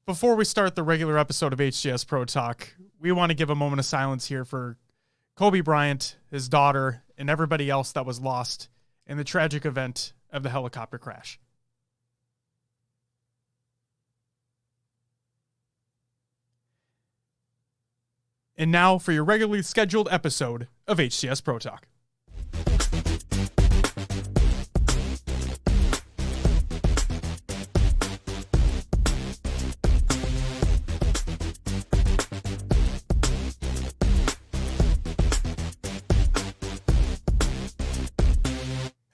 Before we start the regular episode of HCS Pro Talk, we want to give a moment of silence here for Kobe Bryant, his daughter, and everybody else that was lost in the tragic event of the helicopter crash. And now for your regularly scheduled episode of HCS Pro Talk.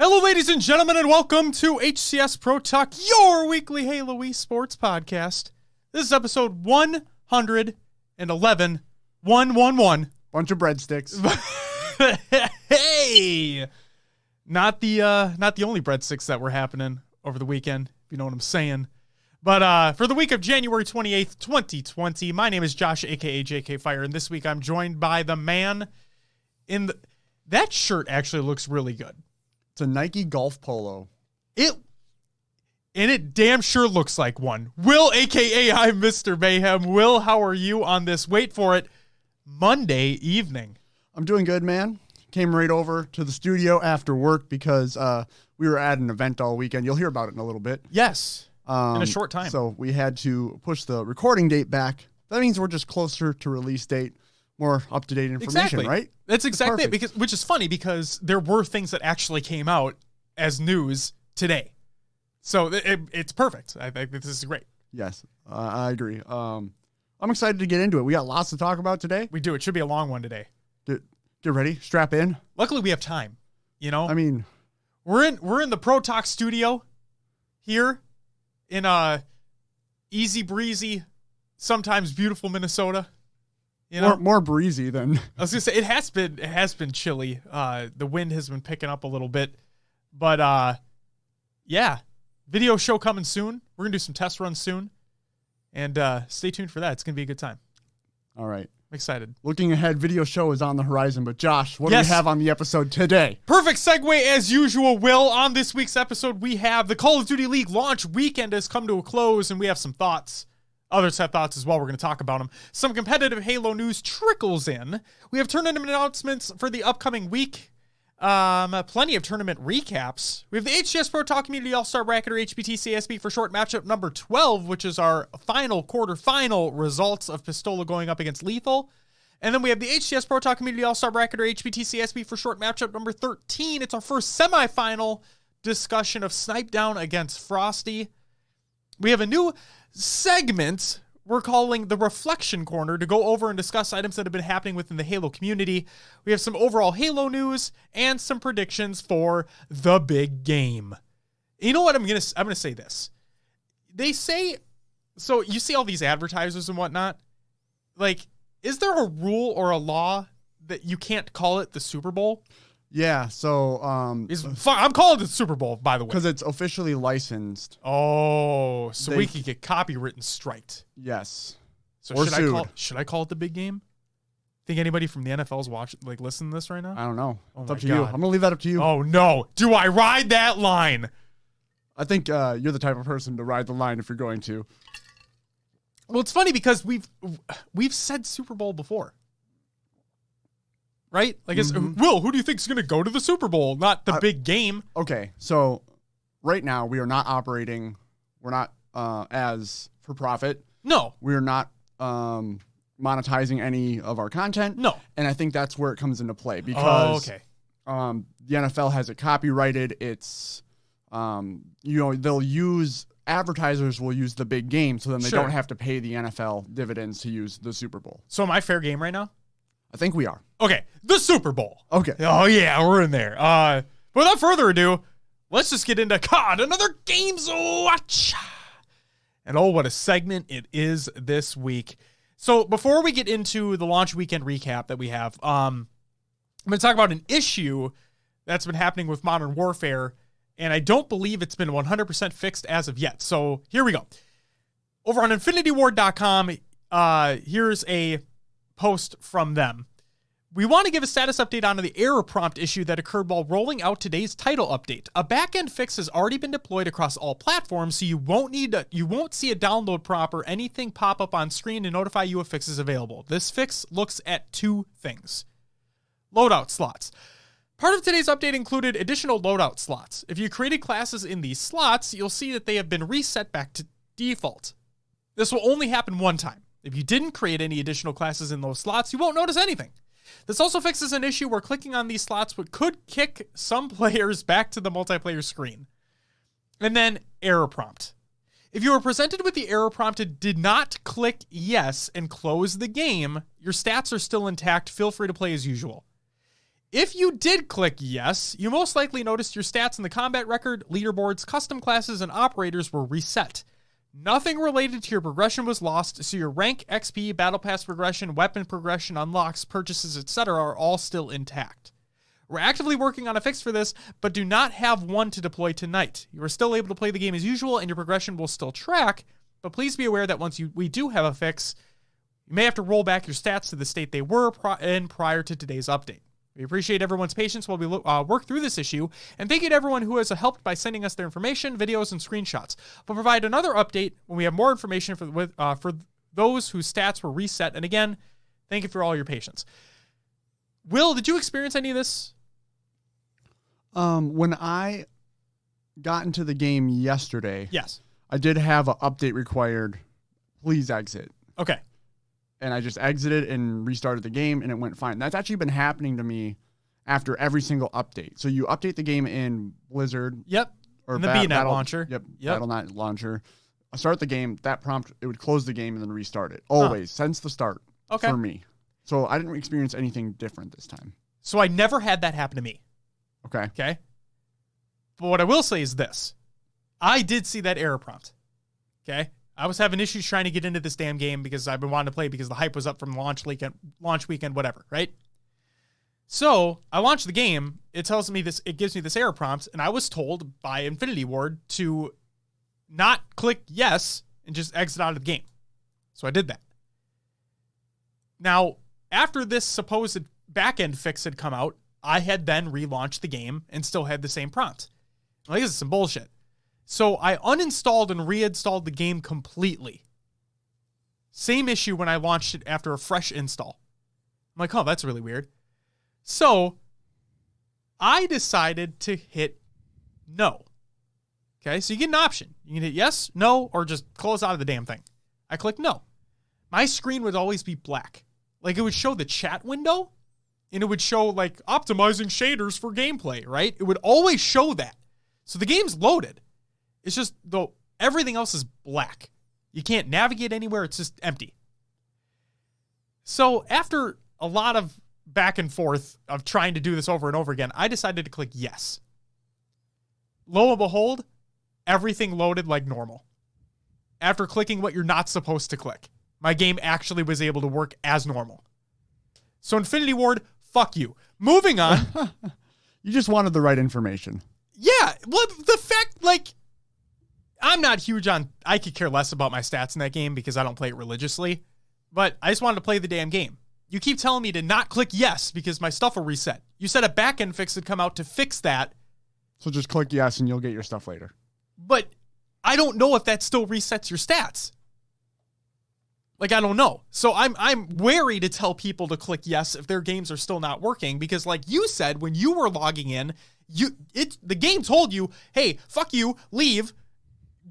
Hello, ladies and gentlemen, and welcome to HCS Pro Talk, your weekly Halo esports podcast. This is episode 111. 111. Bunch of breadsticks. Hey! Not the only breadsticks that were happening over the weekend, if you know what I'm saying. But for the week of January 28th, 2020, my name is Josh, a.k.a. JK Fire, and this week I'm joined by the man in the... That shirt actually looks really good. It's a Nike golf polo. It damn sure looks like one. Will, a.k.a. I'm Mr. Mayhem. Will, how are you on this, wait for it, Monday evening? I'm doing good, man. Came right over to the studio after work because we were at an event all weekend. You'll hear about it in a little bit. Yes, in a short time. So we had to push the recording date back. That means we're just closer to release date, more up-to-date information, exactly. Right? That's exactly it, which is funny because there were things that actually came out as news today. So it's perfect. I think this is great. Yes, I agree. I'm excited to get into it. We got lots to talk about today. We do. It should be a long one today. Get ready. Strap in. Luckily, we have time. You know, I mean, we're in the Pro Talk studio here in easy breezy, sometimes beautiful Minnesota. You know, more breezy than I was gonna say. It has been chilly. The wind has been picking up a little bit, but yeah, video show coming soon. We're gonna do some test runs soon, and stay tuned for that. It's gonna be a good time. All right, I'm excited. Looking ahead, video show is on the horizon. But Josh, what do we have on the episode today? Perfect segue as usual. Will, on this week's episode, we have the Call of Duty League launch weekend has come to a close, and we have some thoughts. Others have thoughts as well. We're going to talk about them. Some competitive Halo news trickles in. We have tournament announcements for the upcoming week. Plenty of tournament recaps. We have the HCS Pro Talk Community All-Star Bracket, or HPTCASB for short, matchup number 12, which is our quarter-final results of Pistola going up against Lethal. And then we have the HCS Pro Talk Community All-Star Bracket, or HPTCASB for short, matchup number 13. It's our first semifinal discussion of Snipe Down against Frosty. We have a new segment we're calling the Reflection Corner to go over and discuss items that have been happening within the Halo community. We have some overall Halo news and some predictions for the big game. You know what? I'm gonna say this. They say, so you see all these advertisers and whatnot. Like, is there a rule or a law that you can't call it the Super Bowl? Yeah, so I'm calling it the Super Bowl, by the way, because it's officially licensed. Oh, so we could get copywritten striked. Yes. So should I call it the big game? Think anybody from the NFL's listen to this right now? I don't know. Oh it's up to you. I'm gonna leave that up to you. Oh no! Do I ride that line? I think you're the type of person to ride the line if you're going to. Well, it's funny because we've said Super Bowl before. Right? Like, Will, who do you think is going to go to the Super Bowl? Not the big game. Okay, so right now we are not operating. We're not as for profit. No. We're not monetizing any of our content. No. And I think that's where it comes into play because the NFL has it copyrighted. It's, advertisers will use the big game so then they don't have to pay the NFL dividends to use the Super Bowl. So am I fair game right now? I think we are. Okay, the Super Bowl. Okay. Oh, yeah, we're in there. Without further ado, let's just get into COD, another Games Watch. And oh, what a segment it is this week. So before we get into the launch weekend recap that we have, I'm going to talk about an issue that's been happening with Modern Warfare, and I don't believe it's been 100% fixed as of yet. So here we go. Over on InfinityWard.com, here's a post from them. We want to give a status update on the error prompt issue that occurred while rolling out today's title update. A backend fix has already been deployed across all platforms, so you won't see a download prompt or anything pop up on screen to notify you a fix is available. This fix looks at two things. Loadout slots. Part of today's update included additional loadout slots. If you created classes in these slots, you'll see that they have been reset back to default. This will only happen one time. If you didn't create any additional classes in those slots, you won't notice anything. This also fixes an issue where clicking on these slots could kick some players back to the multiplayer screen. And then error prompt. If you were presented with the error prompt and did not click yes and close the game, your stats are still intact. Feel free to play as usual. If you did click yes, you most likely noticed your stats in the combat record, leaderboards, custom classes, and operators were reset. Nothing related to your progression was lost, so your rank, XP, battle pass progression, weapon progression, unlocks, purchases, etc. are all still intact. We're actively working on a fix for this, but do not have one to deploy tonight. You are still able to play the game as usual, and your progression will still track, but please be aware that once we do have a fix, you may have to roll back your stats to the state they were in prior to today's update. We appreciate everyone's patience while we work through this issue, and thank you to everyone who has helped by sending us their information, videos, and screenshots. We'll provide another update when we have more information for those whose stats were reset. And again, thank you for all your patience. Will, did you experience any of this? When I got into the game yesterday, yes, I did have an update required. Please exit. Okay. And I just exited and restarted the game, and it went fine. That's actually been happening to me after every single update. So you update the game in Blizzard. Yep. Or in the BNet launcher. Yep. Battle.net launcher. I start the game, that prompt, it would close the game and then restart it. Always, since the start. Okay. For me. So I didn't experience anything different this time. So I never had that happen to me. Okay. Okay. But what I will say is this. I did see that error prompt. Okay. I was having issues trying to get into this damn game because I've been wanting to play because the hype was up from launch weekend, whatever, right? So I launched the game. It tells me this, it gives me this error prompt, and I was told by Infinity Ward to not click yes and just exit out of the game. So I did that. Now, after this supposed backend fix had come out, I had then relaunched the game and still had the same prompt. Like, this is some bullshit. So I uninstalled and reinstalled the game completely. Same issue when I launched it after a fresh install. I'm like, oh, that's really weird. So I decided to hit no. Okay, so you get an option. You can hit yes, no, or just close out of the damn thing. I clicked no. My screen would always be black. Like, it would show the chat window, and it would show, like, optimizing shaders for gameplay, right? It would always show that. So the game's loaded. It's just, though, everything else is black. You can't navigate anywhere. It's just empty. So after a lot of back and forth of trying to do this over and over again, I decided to click yes. Lo and behold, everything loaded like normal. After clicking what you're not supposed to click, my game actually was able to work as normal. So Infinity Ward, fuck you. Moving on. You just wanted the right information. Yeah. Well, the fact, like, I'm not huge on, I could care less about my stats in that game because I don't play it religiously, but I just wanted to play the damn game. You keep telling me to not click yes because my stuff will reset. You said a backend fix had come out to fix that. So just click yes and you'll get your stuff later. But I don't know if that still resets your stats. Like, I don't know. So I'm wary to tell people to click yes if their games are still not working because, like you said, when you were logging in, the game told you, hey, fuck you, leave,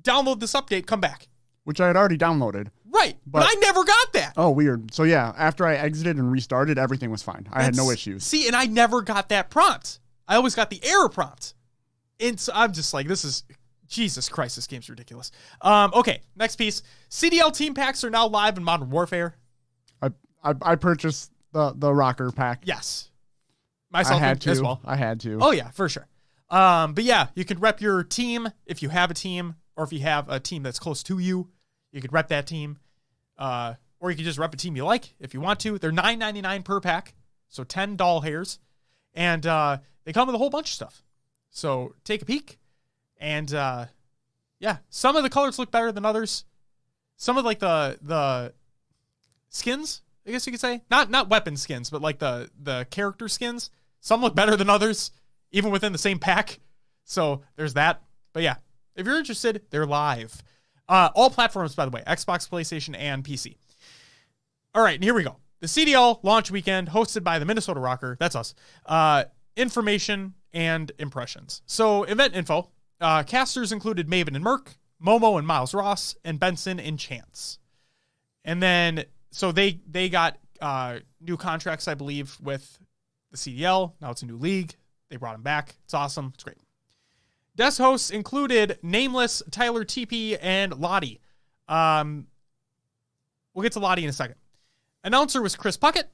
download this update, come back. Which I had already downloaded. Right, but I never got that. Oh, weird. So yeah, after I exited and restarted, everything was fine. I had no issues. See, and I never got that prompt. I always got the error prompt. And so I'm just like, this is, Jesus Christ, this game's ridiculous. Okay, next piece. CDL team packs are now live in Modern Warfare. I purchased the rocker pack. Yes. Myself I had to. as well. I had to. Oh, yeah, for sure. But yeah, you could rep your team if you have a team, or if you have a team that's close to you, you could rep that team. Or you could just rep a team you like if you want to. They're $9.99 per pack, so 10 doll hairs. And they come with a whole bunch of stuff. So take a peek. And yeah, some of the colors look better than others. Some of like the skins I guess you could say. Not weapon skins, but like the character skins. Some look better than others, even within the same pack. So there's that. But yeah, if you're interested, they're live. All platforms, by the way, Xbox, PlayStation, and PC. All right, and here we go. The CDL Launch Weekend, hosted by the Minnesota Rocker. That's us. Information and impressions. So event info. Casters included Maven and Merc, Momo and Miles Ross, and Benson and Chance. And then, so they got new contracts, I believe, with the CDL. Now it's a new league. They brought him back. It's awesome. It's great. Desk hosts included Nameless, Tyler TP, and Lottie. We'll get to Lottie in a second. Announcer was Chris Puckett.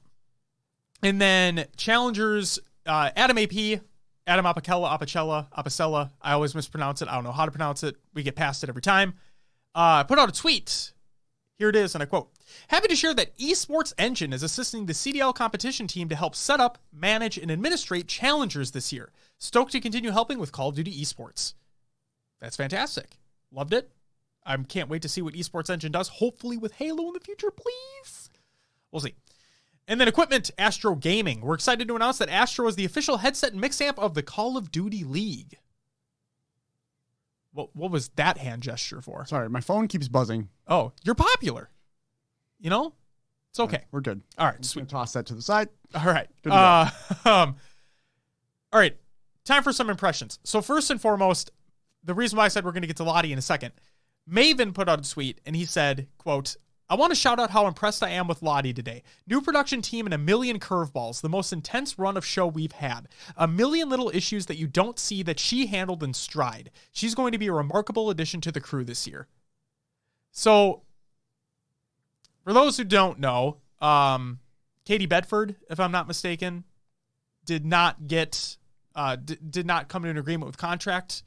And then challengers, Adam AP, Adam Apicella. I always mispronounce it. I don't know how to pronounce it. We get past it every time. Put out a tweet. Here it is, and I quote, "Happy to share that Esports Engine is assisting the CDL competition team to help set up, manage, and administrate challengers this year. Stoked to continue helping with Call of Duty Esports." That's fantastic. Loved it. I can't wait to see what Esports Engine does, hopefully with Halo in the future, please. We'll see. And then equipment, Astro Gaming. We're excited to announce that Astro is the official headset and mix amp of the Call of Duty League. What was that hand gesture for? Sorry, my phone keeps buzzing. Oh, you're popular. You know? It's okay. We're good. All right, sweet. Toss that to the side. All right. Good to go. All right. Time for some impressions. So first and foremost, the reason why I said we're going to get to Lottie in a second, Maven put out a tweet and he said, quote, "I want to shout out how impressed I am with Lottie today. New production team and a million curveballs. The most intense run of show we've had. A million little issues that you don't see that she handled in stride. She's going to be a remarkable addition to the crew this year." So, for those who don't know, Katie Bedford, if I'm not mistaken, did not come to an agreement with contract.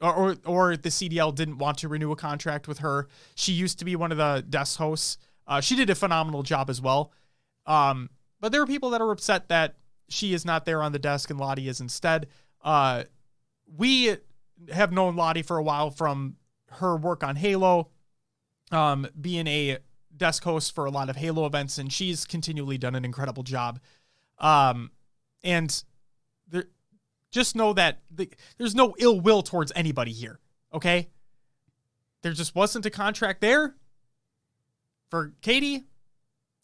Or the CDL didn't want to renew a contract with her. She used to be one of the desk hosts. She did a phenomenal job as well. But there are people that are upset that she is not there on the desk and Lottie is instead. We have known Lottie for a while from her work on Halo, being a desk host for a lot of Halo events, and she's continually done an incredible job. And just know that there's no ill will towards anybody here, okay? There just wasn't a contract there for Katie.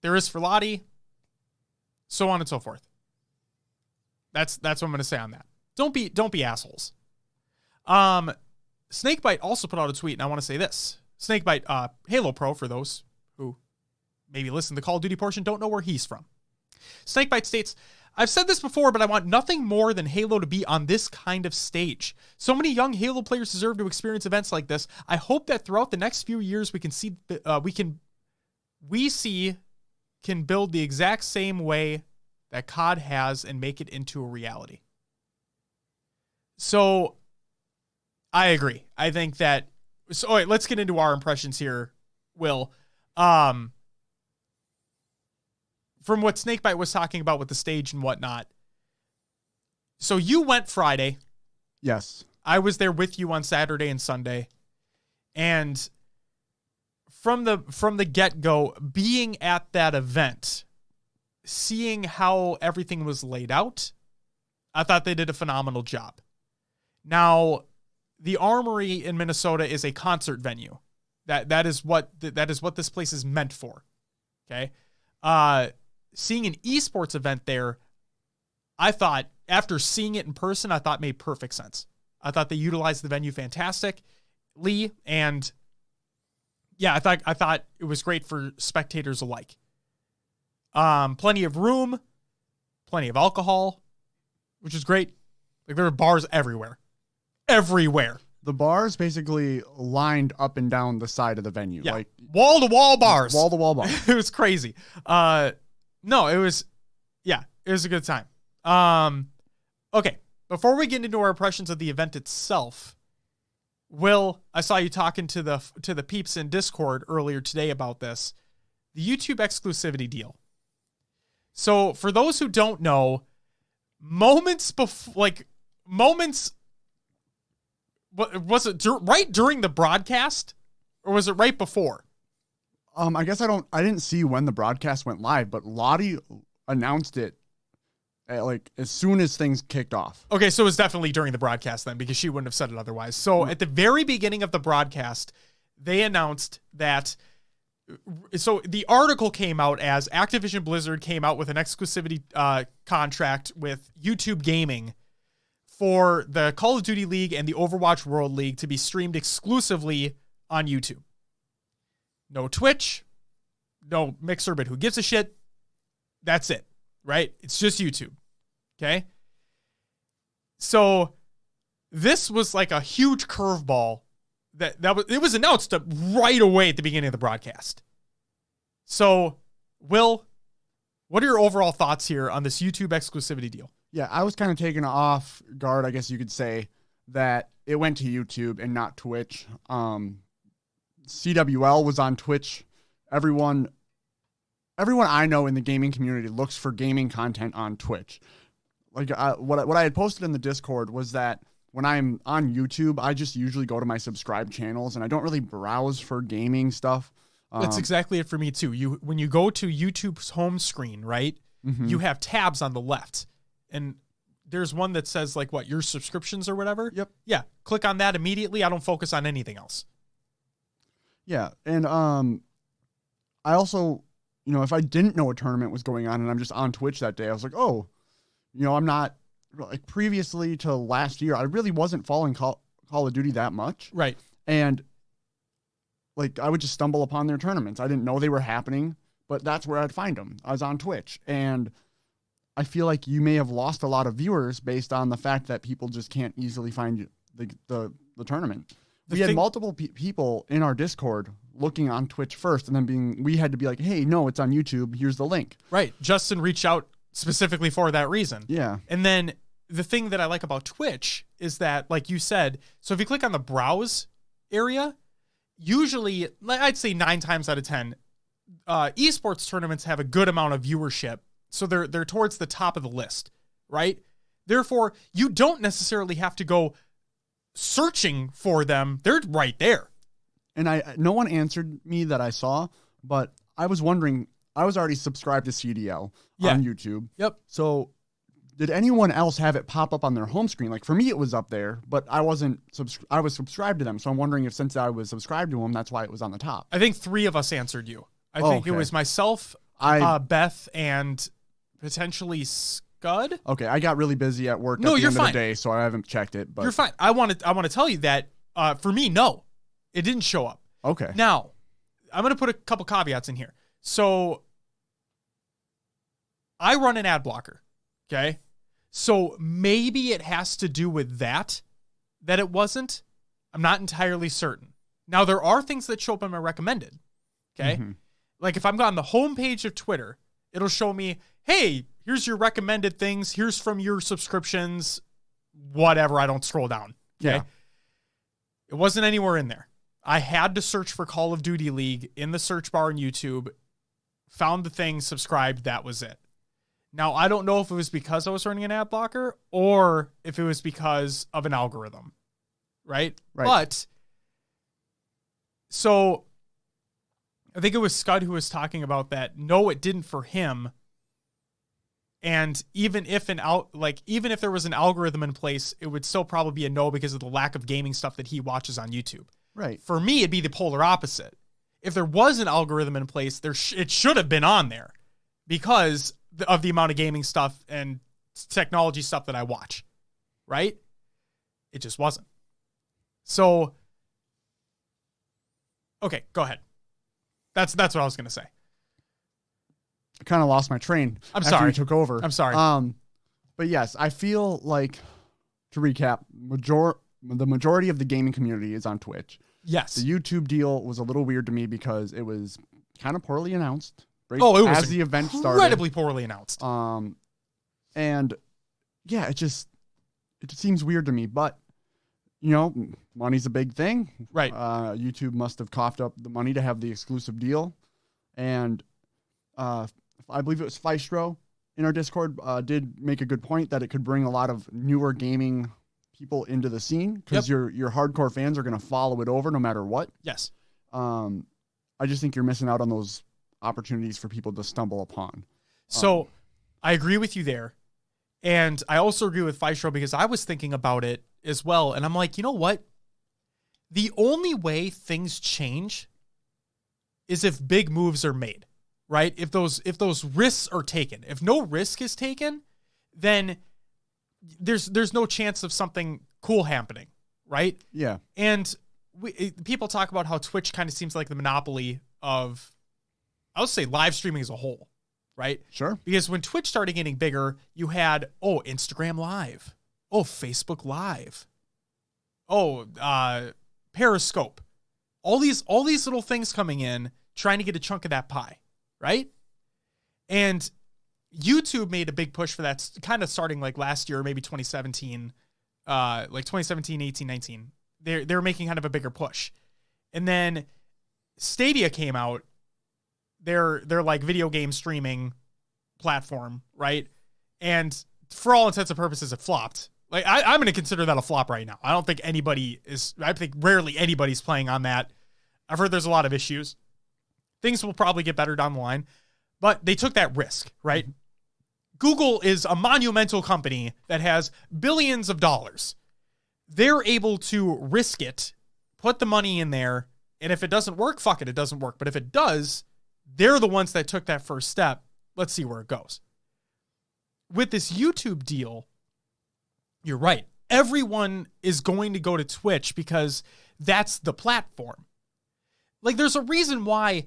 There is for Lottie. So on and so forth. That's what I'm going to say on that. Don't be assholes. Snakebite also put out a tweet, and I want to say this. Snakebite, Halo Pro, for those who maybe listen to the Call of Duty portion, don't know where he's from. Snakebite states, "I've said this before, but I want nothing more than Halo to be on this kind of stage. So many young Halo players deserve to experience events like this. I hope that throughout the next few years we can build the exact same way that COD has and make it into a reality." So I agree. I think that. So all right, let's get into our impressions here, Will. From what Snakebite was talking about with the stage and whatnot. So you went Friday. Yes. I was there with you on Saturday and Sunday. And from the get-go, being at that event, seeing how everything was laid out, I thought they did a phenomenal job. Now, the Armory in Minnesota is a concert venue. That is what this place is meant for. Okay? Seeing an esports event there, I thought, after seeing it in person, I thought made perfect sense. I thought they utilized the venue fantastically, and yeah, I thought it was great for spectators alike. Plenty of room, plenty of alcohol, which is great. Like, there were bars everywhere. Everywhere. The bars basically lined up and down the side of the venue. Yeah. Like Wall-to-wall bars. Wall-to-wall bars. It was crazy. No, it was a good time. Okay, before we get into our impressions of the event itself, Will, I saw you talking to the peeps in Discord earlier today about this, the YouTube exclusivity deal. So for those who don't know, was it right during the broadcast, or was it right before? I guess I didn't see when the broadcast went live, but Lottie announced it like as soon as things kicked off. Okay, so it was definitely during the broadcast then, because she wouldn't have said it otherwise. So at the very beginning of the broadcast, they announced that. So the article came out as Activision Blizzard came out with an exclusivity contract with YouTube Gaming for the Call of Duty League and the Overwatch World League to be streamed exclusively on YouTube. No Twitch, no Mixer, but who gives a shit? That's it, right? It's just YouTube. Okay? So this was like a huge curveball it was announced right away at the beginning of the broadcast. So, Will, what are your overall thoughts here on this YouTube exclusivity deal? Yeah, I was kind of taken off guard, I guess you could say, that it went to YouTube and not Twitch. CWL was on Twitch. Everyone I know in the gaming community looks for gaming content on Twitch. Like what I had posted in the Discord was that when I'm on YouTube, I just usually go to my subscribed channels and I don't really browse for gaming stuff. That's exactly it for me too. When you go to YouTube's home screen, right, you have tabs on the left, and there's one that says like what, your subscriptions or whatever. Yep. Yeah. Click on that immediately. I don't focus on anything else. Yeah. And I also, if I didn't know a tournament was going on and I'm just on Twitch that day, I was like, oh, I'm not. Like previously to last year, I really wasn't following Call of Duty that much. Right. And like I would just stumble upon their tournaments. I didn't know they were happening, but that's where I'd find them. I was on Twitch. And I feel like you may have lost a lot of viewers based on the fact that people just can't easily find the tournament. We had multiple people in our Discord looking on Twitch first, and then we had to be like, hey, no, it's on YouTube. Here's the link. Right. Justin reached out specifically for that reason. Yeah. And then the thing that I like about Twitch is that, like you said, so if you click on the browse area, usually, I'd say 9 times out of 10, esports tournaments have a good amount of viewership. So they're towards the top of the list, right? Therefore, you don't necessarily have to go searching for them. They're right there. And no one answered me that I saw, but I was wondering, I was already subscribed to CDL on YouTube. Yep. So did anyone else have it pop up on their home screen? Like for me, it was up there, but I wasn't. I was subscribed to them, so I'm wondering if since I was subscribed to them, that's why it was on the top. I think 3 of us answered you. I think it was myself, Beth, and potentially Scud. Okay, I got really busy at work at the end of the day, so I haven't checked it. But you're fine. I want to tell you that for me, no, it didn't show up. Okay. Now, I'm going to put a couple caveats in here. So I run an ad blocker. Okay. So maybe it has to do with that it wasn't. I'm not entirely certain. Now, there are things that show up in my recommended. Okay. Mm-hmm. Like if I'm on the homepage of Twitter, it'll show me, hey, here's your recommended things. Here's from your subscriptions, whatever. I don't scroll down. Okay. Yeah. It wasn't anywhere in there. I had to search for Call of Duty League in the search bar on YouTube, found the thing, subscribed. That was it. Now, I don't know if it was because I was running an ad blocker or if it was because of an algorithm, right? But, so I think it was Scud who was talking about that. No, it didn't for him. And even if there was an algorithm in place, it would still probably be a no because of the lack of gaming stuff that he watches on YouTube. Right. For me, it'd be the polar opposite. If there was an algorithm in place, it should have been on there because of the amount of gaming stuff and technology stuff that I watch, right? It just wasn't. So, okay, go ahead. That's what I was going to say. I kind of lost my train. I'm sorry. You took over. I'm sorry. But yes, I feel like, to recap, the majority of the gaming community is on Twitch. Yes. The YouTube deal was a little weird to me because it was kind of poorly announced. Right? Oh, it was as the event started. Incredibly poorly announced. And yeah, it just seems weird to me, but money's a big thing. Right. YouTube must have coughed up the money to have the exclusive deal. And I believe it was Feistro in our Discord did make a good point that it could bring a lot of newer gaming people into the scene because your hardcore fans are going to follow it over no matter what. Yes. I just think you're missing out on those opportunities for people to stumble upon. So I agree with you there. And I also agree with Feistro because I was thinking about it as well. And I'm like, you know what? The only way things change is if big moves are made, right? If those risks are taken. If no risk is taken, then there's no chance of something cool happening, right? Yeah. And people talk about how Twitch kind of seems like the monopoly of, I would say, live streaming as a whole, right? Sure. Because when Twitch started getting bigger, you had, Instagram Live, Facebook Live, Periscope, all these little things coming in, trying to get a chunk of that pie, right? And YouTube made a big push for that, kind of starting like last year, maybe 2017, like 2017, 18, 19. They were making kind of a bigger push. And then Stadia came out. They're like video game streaming platform, right? And for all intents and purposes, it flopped. Like I'm going to consider that a flop right now. I think rarely anybody's playing on that. I've heard there's a lot of issues. Things will probably get better down the line, but they took that risk, right? Mm-hmm. Google is a monumental company that has billions of dollars. They're able to risk it, put the money in there, and if it doesn't work, fuck it, it doesn't work. But if it does, they're the ones that took that first step. Let's see where it goes. With this YouTube deal, you're right. Everyone is going to go to Twitch because that's the platform. Like, there's a reason why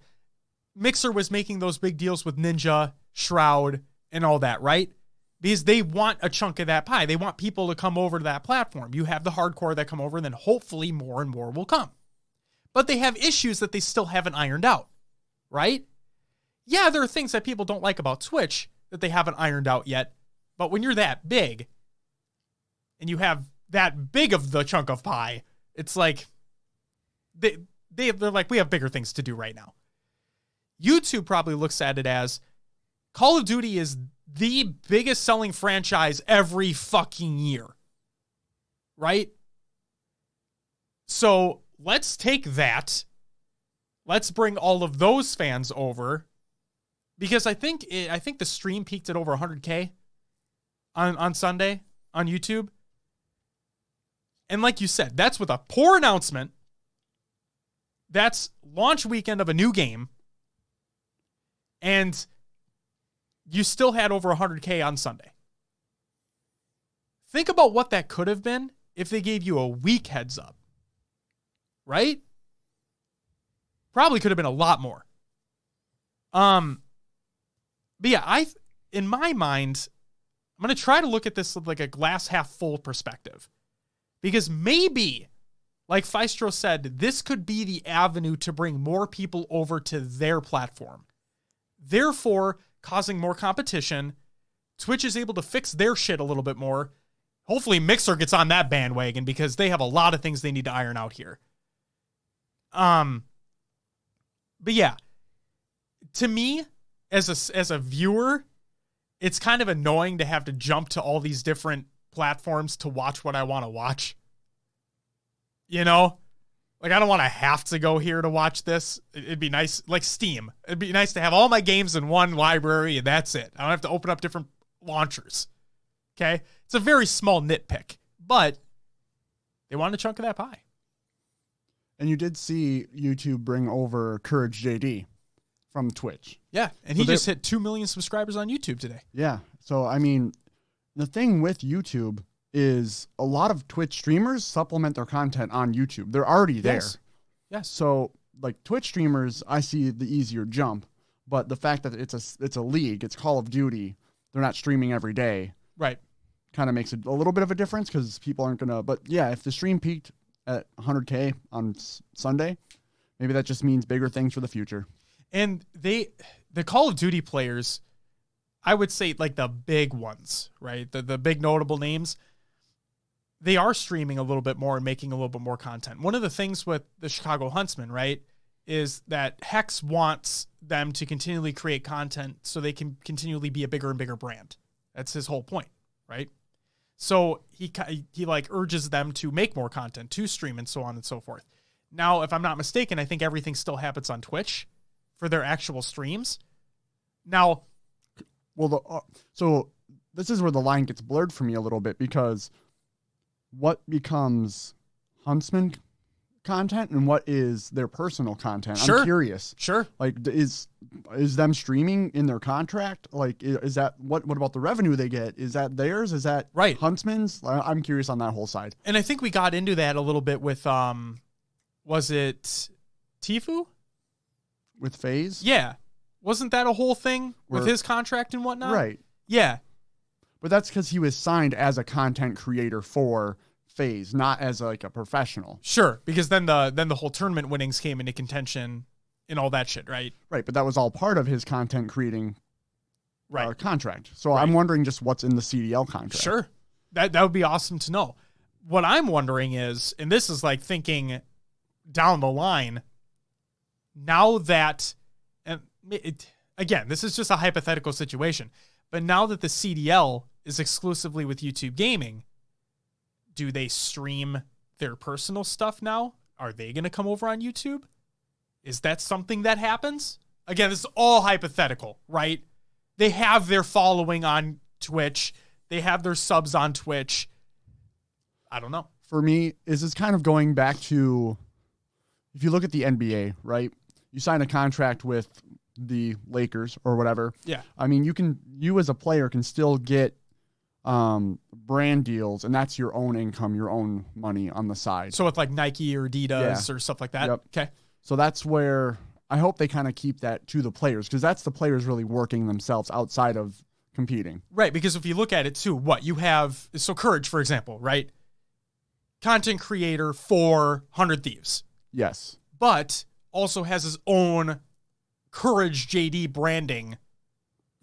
Mixer was making those big deals with Ninja, Shroud, and all that, right? Because they want a chunk of that pie. They want people to come over to that platform. You have the hardcore that come over, and then hopefully more and more will come. But they have issues that they still haven't ironed out, right? Yeah, there are things that people don't like about Twitch that they haven't ironed out yet. But when you're that big, and you have that big of the chunk of pie, it's like they're like, we have bigger things to do right now. YouTube probably looks at it as Call of Duty is the biggest selling franchise every fucking year, right? So let's take that. Let's bring all of those fans over, because I think the stream peaked at over 100K on Sunday on YouTube. And like you said, that's with a poor announcement. That's launch weekend of a new game. And you still had over 100K on Sunday. Think about what that could have been if they gave you a week heads up. Right? Probably could have been a lot more. But yeah, in my mind, I'm going to try to look at this with like a glass half full perspective. Because maybe, like Feistro said, this could be the avenue to bring more people over to their platform. Therefore, causing more competition. Twitch is able to fix their shit a little bit more. Hopefully Mixer gets on that bandwagon because they have a lot of things they need to iron out here. But yeah, to me, as a viewer, it's kind of annoying to have to jump to all these different platforms to watch what I want to watch. You know? Like, I don't want to have to go here to watch this. It'd be nice, like Steam. It'd be nice to have all my games in one library, and that's it. I don't have to open up different launchers. Okay? It's a very small nitpick, but they want a chunk of that pie. And you did see YouTube bring over Courage JD from Twitch. Yeah, and he just hit 2 million subscribers on YouTube today. Yeah. So, I mean, the thing with YouTube is a lot of Twitch streamers supplement their content on YouTube. They're already there. Yes. So, like, Twitch streamers, I see the easier jump, but the fact that it's a league, it's Call of Duty, they're not streaming every day. Right. Kind of makes it a little bit of a difference because people aren't going to, but yeah, if the stream peaked at 100K on Sunday, maybe that just means bigger things for the future. And the Call of Duty players, I would say like the big ones, right? The big notable names, they are streaming a little bit more and making a little bit more content. One of the things with the Chicago Huntsmen, right, is that Hex wants them to continually create content so they can continually be a bigger and bigger brand. That's his whole point, right? So he like urges them to make more content, to stream, and so on and so forth. Now, if I'm not mistaken, I think everything still happens on Twitch for their actual streams. Now, well, so this is where the line gets blurred for me a little bit, because what becomes Huntsman content and what is their personal content? Sure. I'm curious. Sure. Like, is them streaming in their contract? Like, is that what about the revenue they get? Is that theirs? Is that right. Huntsman's? I'm curious on that whole side. And I think we got into that a little bit with, was it Tifu? With FaZe? Yeah. Wasn't that a whole thing with his contract and whatnot? Right. Yeah. But that's because he was signed as a content creator for FaZe, not as like a professional. Sure, because then the whole tournament winnings came into contention and all that shit, right? Right, but that was all part of his content creating contract. So Right. I'm wondering just what's in the CDL contract. Sure. That would be awesome to know. What I'm wondering is, and this is like thinking down the line, now that, and again, this is just a hypothetical situation, but now that the CDL is exclusively with YouTube Gaming, do they stream their personal stuff now? Are they going to come over on YouTube? Is that something that happens? Again, this is all hypothetical, right? They have their following on Twitch. They have their subs on Twitch. I don't know. For me, is this kind of going back to, if you look at the NBA, right? You sign a contract with the Lakers or whatever. Yeah. I mean, you as a player can still get brand deals, and that's your own income, your own money on the side. So with like Nike or Adidas or stuff like that. Yep. Okay. So that's where I hope they kind of keep that to the players, because that's the players really working themselves outside of competing. Right. Because if you look at it too, what you have, so Courage, for example, right? Content creator for 100 Thieves. Yes. But also has his own Courage JD branding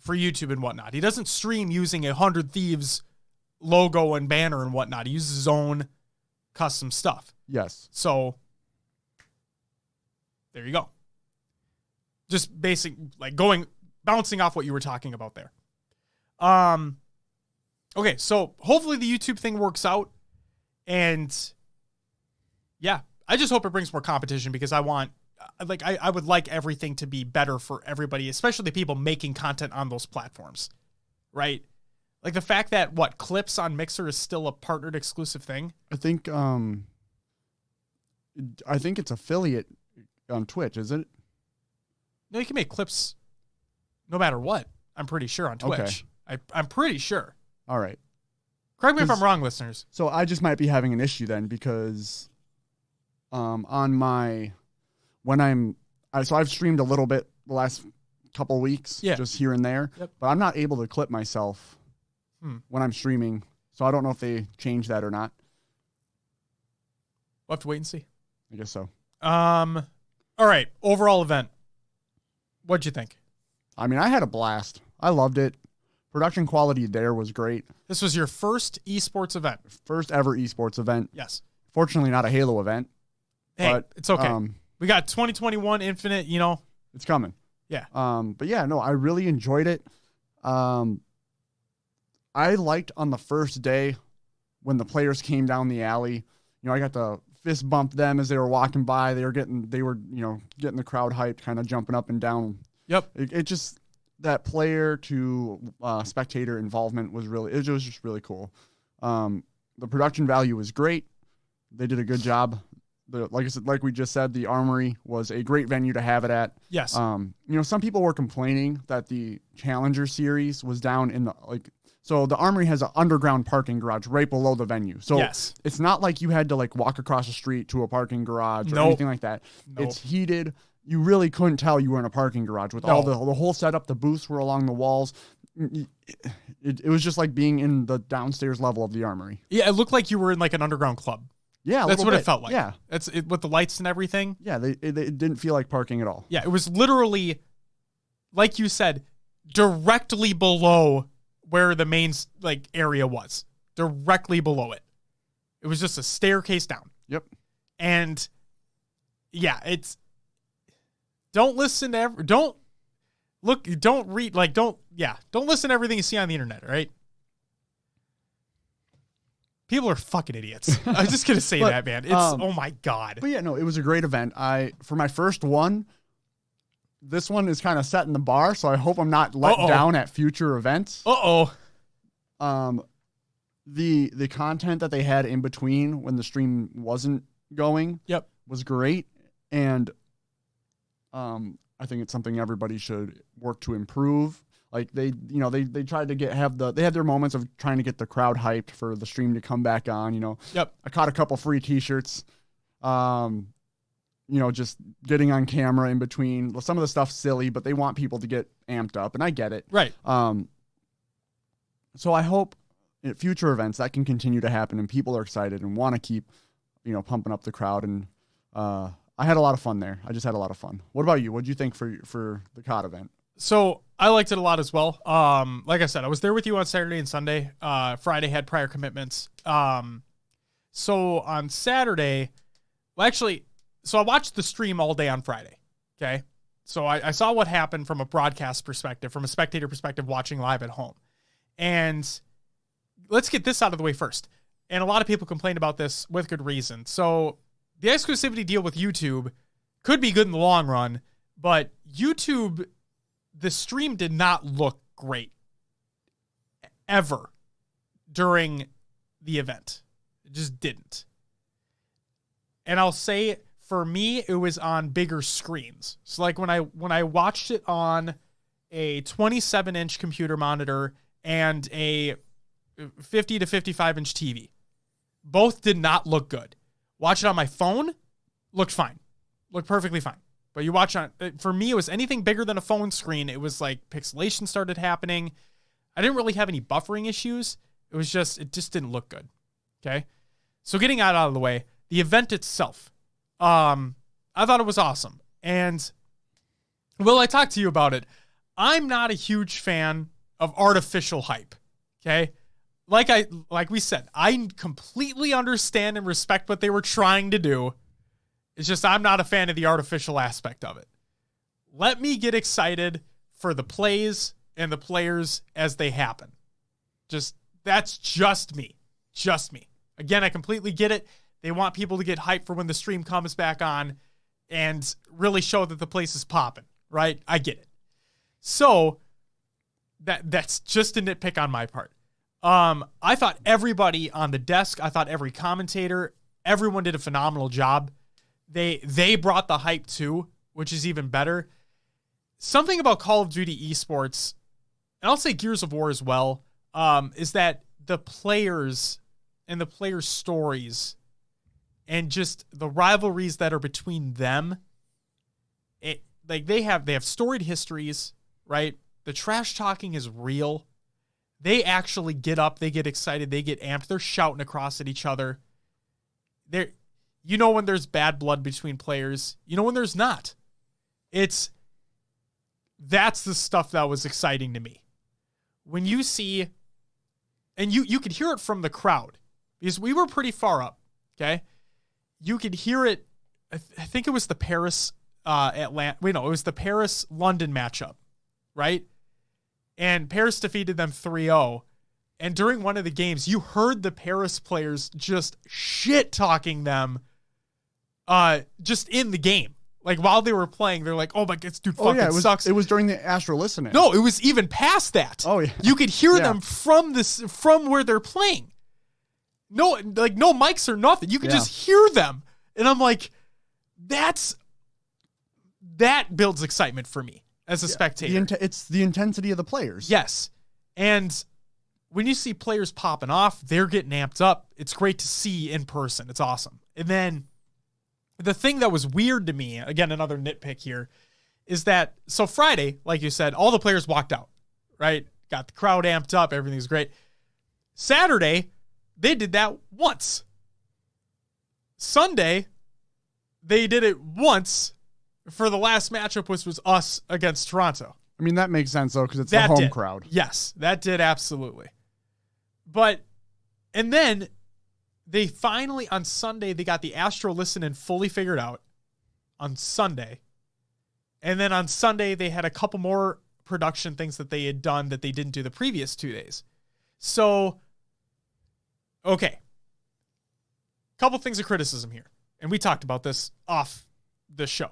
for YouTube and whatnot. He doesn't stream using a 100 Thieves logo and banner and whatnot. He uses his own custom stuff. Yes. So there you go. Just basic, like bouncing off what you were talking about there. Okay, so hopefully the YouTube thing works out. And yeah, I just hope it brings more competition, because I would like everything to be better for everybody, especially the people making content on those platforms, right? Like the fact that clips on Mixer is still a partnered exclusive thing. I think it's affiliate on Twitch, is it? No, you can make clips no matter what. I'm pretty sure on Twitch. Okay. I'm pretty sure. All right. Correct me if I'm wrong, listeners. So I just might be having an issue then, because I've streamed a little bit the last couple weeks, just here and there, but I'm not able to clip myself when I'm streaming. So I don't know if they changed that or not. We'll have to wait and see. I guess so. All right. Overall event. What'd you think? I mean, I had a blast. I loved it. Production quality there was great. This was your first esports event. First ever esports event. Yes. Fortunately, not a Halo event. Hey, but it's okay. We got 2021 Infinite, It's coming. Yeah. But yeah, no, I really enjoyed it. I liked on the first day when the players came down the alley. I got to fist bump them as they were walking by. They were getting the crowd hyped, kind of jumping up and down. Yep. It just, that player to spectator involvement was just really cool. The production value was great. They did a good job. Like I said, like we just said, the Armory was a great venue to have it at. Yes. Some people were complaining that the Challenger series was down in so the Armory has an underground parking garage right below the venue. So it's not like you had to walk across the street to a parking garage or anything like that. Nope. It's heated. You really couldn't tell you were in a parking garage with all the whole setup. The booths were along the walls. It was just like being in the downstairs level of the Armory. Yeah, it looked like you were in an underground club. Yeah, that's what it felt like. Yeah, that's it with the lights and everything. Yeah, it didn't feel like parking at all. Yeah, it was literally, like you said, directly below where the main area was. Directly below it. It was just a staircase down. Yep. And yeah, don't listen to don't listen to everything you see on the internet, right? People are fucking idiots. I'm just going to say that, man. It's, oh my God. But yeah, no, it was a great event. For my first one, this one is kind of setting the bar, so I hope I'm not let down at future events. The content that they had in between when the stream wasn't going was great. And I think it's something everybody should work to improve. Like they tried to they had their moments of trying to get the crowd hyped for the stream to come back on, I caught a couple free t-shirts, just getting on camera in between. Some of the stuff's silly, but they want people to get amped up, and I get it. Right. So I hope at future events that can continue to happen and people are excited and want to keep, pumping up the crowd. And I had a lot of fun there. I just had a lot of fun. What about you? What did you think for the COD event? So I liked it a lot as well. Like I said, I was there with you on Saturday and Sunday. Friday had prior commitments. So on Saturday, so I watched the stream all day on Friday. Okay. So I saw what happened from a broadcast perspective, from a spectator perspective, watching live at home. And let's get this out of the way first. And a lot of people complained about this with good reason. So the exclusivity deal with YouTube could be good in the long run, but YouTube, the stream did not look great ever during the event. It just didn't. And I'll say, for me, it was on bigger screens. So like when I watched it on a 27-inch computer monitor and a 50 to 55-inch TV, both did not look good. Watch it on my phone, looked fine. Looked perfectly fine. But you watch on, for me, it was anything bigger than a phone screen. It was like pixelation started happening. I didn't really have any buffering issues. It just didn't look good. Okay. So getting that out of the way, the event itself, I thought it was awesome. And Will, I talked to you about it. I'm not a huge fan of artificial hype. Okay. Like we said, I completely understand and respect what they were trying to do. It's just I'm not a fan of the artificial aspect of it. Let me get excited for the plays and the players as they happen. That's just me. Just me. Again, I completely get it. They want people to get hyped for when the stream comes back on and really show that the place is popping, right? I get it. So that's just a nitpick on my part. I thought everybody on the desk, I thought every commentator, everyone did a phenomenal job. They brought the hype too, which is even better. Something about Call of Duty esports, and I'll say Gears of War as well, is that the players and the players' stories and just the rivalries that are between them, they have storied histories, right? The trash talking is real. They actually get up, they get excited, they get amped, they're shouting across at each other. You know when there's bad blood between players. You know when there's not. That's the stuff that was exciting to me. When you see, and you could hear it from the crowd, because we were pretty far up, okay? You could hear it, I think it was the Paris, it was the Paris-London matchup, right? And Paris defeated them 3-0. And during one of the games, you heard the Paris players just shit-talking them just in the game. Like, while they were playing, they're like, oh my God, this dude fucking sucks. It was during the Astro Listening. No, it was even past that. Oh, yeah. You could hear them from where they're playing. No mics or nothing. You could just hear them. And I'm like, that builds excitement for me as a spectator. It's the intensity of the players. Yes. And when you see players popping off, they're getting amped up. It's great to see in person. It's awesome. And then the thing that was weird to me, again, another nitpick here, is that, so Friday, like you said, all the players walked out, right? Got the crowd amped up. Everything's great. Saturday, they did that once. Sunday, they did it once for the last matchup, which was us against Toronto. I mean, that makes sense, though, because it's the home crowd. Yes, that did, absolutely. And then they finally, on Sunday, they got the Astro Listening fully figured out on Sunday. And then on Sunday, they had a couple more production things that they had done that they didn't do the previous 2 days. So, okay, couple things of criticism here. And we talked about this off the show.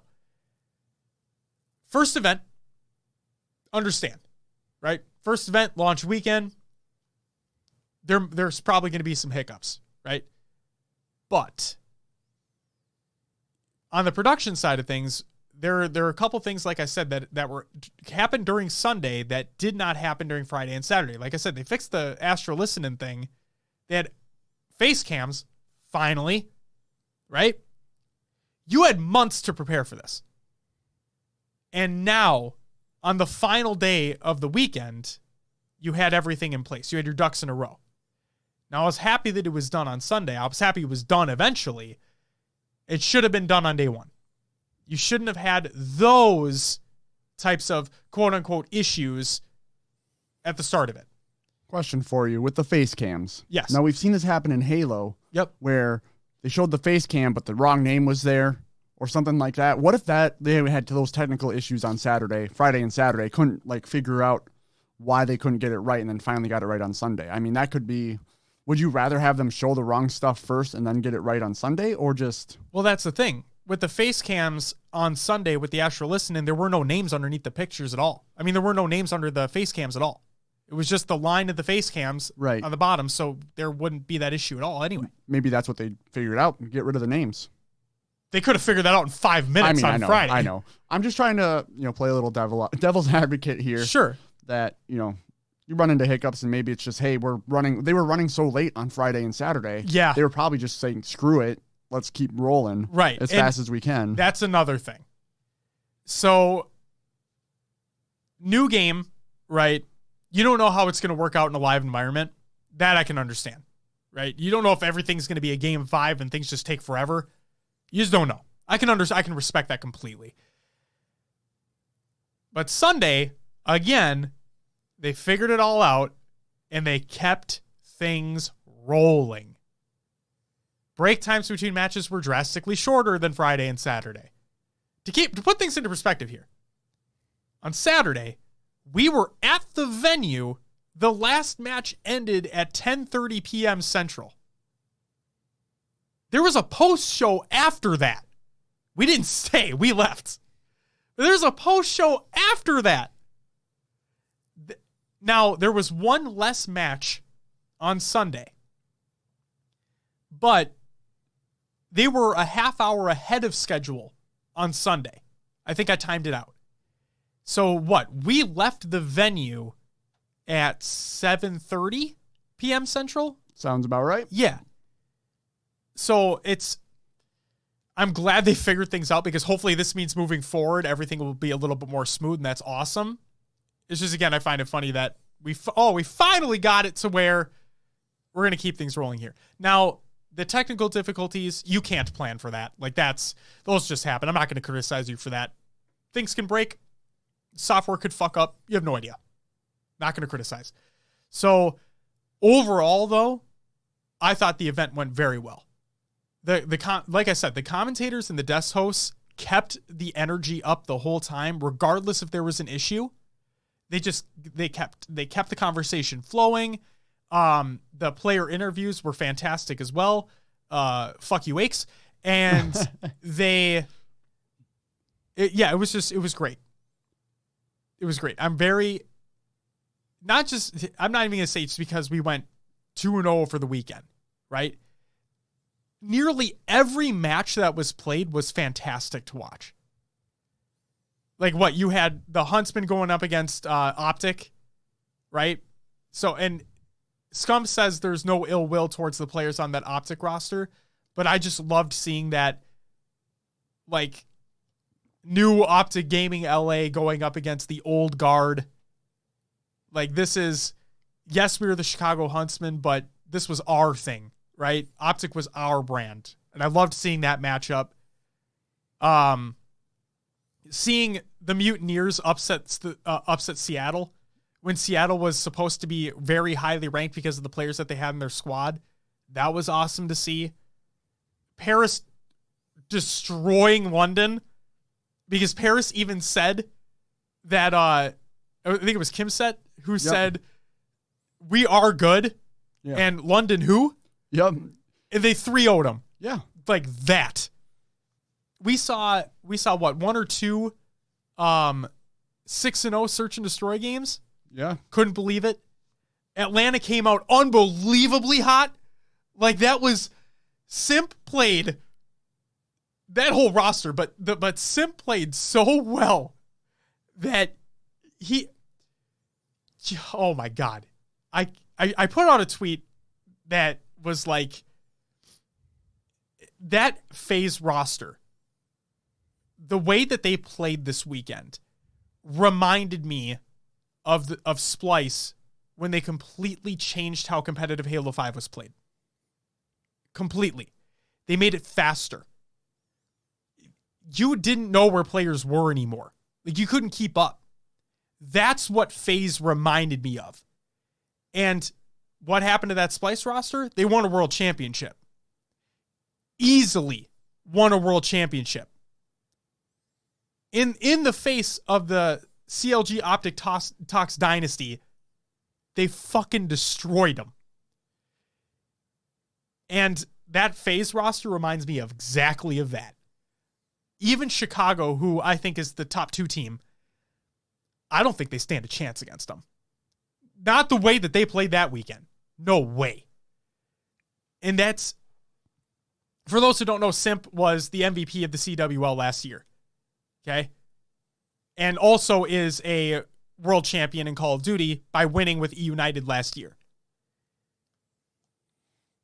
First event, understand, right? First event, launch weekend. There's probably going to be some hiccups, right? But on the production side of things, there are a couple things, like I said, that happened during Sunday that did not happen during Friday and Saturday. Like I said, they fixed the Astro listening thing. They had face cams, finally, right? You had months to prepare for this. And now, on the final day of the weekend, you had everything in place. You had your ducks in a row. Now, I was happy that it was done on Sunday. I was happy it was done eventually. It should have been done on day one. You shouldn't have had those types of quote-unquote issues at the start of it. Question for you with the face cams. Yes. Now, we've seen this happen in Halo. Yep. Where they showed the face cam, but the wrong name was there or something like that. What if they had those technical issues on Friday and Saturday, couldn't figure out why they couldn't get it right and then finally got it right on Sunday? I mean, that could be... Would you rather have them show the wrong stuff first and then get it right on Sunday, or just... Well, that's the thing. With the face cams on Sunday with the Astro listening, there were no names underneath the pictures at all. I mean, there were no names under the face cams at all. It was just the line of the face cams on the bottom, so there wouldn't be that issue at all anyway. Maybe that's what they figured out, and get rid of the names. They could have figured that out in 5 minutes on Friday. I know. I'm just trying to play a little devil's advocate here. Sure. That, you run into hiccups and maybe it's just, hey, they were running so late on Friday and Saturday. Yeah. They were probably just saying, screw it. Let's keep rolling as fast as we can. That's another thing. So, new game, right? You don't know how it's going to work out in a live environment. That I can understand, right? You don't know if everything's going to be a game 5 and things just take forever. You just don't know. I can respect that completely. But Sunday, again, they figured it all out, and they kept things rolling. Break times between matches were drastically shorter than Friday and Saturday. To put things into perspective here, on Saturday, we were at the venue. The last match ended at 10:30 p.m. Central. There was a post-show after that. We didn't stay. We left. There's a post-show after that. Now, there was one less match on Sunday, but they were a half hour ahead of schedule on Sunday. I think I timed it out. So what? We left the venue at 7:30 p.m. Central? Sounds about right. Yeah. So I'm glad they figured things out, because hopefully this means moving forward, everything will be a little bit more smooth, and that's awesome. It's just, again, I find it funny that we finally got it to where we're going to keep things rolling here. Now, the technical difficulties, you can't plan for that. Those just happen. I'm not going to criticize you for that. Things can break. Software could fuck up. You have no idea. Not going to criticize. So, overall, though, I thought the event went very well. Like I said, the commentators and the desk hosts kept the energy up the whole time, regardless if there was an issue. They kept the conversation flowing. The player interviews were fantastic as well. Fuck you, Wakes. And it was great. It was great. I'm not even going to say it's because we went 2-0 for the weekend, right? Nearly every match that was played was fantastic to watch. You had the Huntsman going up against Optic, right? So, and Scum says there's no ill will towards the players on that Optic roster, but I just loved seeing that, new Optic Gaming LA going up against the old guard. This is, yes, we were the Chicago Huntsmen, but this was our thing, right? Optic was our brand, and I loved seeing that matchup. Seeing the Mutineers upset Seattle when Seattle was supposed to be very highly ranked because of the players that they had in their squad. That was awesome to see. Paris destroying London, because Paris even said that, I think it was Kimset who said, we are good. Yeah. And London who? Yep. And they 3-0'd them. Yeah. Like that. We saw what, one or two 6-0 search and destroy games? Yeah. Couldn't believe it. Atlanta came out unbelievably hot. Like that was Simp played that whole roster, but Simp played so well that oh my God. I put out a tweet that was like, that FaZe roster, the way that they played this weekend reminded me of Splice when they completely changed how competitive Halo 5 was played. Completely. They made it faster. You didn't know where players were anymore. Like, you couldn't keep up. That's what FaZe reminded me of. And what happened to that Splice roster? They won a world championship. Easily won a world championship. In the face of the CLG Optic Tox dynasty, they fucking destroyed them. And that FaZe roster reminds me of exactly of that. Even Chicago, who I think is the top 2 team, I don't think they stand a chance against them. Not the way that they played that weekend. No way. And that's, for those who don't know, Simp was the MVP of the CWL last year. Okay? And also is a world champion in Call of Duty by winning with E United last year.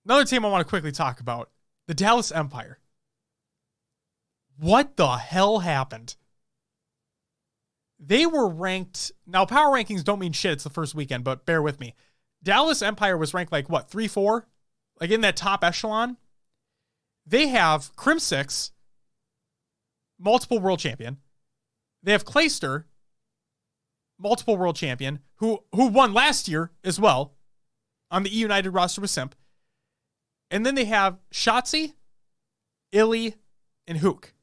Another team I want to quickly talk about, the Dallas Empire. What the hell happened? They were ranked, now power rankings don't mean shit, it's the first weekend, but bear with me. Dallas Empire was ranked like what, 3-4? Like in that top echelon? They have Crim6, multiple world champion. They have Clayster, multiple world champion, who won last year as well on the E United roster with Simp. And then they have Shotzi, Illy, and Hook.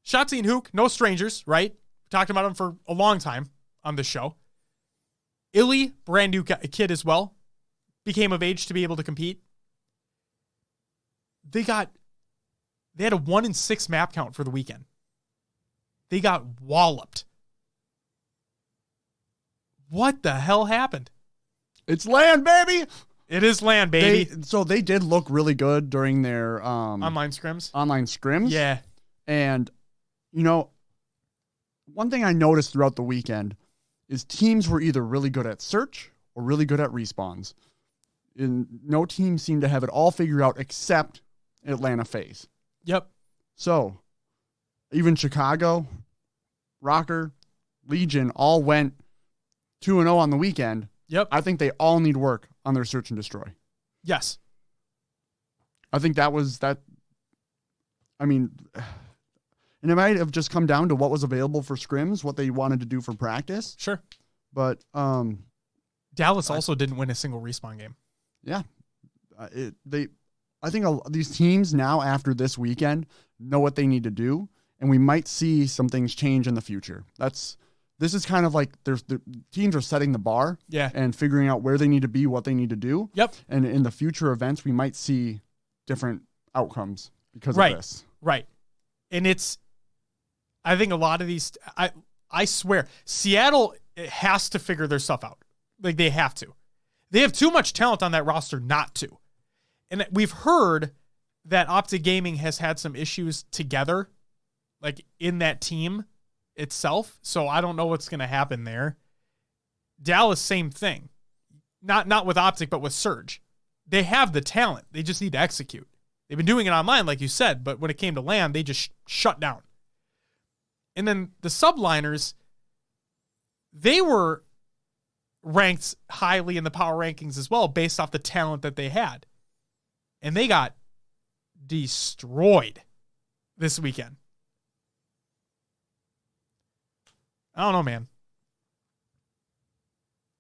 Shotzi and Hook, no strangers, right? We talked about them for a long time on this show. Illy, brand new kid as well, became of age to be able to compete. They had a 1-6 map count for the weekend. They got walloped. What the hell happened? It's land, baby. It is land, baby. They did look really good during their online scrims. Yeah. And, one thing I noticed throughout the weekend is teams were either really good at search or really good at respawns. And no team seemed to have it all figured out except Atlanta FaZe. Yep. So, even Chicago, Rocker, Legion all went 2-0 on the weekend. Yep. I think they all need work on their search and destroy. Yes. I think that was that. I mean, and it might have just come down to what was available for scrims, what they wanted to do for practice. Sure. But Dallas also didn't win a single respawn game. Yeah. I think these teams now after this weekend know what they need to do, and we might see some things change in the future. This is kind of like the teams are setting the bar, and figuring out where they need to be, what they need to do. Yep. And in the future events, we might see different outcomes because of this. Right. And I think a lot of these, I swear, Seattle has to figure their stuff out. Like, they have to. They have too much talent on that roster not to. And we've heard that Optic Gaming has had some issues together, like in that team itself. So I don't know what's going to happen there. Dallas, same thing. Not with Optic, but with Surge. They have the talent. They just need to execute. They've been doing it online, like you said, but when it came to LAN, they just shut down. And then the subliners, they were ranked highly in the power rankings as well, based off the talent that they had. And they got destroyed this weekend. I don't know, man.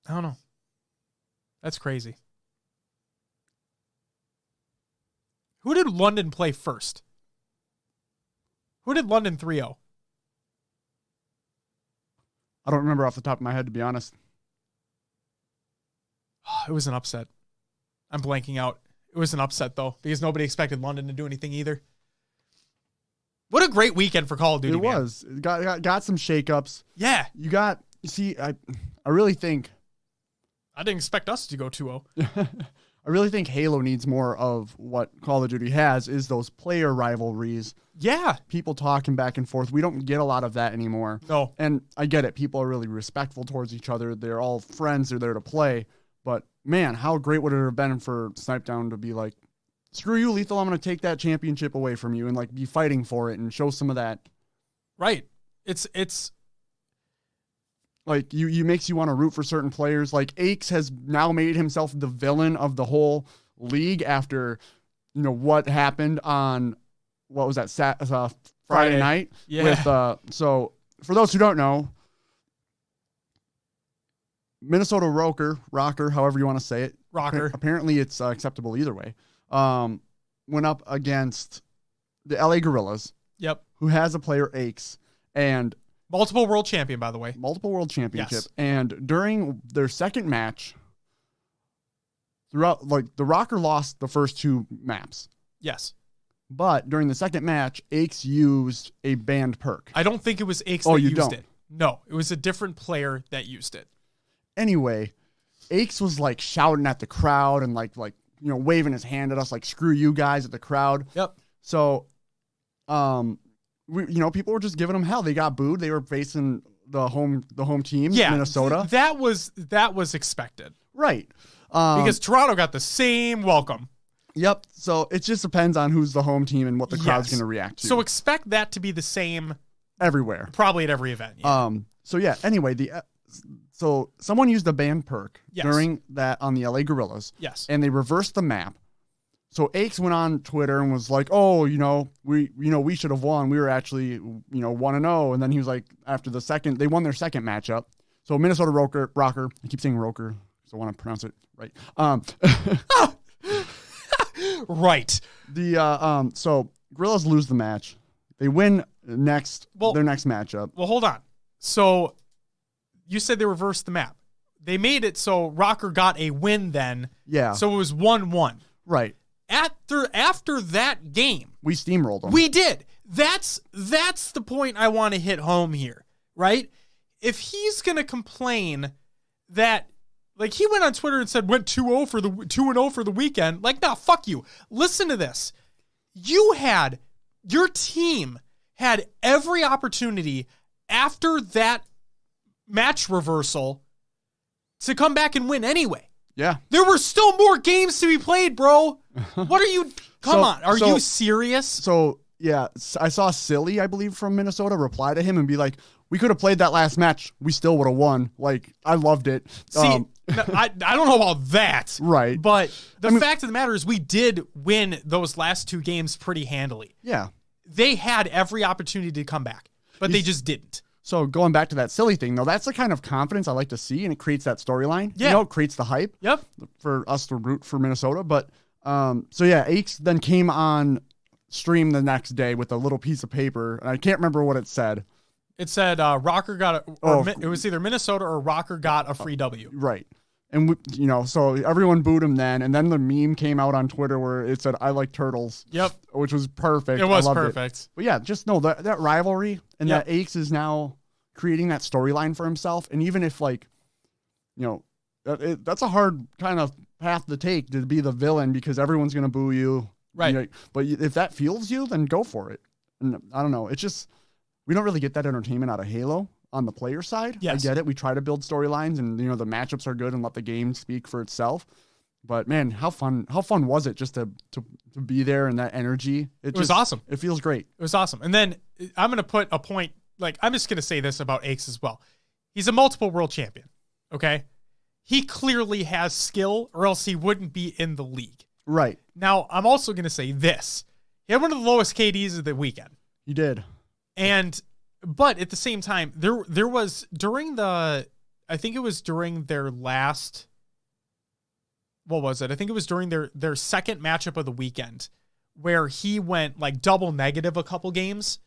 I don't know. That's crazy. Who did London play first? Who did London 3-0? I don't remember off the top of my head, to be honest. It was an upset. I'm blanking out. It was an upset, though, because nobody expected London to do anything either. What a great weekend for Call of Duty, It was. Got some shakeups. Yeah. I really think... I didn't expect us to go 2-0. I really think Halo needs more of what Call of Duty has, is those player rivalries. Yeah. People talking back and forth. We don't get a lot of that anymore. No. And I get it. People are really respectful towards each other. They're all friends. They're there to play. But, man, how great would it have been for Snipedown to be like, screw you, Lethal, I'm going to take that championship away from you and, like, be fighting for it and show some of that. Right. It's like, you makes you want to root for certain players. Like, Aches has now made himself the villain of the whole league after, what happened on, what was that, Friday night? Yeah. So, for those who don't know, Minnesota Rocker, however you want to say it. Rocker. Apparently it's acceptable either way. Went up against the LA Gorillas. Yep. Who has a player Aches and multiple world champion, by the way. Multiple world championship. Yes. And during their second match, throughout, like, the Rocker lost the first two maps. Yes. But during the second match, Aches used a banned perk. I don't think it was Aches that used don't. it. No, it was a different player that used it. Anyway, Aches was like shouting at the crowd and like waving his hand at us like, screw you guys, at the crowd. Yep. So, people were just giving him hell. They got booed. They were facing the home team, Minnesota. That was expected. Right. Because Toronto got the same welcome. Yep. So it just depends on who's the home team and what the crowd's going to react to. So expect that to be the same everywhere. Probably at every event. Yeah. Anyway, so someone used a banned perk during that on the LA Gorillas. Yes. And they reversed the map. So Aches went on Twitter and was like, "Oh, we should have won. We were actually, 1-0." And then he was like, after they won their second matchup. So Minnesota Rocker, I keep saying Rocker, because I want to pronounce it right. Right. So Gorillas lose the match. They win their next matchup. Well, hold on. So you said they reversed the map. They made it so Rocker got a win then. Yeah. So it was 1-1. Right. After that game, we steamrolled them. We did. That's the point I want to hit home here, right? If he's going to complain that, like, he went on Twitter and said went 2-0 for the 2-0 for the weekend, like, nah, fuck you. Listen to this. Your team had every opportunity after that match reversal to come back and win anyway. Yeah. There were still more games to be played, bro. What are you... Come on. Are you serious? So, yeah, I saw Silly, I believe, from Minnesota reply to him and be like, we could have played that last match. We still would have won. Like, I loved it. See, I don't know about that. Right. But the fact of the matter is we did win those last two games pretty handily. Yeah. They had every opportunity to come back, but they just didn't. So going back to that Silly thing, though, that's the kind of confidence I like to see, and it creates that storyline. Yeah. It creates the hype. Yep. For us to root for Minnesota. But, Aches then came on stream the next day with a little piece of paper, and I can't remember what it said. It said Rocker got it was either Minnesota or Rocker got a free W. Right. And, so everyone booed him then. And then the meme came out on Twitter where it said, I like turtles. Yep. Which was perfect. It was perfect. But yeah, just know that rivalry and that Aches is now creating that storyline for himself. And even if, that's a hard kind of path to take, to be the villain, because everyone's going to boo you. Right. But if that fuels you, then go for it. And I don't know. It's just, we don't really get that entertainment out of Halo. On the player side, yes. I get it. We try to build storylines, and the matchups are good and let the game speak for itself. But man, how fun was it just to be there, and that energy? It was awesome. It feels great. It was awesome. And then I'm going to put a point, I'm just going to say this about Aches as well. He's a multiple world champion. Okay. He clearly has skill, or else he wouldn't be in the league. Right. Now, I'm also going to say this. He had one of the lowest KDs of the weekend. He did. But at the same time, there was I think it was during their last, what was it? I think it was during their second matchup of the weekend where he went like double negative a couple games.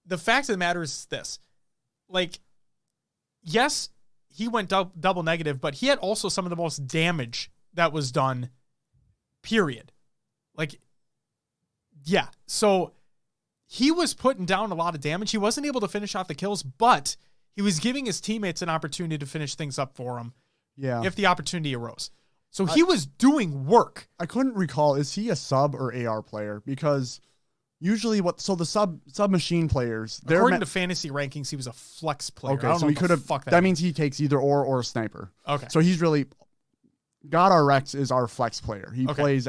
The fact of the matter is this, yes, he went double negative, but he had also some of the most damage that was done, period. Like, yeah. So he was putting down a lot of damage. He wasn't able to finish off the kills, but he was giving his teammates an opportunity to finish things up for him. Yeah. If the opportunity arose. So he was doing work. I couldn't recall, is he a sub or AR player? Because usually the sub-machine players, according to fantasy rankings, he was a flex player. Okay, so he could have, that means he takes either or a sniper. Okay. So he's really, God R Rex is our flex player. He plays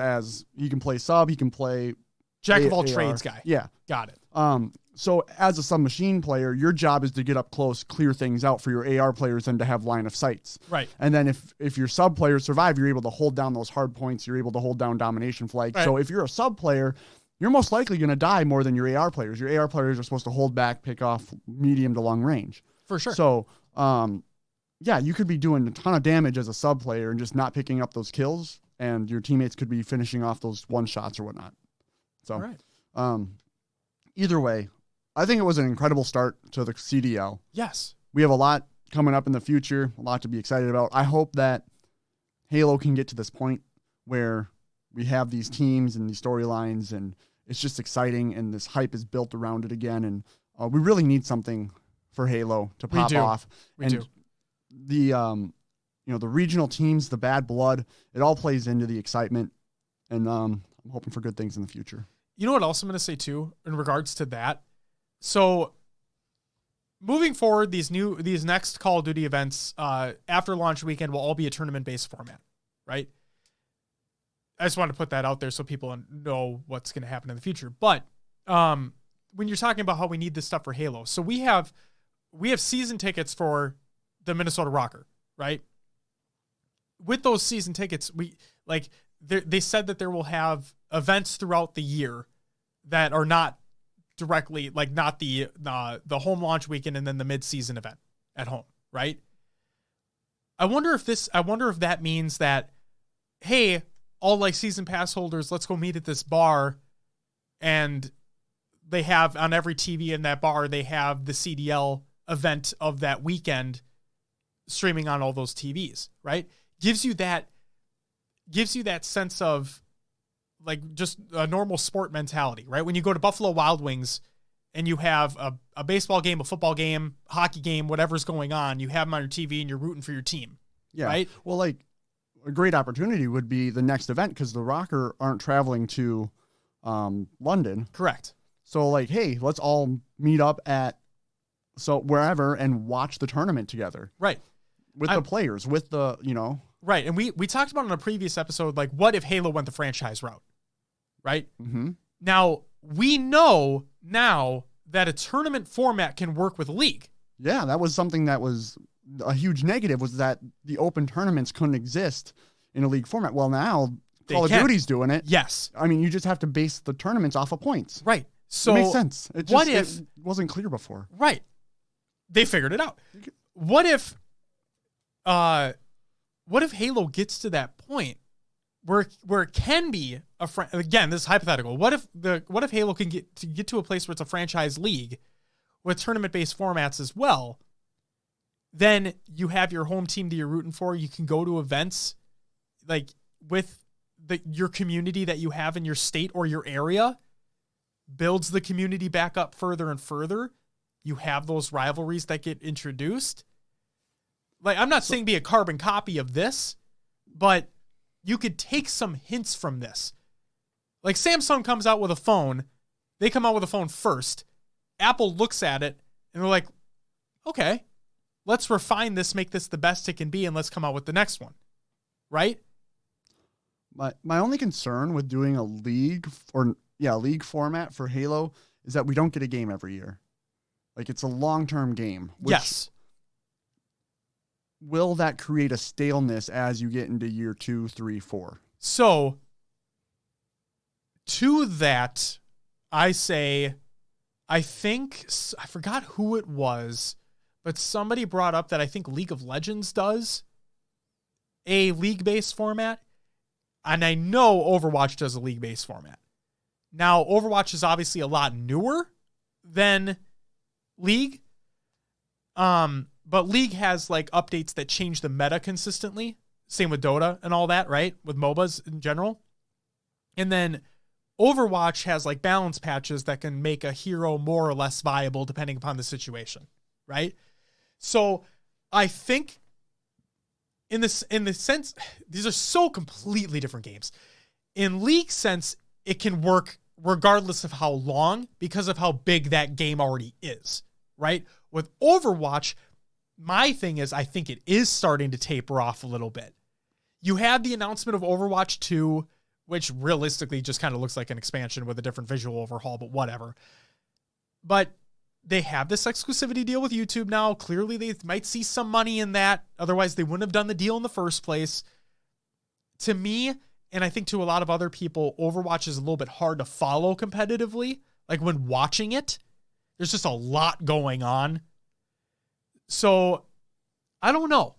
he can play sub, he can play Jack of all trades guy. Yeah. Got it. So as a submachine player, your job is to get up close, clear things out for your AR players and to have line of sights. Right. And then if your sub players survive, you're able to hold down those hard points. You're able to hold down domination flags. Right. So if you're a sub player, you're most likely going to die more than your AR players. Your AR players are supposed to hold back, pick off medium to long range. For sure. So, yeah, you could be doing a ton of damage as a sub player and just not picking up those kills, and your teammates could be finishing off those one shots or whatnot. So, right. Either way, I think it was an incredible start to the CDL. Yes. We have a lot coming up in the future, a lot to be excited about. I hope that Halo can get to this point where we have these teams and these storylines, and it's just exciting, and this hype is built around it again. And we really need something for Halo to pop off. We do. The the regional teams, the bad blood, it all plays into the excitement, and I'm hoping for good things in the future. You know what else I'm going to say too in regards to that? So moving forward, these next Call of Duty events after launch weekend will all be a tournament-based format, right? I just wanted to put that out there so people know what's going to happen in the future. But when you're talking about how we need this stuff for Halo, so we have season tickets for the Minnesota Rocker, right? With those season tickets, they said that there will have events throughout the year that are not directly, like not the home launch weekend and then the mid-season event at home, right? I wonder if that means that, hey, all like season pass holders, let's go meet at this bar, and they have on every TV in that bar, they have the CDL event of that weekend streaming on all those TVs, right? Gives you that sense of like just a normal sport mentality, right? When you go to Buffalo Wild Wings and you have a baseball game, a football game, hockey game, whatever's going on, you have them on your TV and you're rooting for your team. Yeah. Right. Well, like a great opportunity would be the next event because the Rocker aren't traveling to London. Correct. So like, hey, let's all meet up at wherever and watch the tournament together. Right. With the players, with the, Right. And we talked about in a previous episode, like what if Halo went the franchise route? Right. Mm-hmm. Now we know now that a tournament format can work with League. Yeah. That was something that was a huge negative, was that the open tournaments couldn't exist in a League format. Well, now Call of Duty's doing it. Yes. I mean, you just have to base the tournaments off of points. Right. So it makes sense. It wasn't clear before. Right. They figured it out. What if Halo gets to that point where it can be again, this is hypothetical. What if Halo can get to a place where it's a franchise league with tournament-based formats as well? Then you have your home team that you're rooting for. You can go to events like with your community that you have in your state or your area, builds the community back up further and further. You have those rivalries that get introduced. Like, I'm not saying be a carbon copy of this, but you could take some hints from this. Like Samsung comes out with a phone. They come out with a phone first. Apple looks at it and they're like, okay, let's refine this, make this the best it can be, and let's come out with the next one. Right? My only concern with doing a league format for Halo is that we don't get a game every year. Like, it's a long-term game. Yes. Will that create a staleness as you get into year 2, 3, 4? So, to that, I say, I forgot who it was, but somebody brought up that I think League of Legends does a league-based format, and I know Overwatch does a league-based format. Now, Overwatch is obviously a lot newer than League, but League has like updates that change the meta consistently. Same with Dota and all that, right? With MOBAs in general. And then Overwatch has like balance patches that can make a hero more or less viable depending upon the situation, right? So I think in the sense, these are so completely different games. In League sense, it can work regardless of how long because of how big that game already is, right? With Overwatch, my thing is I think it is starting to taper off a little bit. You had the announcement of Overwatch 2, which realistically just kind of looks like an expansion with a different visual overhaul, but whatever. But they have this exclusivity deal with YouTube now. Clearly, they might see some money in that. Otherwise, they wouldn't have done the deal in the first place. To me, and I think to a lot of other people, Overwatch is a little bit hard to follow competitively. Like when watching it, there's just a lot going on. So I don't know.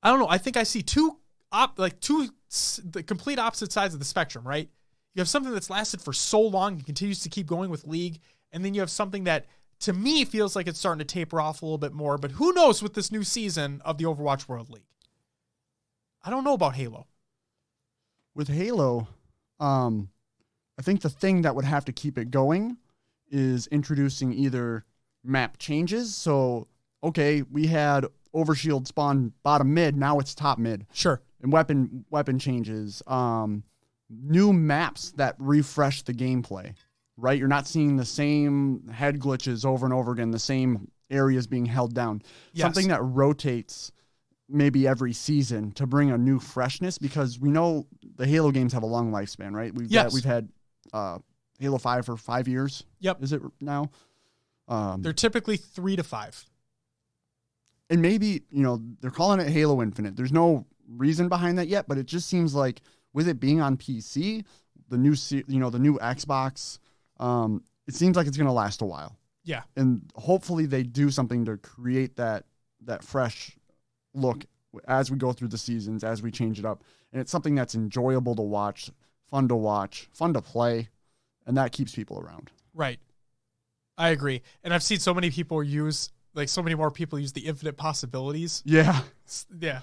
I think I see two the complete opposite sides of the spectrum, right? You have something that's lasted for so long and continues to keep going with League. And then you have something that, to me, feels like it's starting to taper off a little bit more. But who knows with this new season of the Overwatch World League? I don't know about Halo. With Halo, I think the thing that would have to keep it going is introducing either map changes. So, okay, we had Overshield spawn bottom mid. Now it's top mid. Sure. And weapon changes. New maps that refresh the gameplay. Right? You're not seeing the same head glitches over and over again, the same areas being held down. Yes. Something that rotates maybe every season to bring a new freshness, because we know the Halo games have a long lifespan, right? We've had Halo 5 for 5 years. Yep. Is it now? They're typically 3 to 5. And maybe, they're calling it Halo Infinite. There's no reason behind that yet, but it just seems like with it being on PC, the new Xbox, it seems like it's going to last a while. Yeah. And hopefully they do something to create that fresh look as we go through the seasons, as we change it up. And it's something that's enjoyable to watch, fun to play, and that keeps people around. Right. I agree. And I've seen so many people so many more people use the infinite possibilities. Yeah. Yeah.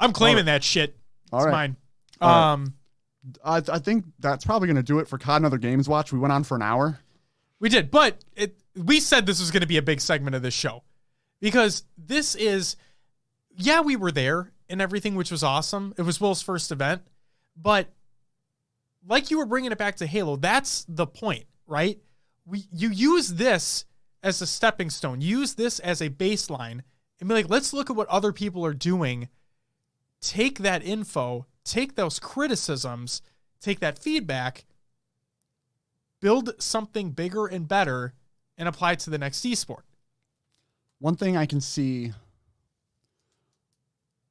I'm claiming that shit. It's mine. I think that's probably going to do it for COD and Other Games Watch. We went on for an hour. We did, but we said this was going to be a big segment of this show because this is, we were there and everything, which was awesome. It was Will's first event, but like you were bringing it back to Halo, that's the point, right? You use this as a stepping stone, use this as a baseline and be like, let's look at what other people are doing. Take that info, take those criticisms, take that feedback, build something bigger and better, and apply it to the next esport. One thing I can see,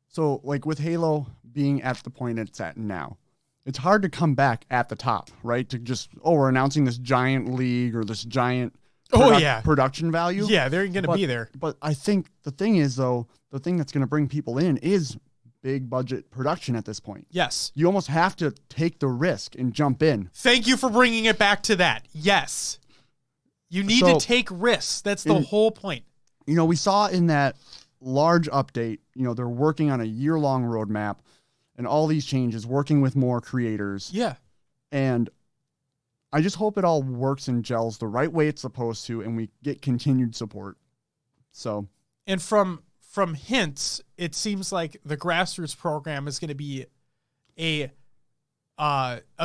so like with Halo being at the point it's at now, it's hard to come back at the top, right? To just, we're announcing this giant league or this giant production value. Yeah, they're going to be there. But I think the thing is, though, the thing that's going to bring people in is big budget production at this point. Yes. You almost have to take the risk and jump in. Thank you for bringing it back to that. Yes. You need to take risks. That's the whole point. We saw in that large update, they're working on a year-long roadmap and all these changes, working with more creators. Yeah. And I just hope it all works and gels the right way it's supposed to, and we get continued support. So. And from hints, it seems like the grassroots program is going to be a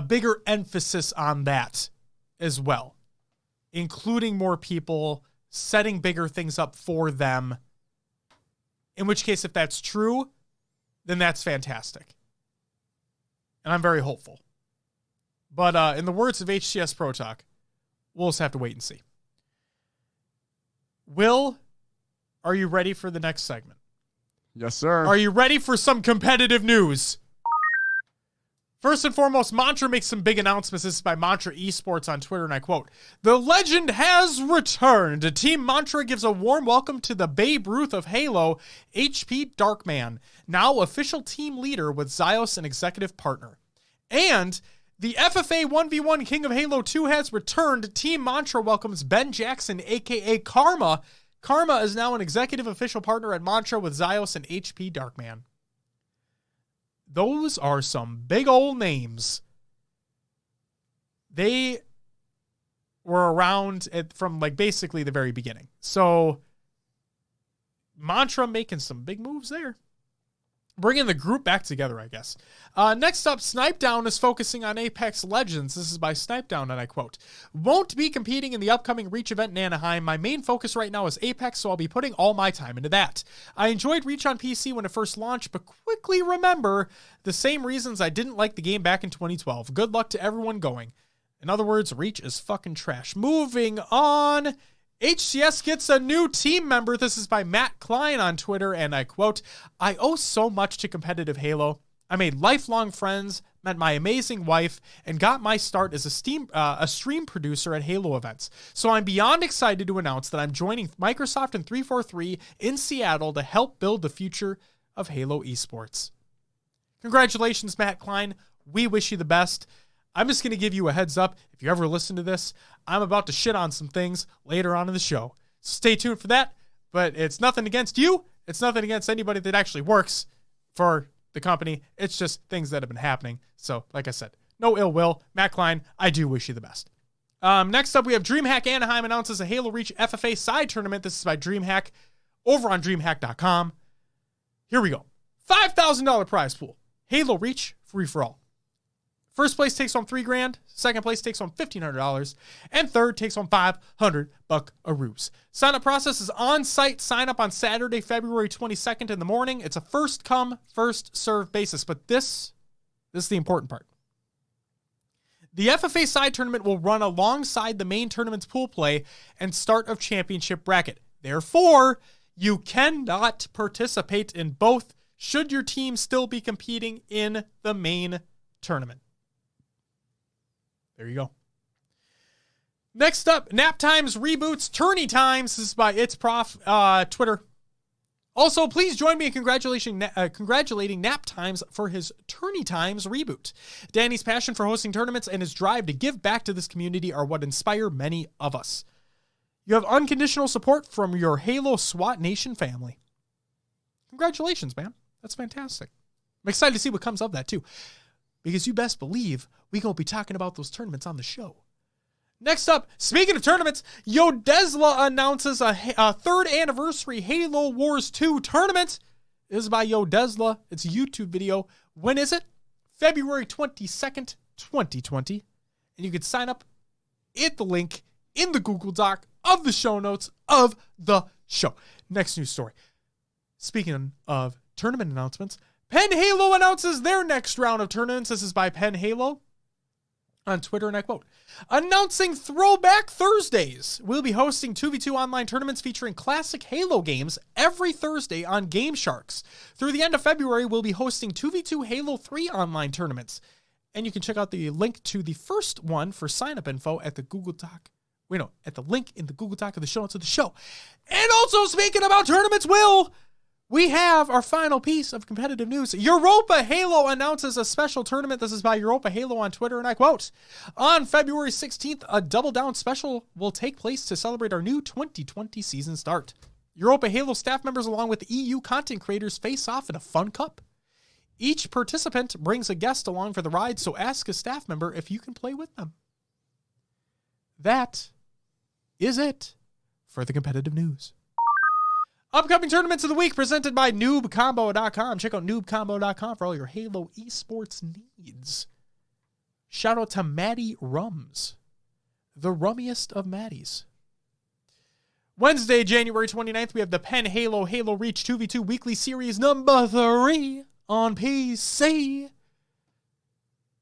bigger emphasis on that as well, including more people, setting bigger things up for them. In which case, if that's true, then that's fantastic. And I'm very hopeful. But in the words of HCS Pro Talk, we'll just have to wait and see. Will, are you ready for the next segment? Yes, sir. Are you ready for some competitive news? First and foremost, Mantra makes some big announcements. This is by Mantra Esports on Twitter, and I quote, "The legend has returned. Team Mantra gives a warm welcome to the Babe Ruth of Halo, HP Darkman, now official team leader with Zyos and executive partner. And the FFA 1v1 King of Halo 2 has returned. Team Mantra welcomes Ben Jackson, a.k.a. Karma. Karma is now an executive official partner at Mantra with Zyos and HP Darkman." Those are some big old names. they were around from like basically the very beginning. So Mantra making some big moves there. Bringing the group back together, I guess. Next up, Snipedown is focusing on Apex Legends. This is by Snipedown, and I quote, "Won't be competing in the upcoming Reach event in Anaheim. My main focus right now is Apex, so I'll be putting all my time into that. I enjoyed Reach on PC when it first launched, but quickly remember the same reasons I didn't like the game back in 2012. Good luck to everyone going." In other words, Reach is fucking trash. Moving on. HCS gets a new team member. This is by Matt Klein on Twitter, and I quote, "I owe so much to competitive Halo. I made lifelong friends, met my amazing wife, and got my start as a stream producer at Halo events. So I'm beyond excited to announce that I'm joining Microsoft and 343 in Seattle to help build the future of Halo esports." Congratulations, Matt Klein. We wish you the best. I'm just going to give you a heads up. If you ever listen to this, I'm about to shit on some things later on in the show. Stay tuned for that, but it's nothing against you. It's nothing against anybody that actually works for the company. It's just things that have been happening. So, like I said, no ill will. Matt Klein, I do wish you the best. Next up, we have DreamHack Anaheim announces a Halo Reach FFA side tournament. This is by DreamHack over on DreamHack.com. Here we go. $5,000 prize pool. Halo Reach free for all. First place takes home $3,000. Second place takes home $1,500. And third takes home $500 buckaroos. Sign-up process is on-site. Sign up on Saturday, February 22nd in the morning. It's a first-come, first-served basis. But this is the important part. The FFA side tournament will run alongside the main tournament's pool play and start of championship bracket. Therefore, you cannot participate in both should your team still be competing in the main tournament. There you go. Next up, Nap Times reboots Tourney Times. This is by It's Prof Twitter. Also, please join me in congratulating Nap Times for his Tourney Times reboot. Danny's passion for hosting tournaments and his drive to give back to this community are what inspire many of us. You have unconditional support from your Halo SWAT Nation family. Congratulations, man. That's fantastic. I'm excited to see what comes of that, too. Because you best believe we're going to be talking about those tournaments on the show. Next up, speaking of tournaments, Yodesla announces a third anniversary Halo Wars 2 tournament. This is by Yodesla. It's a YouTube video. When is it? February 22nd, 2020. And you can sign up at the link in the Google Doc of the show notes of the show. Next news story. Speaking of tournament announcements, Penn Halo announces their next round of tournaments. This is by Penn Halo on Twitter, and I quote, "Announcing Throwback Thursdays. We'll be hosting 2v2 online tournaments featuring classic Halo games every Thursday on Game Sharks. Through the end of February, we'll be hosting 2v2 Halo 3 online tournaments." And you can check out the link to the first one for sign-up info at the Google Doc. At the link in the Google Doc of the show notes of the show. And also, speaking about tournaments, we have our final piece of competitive news. Europa Halo announces a special tournament. This is by Europa Halo on Twitter, and I quote, "On February 16th, a Double Down special will take place to celebrate our new 2020 season start. Europa Halo staff members along with EU content creators face off in a fun cup. Each participant brings a guest along for the ride, so ask a staff member if you can play with them." That is it for the competitive news. Upcoming tournaments of the week presented by noobcombo.com. Check out noobcombo.com for all your Halo esports needs. Shout out to Maddie Rums, the rummiest of Maddies. Wednesday, January 29th, we have the Penn Halo Reach 2v2 weekly series number 3 on PC.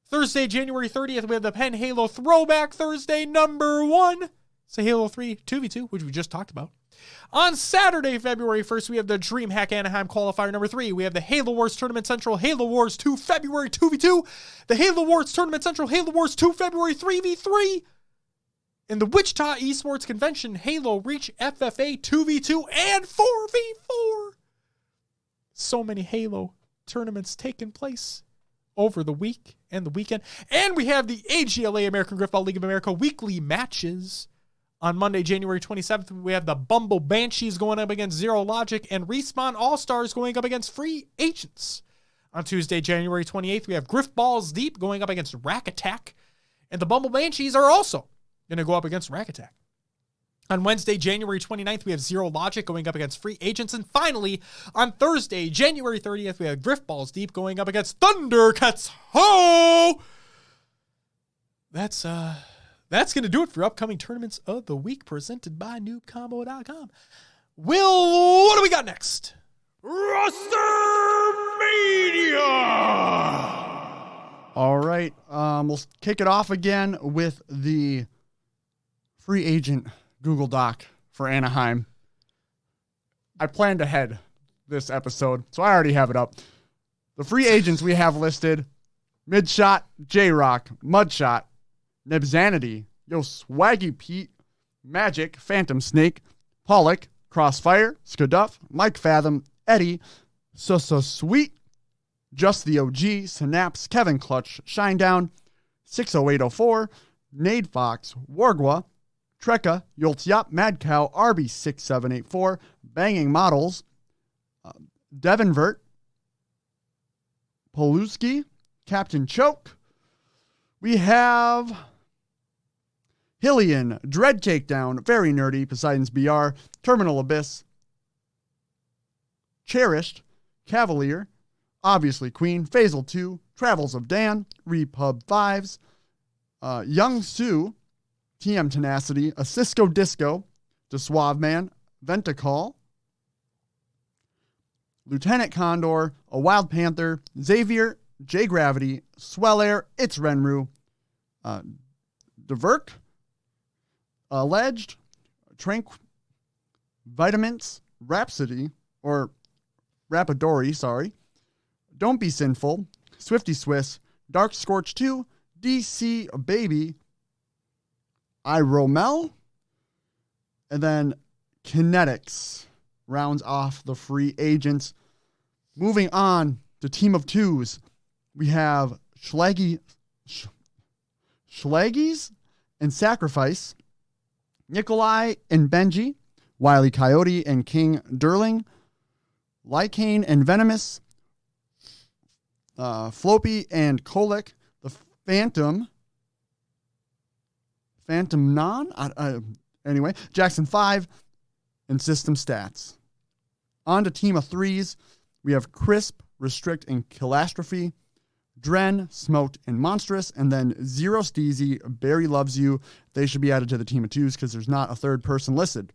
Thursday, January 30th, we have the Penn Halo Throwback Thursday number 1. It's a Halo 3 2v2, which we just talked about. On Saturday, February 1st, we have the DreamHack Anaheim Qualifier number 3. We have the Halo Wars Tournament Central Halo Wars 2 February 2v2. The Halo Wars Tournament Central Halo Wars 2 February 3v3. In the Wichita Esports Convention, Halo Reach FFA 2v2 and 4v4. So many Halo tournaments taking place over the week and the weekend. And we have the AGLA American Griffball League of America weekly matches. On Monday, January 27th, we have the Bumble Banshees going up against Zero Logic and Respawn All-Stars going up against Free Agents. On Tuesday, January 28th, we have Griff Balls Deep going up against Rack Attack. And the Bumble Banshees are also going to go up against Rack Attack. On Wednesday, January 29th, we have Zero Logic going up against Free Agents. And finally, on Thursday, January 30th, we have Griff Balls Deep going up against Thundercats Ho! That's going to do it for upcoming tournaments of the week presented by NoobCombo.com. Will, what do we got next? Roster Mania! All right. We'll kick it off again with the free agent Google Doc for Anaheim. I planned ahead this episode, so I already have it up. The free agents we have listed: Midshot, J-Rock, Mudshot, Nebzanity, Yo Swaggy Pete, Magic, Phantom Snake, Pollock, Crossfire, Skaduff, Mike Fathom, Eddie, So Sweet, Just the OG, Synapse, Kevin Clutch, Shinedown, 60804, Nade Fox, Wargwa, Trekka, Yoltiop, Mad Cow, RB6784, Banging Models, Devinvert, Poluski, Captain Choke. We have Hillian, Dread Takedown, Very Nerdy, Poseidon's BR, Terminal Abyss, Cherished, Cavalier, Obviously Queen, Phasal 2, Travels of Dan, Repub 5s, Young Sue, TM Tenacity, a Cisco Disco, The Suave Man, Ventacall, Lieutenant Condor, a Wild Panther, Xavier, J Gravity, Swell Air, It's Renru, Diverk, Alleged, Vitamins, Rhapsody, or Rapidori, sorry, Don't Be Sinful, Swifty Swiss, Dark Scorch 2, DC Baby, iRomel, and then Kinetics rounds off the free agents. Moving on to Team of Twos, we have Schlaggies and Sacrifice, Nikolai and Benji, Wily Coyote and King Durling, Lycane and Venomous, Floppy and Kolick, the Phantom Non? Anyway, Jackson 5, and System Stats. On to Team of Threes, we have Crisp, Restrict, and Kilastrophe, Dren, Smoked, and Monstrous, and then Zero Steezy, Barry Loves You. They should be added to the Team of Twos because there's not a third person listed.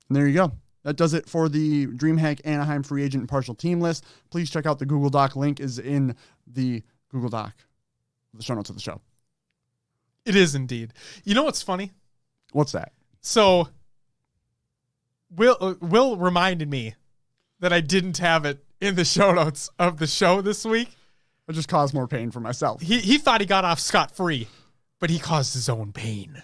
And there you go. That does it for the DreamHack Anaheim free agent and partial team list. Please check out the Google Doc. Link is in the Google Doc, the show notes of the show. It is indeed. You know what's funny? What's that? So, Will reminded me that I didn't have it in the show notes of the show this week. I just caused more pain for myself. He thought he got off scot-free, but he caused his own pain.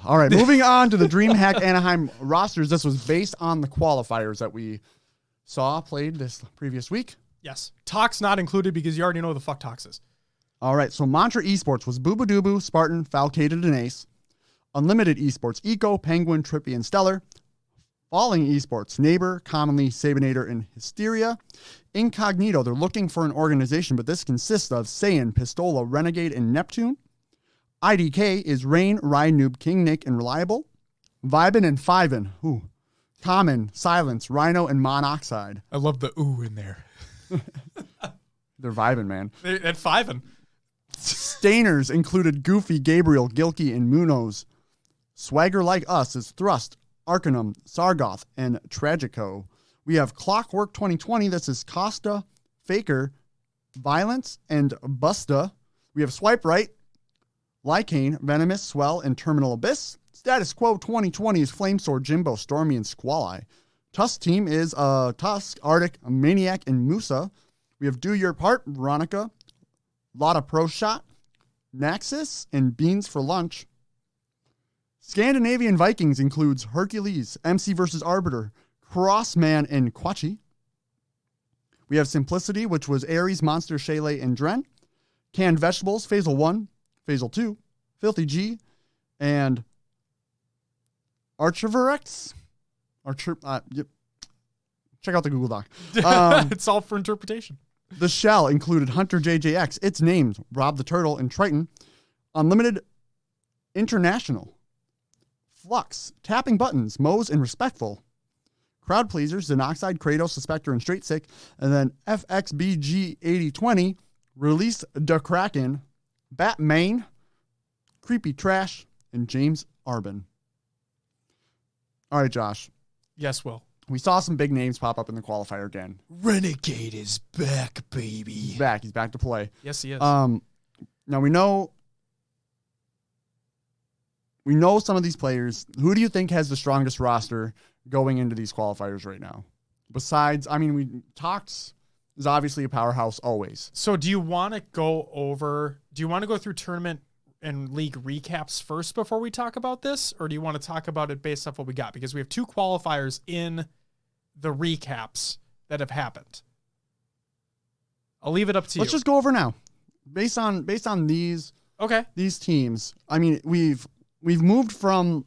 All right, moving on to the DreamHack Anaheim rosters. This was based on the qualifiers that we saw played this previous week. Yes. Tox not included because you already know who the fuck Tox is. All right, so Mantra Esports was Boobadooboo, Spartan, Falcated, and Ace. Unlimited Esports, Eco, Penguin, Trippy, and Stellar. Falling Esports, Neighbor, Commonly, Sabinator, and Hysteria. Incognito, they're looking for an organization, but this consists of Saiyan, Pistola, Renegade, and Neptune. IDK is Rain, Ride Noob, King Nick, and Reliable. Vibin and Fiven, Common, Silence, Rhino, and Monoxide. I love the ooh in there. They're vibing, man. At Fiven. Stainers included Goofy, Gabriel, Gilkey, and Munoz. Swagger Like Us is Thrust, Arcanum, Sargoth, and Tragico. We have Clockwork 2020. This is Costa, Faker, Violence, and Busta. We have Swipe Right, Lycane, Venomous, Swell, and Terminal Abyss. Status Quo 2020 is Flamesword, Jimbo, Stormy, and Squally. Tusk team is Tusk, Arctic, Maniac, and Musa. We have Do Your Part, Veronica, Lotta Pro Shot, Naxus, and Beans for Lunch. Scandinavian Vikings includes Hercules, MC vs. Arbiter, Crossman, and Quachi. We have Simplicity, which was Ares, Monster, Shayla, and Dren. Canned Vegetables, Phasal 1, Phasal 2, Filthy G, and Archiverex. Yep. Check out the Google Doc. It's all for interpretation. The Shell included Hunter JJX, It's Names, Rob the Turtle, and Triton. Unlimited International. Flux, Tapping Buttons, Moe's, and Respectful. Crowd Pleasers, Xenoxide, Kratos, the Spectre, and Straight Sick. And then FXBG 8020, Release the Kraken, Batman, Creepy Trash, and James Arbin. All right, Josh. Yes, Will. We saw some big names pop up in the qualifier again. Renegade is back, baby. He's back. He's back to play. Yes, he is. Now we know some of these players. Who do you think has the strongest roster going into these qualifiers right now? Besides, I mean, Tox is obviously a powerhouse always. So do you want to go through tournament and league recaps first before we talk about this? Or do you want to talk about it based off what we got? Because we have 2 qualifiers in the recaps that have happened. I'll leave it up to you. Let's just go over now. Based on these teams. I mean, we've moved from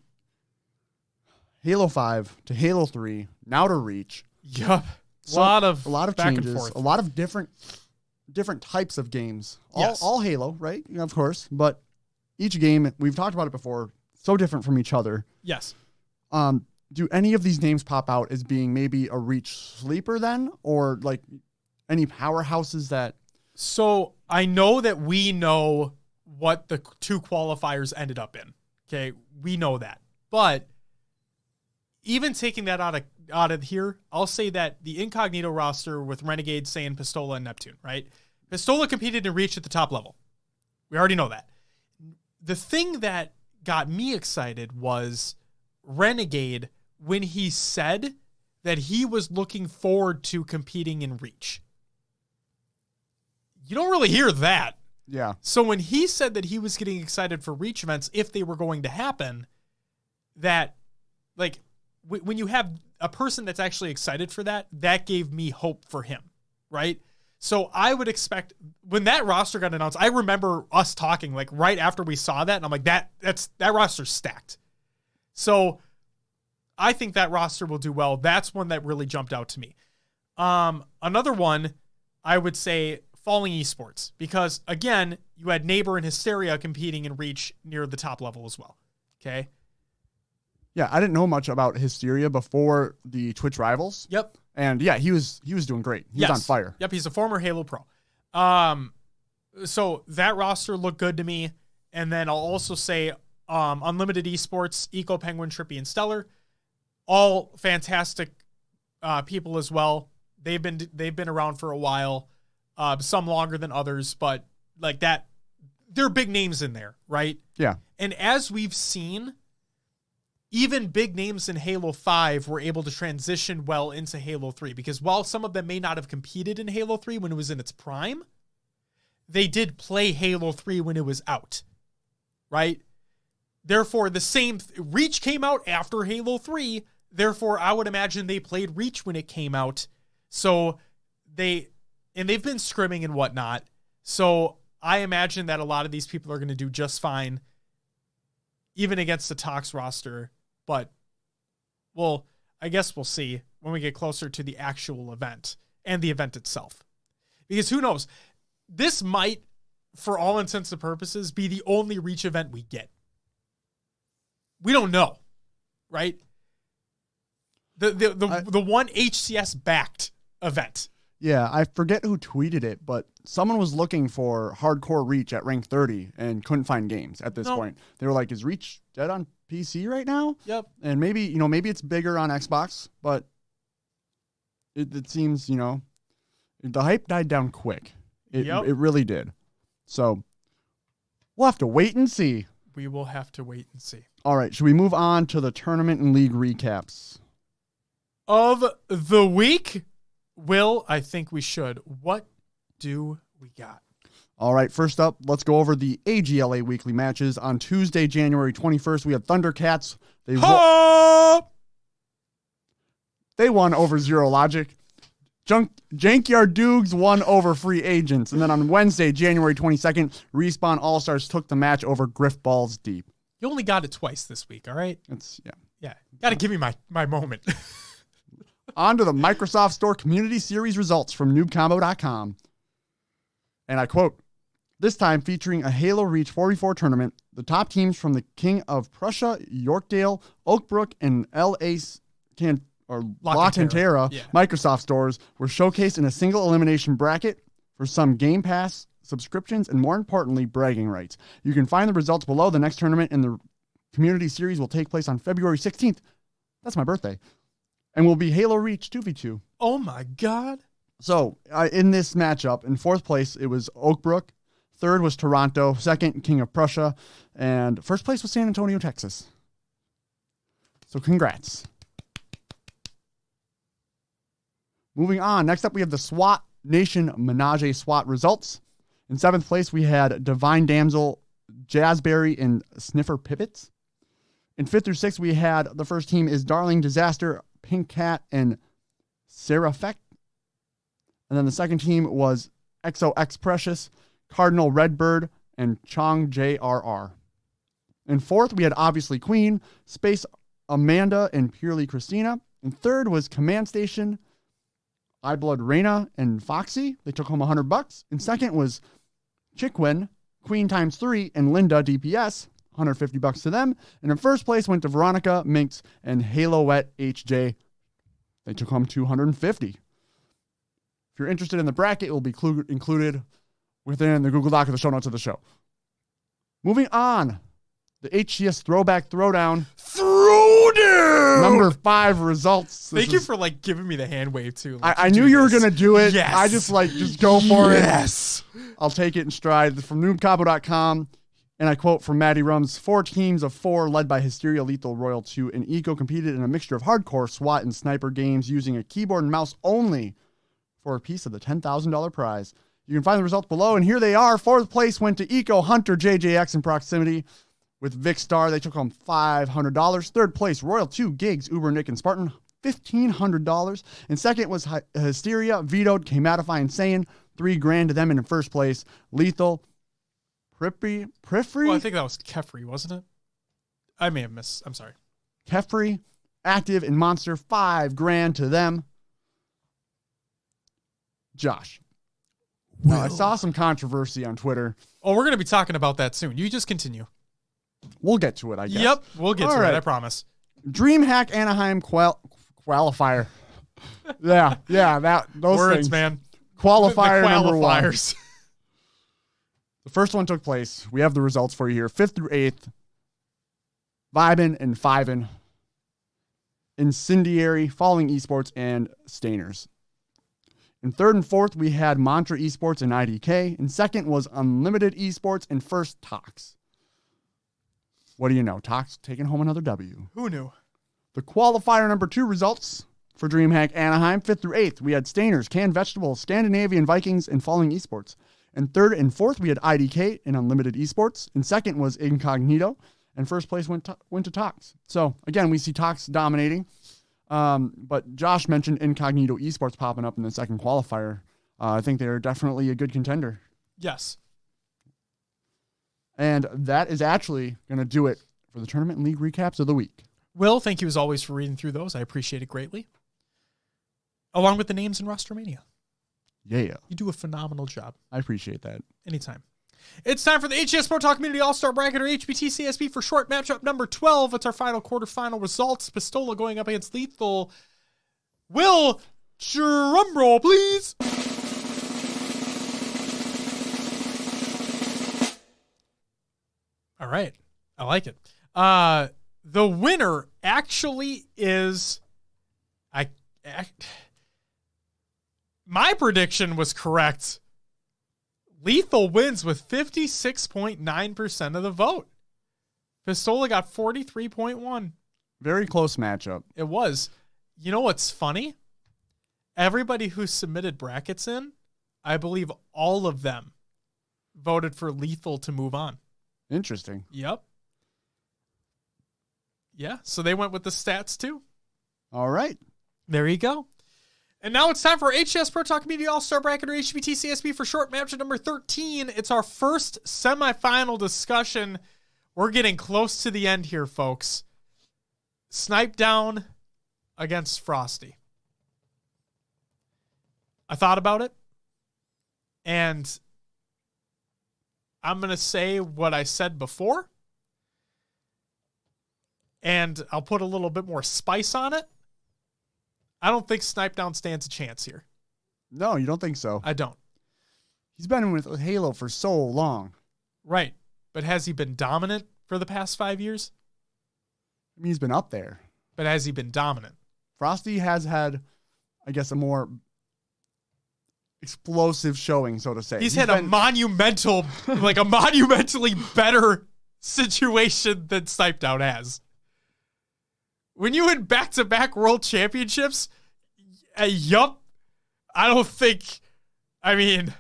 Halo 5 to Halo 3, now to Reach. Yup. So, a lot of changes, and forth. A lot of different types of games. All Halo, right? Of course, but each game, we've talked about it before, so different from each other. Yes. Do any of these names pop out as being maybe a Reach sleeper then? Or like any powerhouses that... So I know that we know what the 2 qualifiers ended up in. Okay, we know that. But even taking that out of here, I'll say that the Incognito roster with Renegade, Saiyan, Pistola, and Neptune, right? Pistola competed and reached at the top level. We already know that. The thing that got me excited was Renegade when he said that he was looking forward to competing in Reach. You don't really hear that. Yeah. So when he said that he was getting excited for Reach events, if they were going to happen, that, like, when you have a person that's actually excited for that, that gave me hope for him, right? So I would expect, when that roster got announced, I remember us talking, like, right after we saw that, and I'm like, that roster's stacked. So I think that roster will do well. That's one that really jumped out to me. Another one, I would say Falling Esports, because again, you had Neighbor and Hysteria competing in Reach near the top level as well. Okay. Yeah, I didn't know much about Hysteria before the Twitch Rivals. Yep. And yeah, he was doing great. He was on fire. Yep, he's a former Halo Pro. So that roster looked good to me. And then I'll also say Unlimited Esports, Eco Penguin, Trippy, and Stellar, all fantastic people as well. They've been around for a while. Some longer than others, but like that, there are big names in there, right? Yeah. And as we've seen, even big names in Halo 5 were able to transition well into Halo 3, because while some of them may not have competed in Halo 3 when it was in its prime, they did play Halo 3 when it was out, right? Therefore, the same Reach came out after Halo 3. Therefore, I would imagine they played Reach when it came out. So they've been scrimming and whatnot. So I imagine that a lot of these people are going to do just fine, even against the Tox roster. But, well, I guess we'll see when we get closer to the actual event and the event itself. Because who knows? This might, for all intents and purposes, be the only Reach event we get. We don't know, right? The one HCS backed event. Yeah, I forget who tweeted it, but someone was looking for hardcore Reach at rank 30 and couldn't find games at this point. They were like, is Reach dead on PC right now? Yep. And maybe it's bigger on Xbox, but it seems, the hype died down quick. It really did. So we'll have to wait and see. We will have to wait and see. All right, should we move on to the tournament and league recaps of the week? Will, I think we should. What do we got? All right, first up, let's go over the AGLA weekly matches. On Tuesday, January 21st, we have Thundercats. They won over Zero Logic. Jankyard Dukes won over Free Agents. And then on Wednesday, January 22nd, Respawn All-Stars took the match over Griff Balls Deep. You only got it twice this week, all right? Yeah. Got to give me my moment. On to the Microsoft Store Community Series results from noobcombo.com. And I quote, this time featuring a Halo Reach 44 tournament, the top teams from the King of Prussia, Yorkdale, Oakbrook, and LA La Cantera Microsoft stores were showcased in a single elimination bracket for some Game Pass subscriptions and, more importantly, bragging rights. You can find the results below. The next tournament in the Community Series will take place on February 16th. That's my birthday. And will be Halo Reach 2v2. Oh, my God. So, in this matchup, in fourth place, it was Oakbrook. Third was Toronto. Second, King of Prussia. And first place was San Antonio, Texas. So, congrats. Moving on. Next up, we have the SWAT Nation Menage SWAT results. In seventh place, we had Divine Damsel, Jazzberry, and Sniffer Pivots. In fifth through sixth, we had the first team is Darling Disaster, Pink Cat, and Seraphek. And then the second team was XOX Precious, Cardinal Redbird, and Chong JRR. In fourth, we had obviously Queen, Space Amanda, and Purely Christina. And third was Command Station, iBlood Reina, and Foxy. They took home $100. And second was Chickwin, Queen times 3, and Linda DPS, $150 to them. And in first place went to Veronica, Minx, and Haloette HJ. They took home $250. If you're interested in the bracket, it will be included within the Google Doc of the show notes of the show. Moving on, the HCS Throwback Throwdown. Throwdown! Number 5 results. Thank you for giving me the hand wave too. I knew you were going to do it. Yes. I just go for it. Yes. I'll take it in stride. From noobcapo.com. And I quote from Maddie Rums, 4 teams of 4 led by Hysteria Lethal Royal 2 and Eco competed in a mixture of hardcore SWAT and sniper games using a keyboard and mouse only for a piece of the $10,000 prize. You can find the results below, and here they are. Fourth place went to Eco Hunter JJX in proximity with Vic Star. They took home $500. Third place, Royal 2, Gigs, Uber, Nick, and Spartan, $1,500. And second was Hysteria, Vetoed, Kamatify, and Saiyan, $3,000 to them. And in first place, Lethal, Prifree. Well, I think that was Kefri, wasn't it? I may have missed. I'm sorry. Kefri, Active, and Monster, $5,000 to them. Josh. Now, I saw some controversy on Twitter. Oh, we're going to be talking about that soon. You just continue. We'll get to it, I guess. Yep, we'll get to it, I promise. DreamHack Anaheim qualifier. yeah, those words, things. Man. Qualifier the number 1. qualifiers. The first one took place. We have the results for you here. 5th through 8th. Vibin and Fivin. Incendiary, Falling Esports, and Stainers. In third and fourth, we had Mantra Esports and IDK. And second was Unlimited Esports, and first, Tox. What do you know? Tox taking home another W. Who knew? The qualifier number 2 results for DreamHack Anaheim, 5th through 8th. We had Stainers, Canned Vegetables, Scandinavian Vikings, and Falling Esports. And third and fourth, we had IDK and Unlimited Esports. And second was Incognito. And first place went to Tox. So, again, we see Tox dominating. But Josh mentioned Incognito Esports popping up in the second qualifier. I think they're definitely a good contender. Yes. And that is actually going to do it for the tournament and league recaps of the week. Will, thank you as always for reading through those. I appreciate it greatly. Along with the names in Rostermania. Yeah. You do a phenomenal job. I appreciate that. Anytime. It's time for the HCS Pro Talk Community All-Star Bracket, or HPTCASB for short, matchup number 12. It's our final quarterfinal results. Pistola going up against Lethal. Will, drumroll, please. All right. I like it. The winner actually is... my prediction was correct. Lethal wins with 56.9% of the vote. Pistola got 43.1. Very close matchup. It was. You know what's funny? Everybody who submitted brackets in, I believe all of them voted for Lethal to move on. Interesting. Yep. Yeah, so they went with the stats too. All right. There you go. And now it's time for HCS Pro Talk Community All-Star Bracket, or HPTCASB for short, matchup number 13. It's our first semifinal discussion. We're getting close to the end here, folks. Snipe Down against Frosty. I thought about it, and I'm going to say what I said before, and I'll put a little bit more spice on it. I don't think Snipedown stands a chance here. No, you don't think so? I don't. He's been with Halo for so long. Right. But has he been dominant for the past 5 years? I mean, he's been up there. But has he been dominant? Frosty has had, I guess, a more explosive showing, so to say. He's had a monumentally better situation than Snipedown has. When you win back-to-back world championships, yup. I don't think, I mean,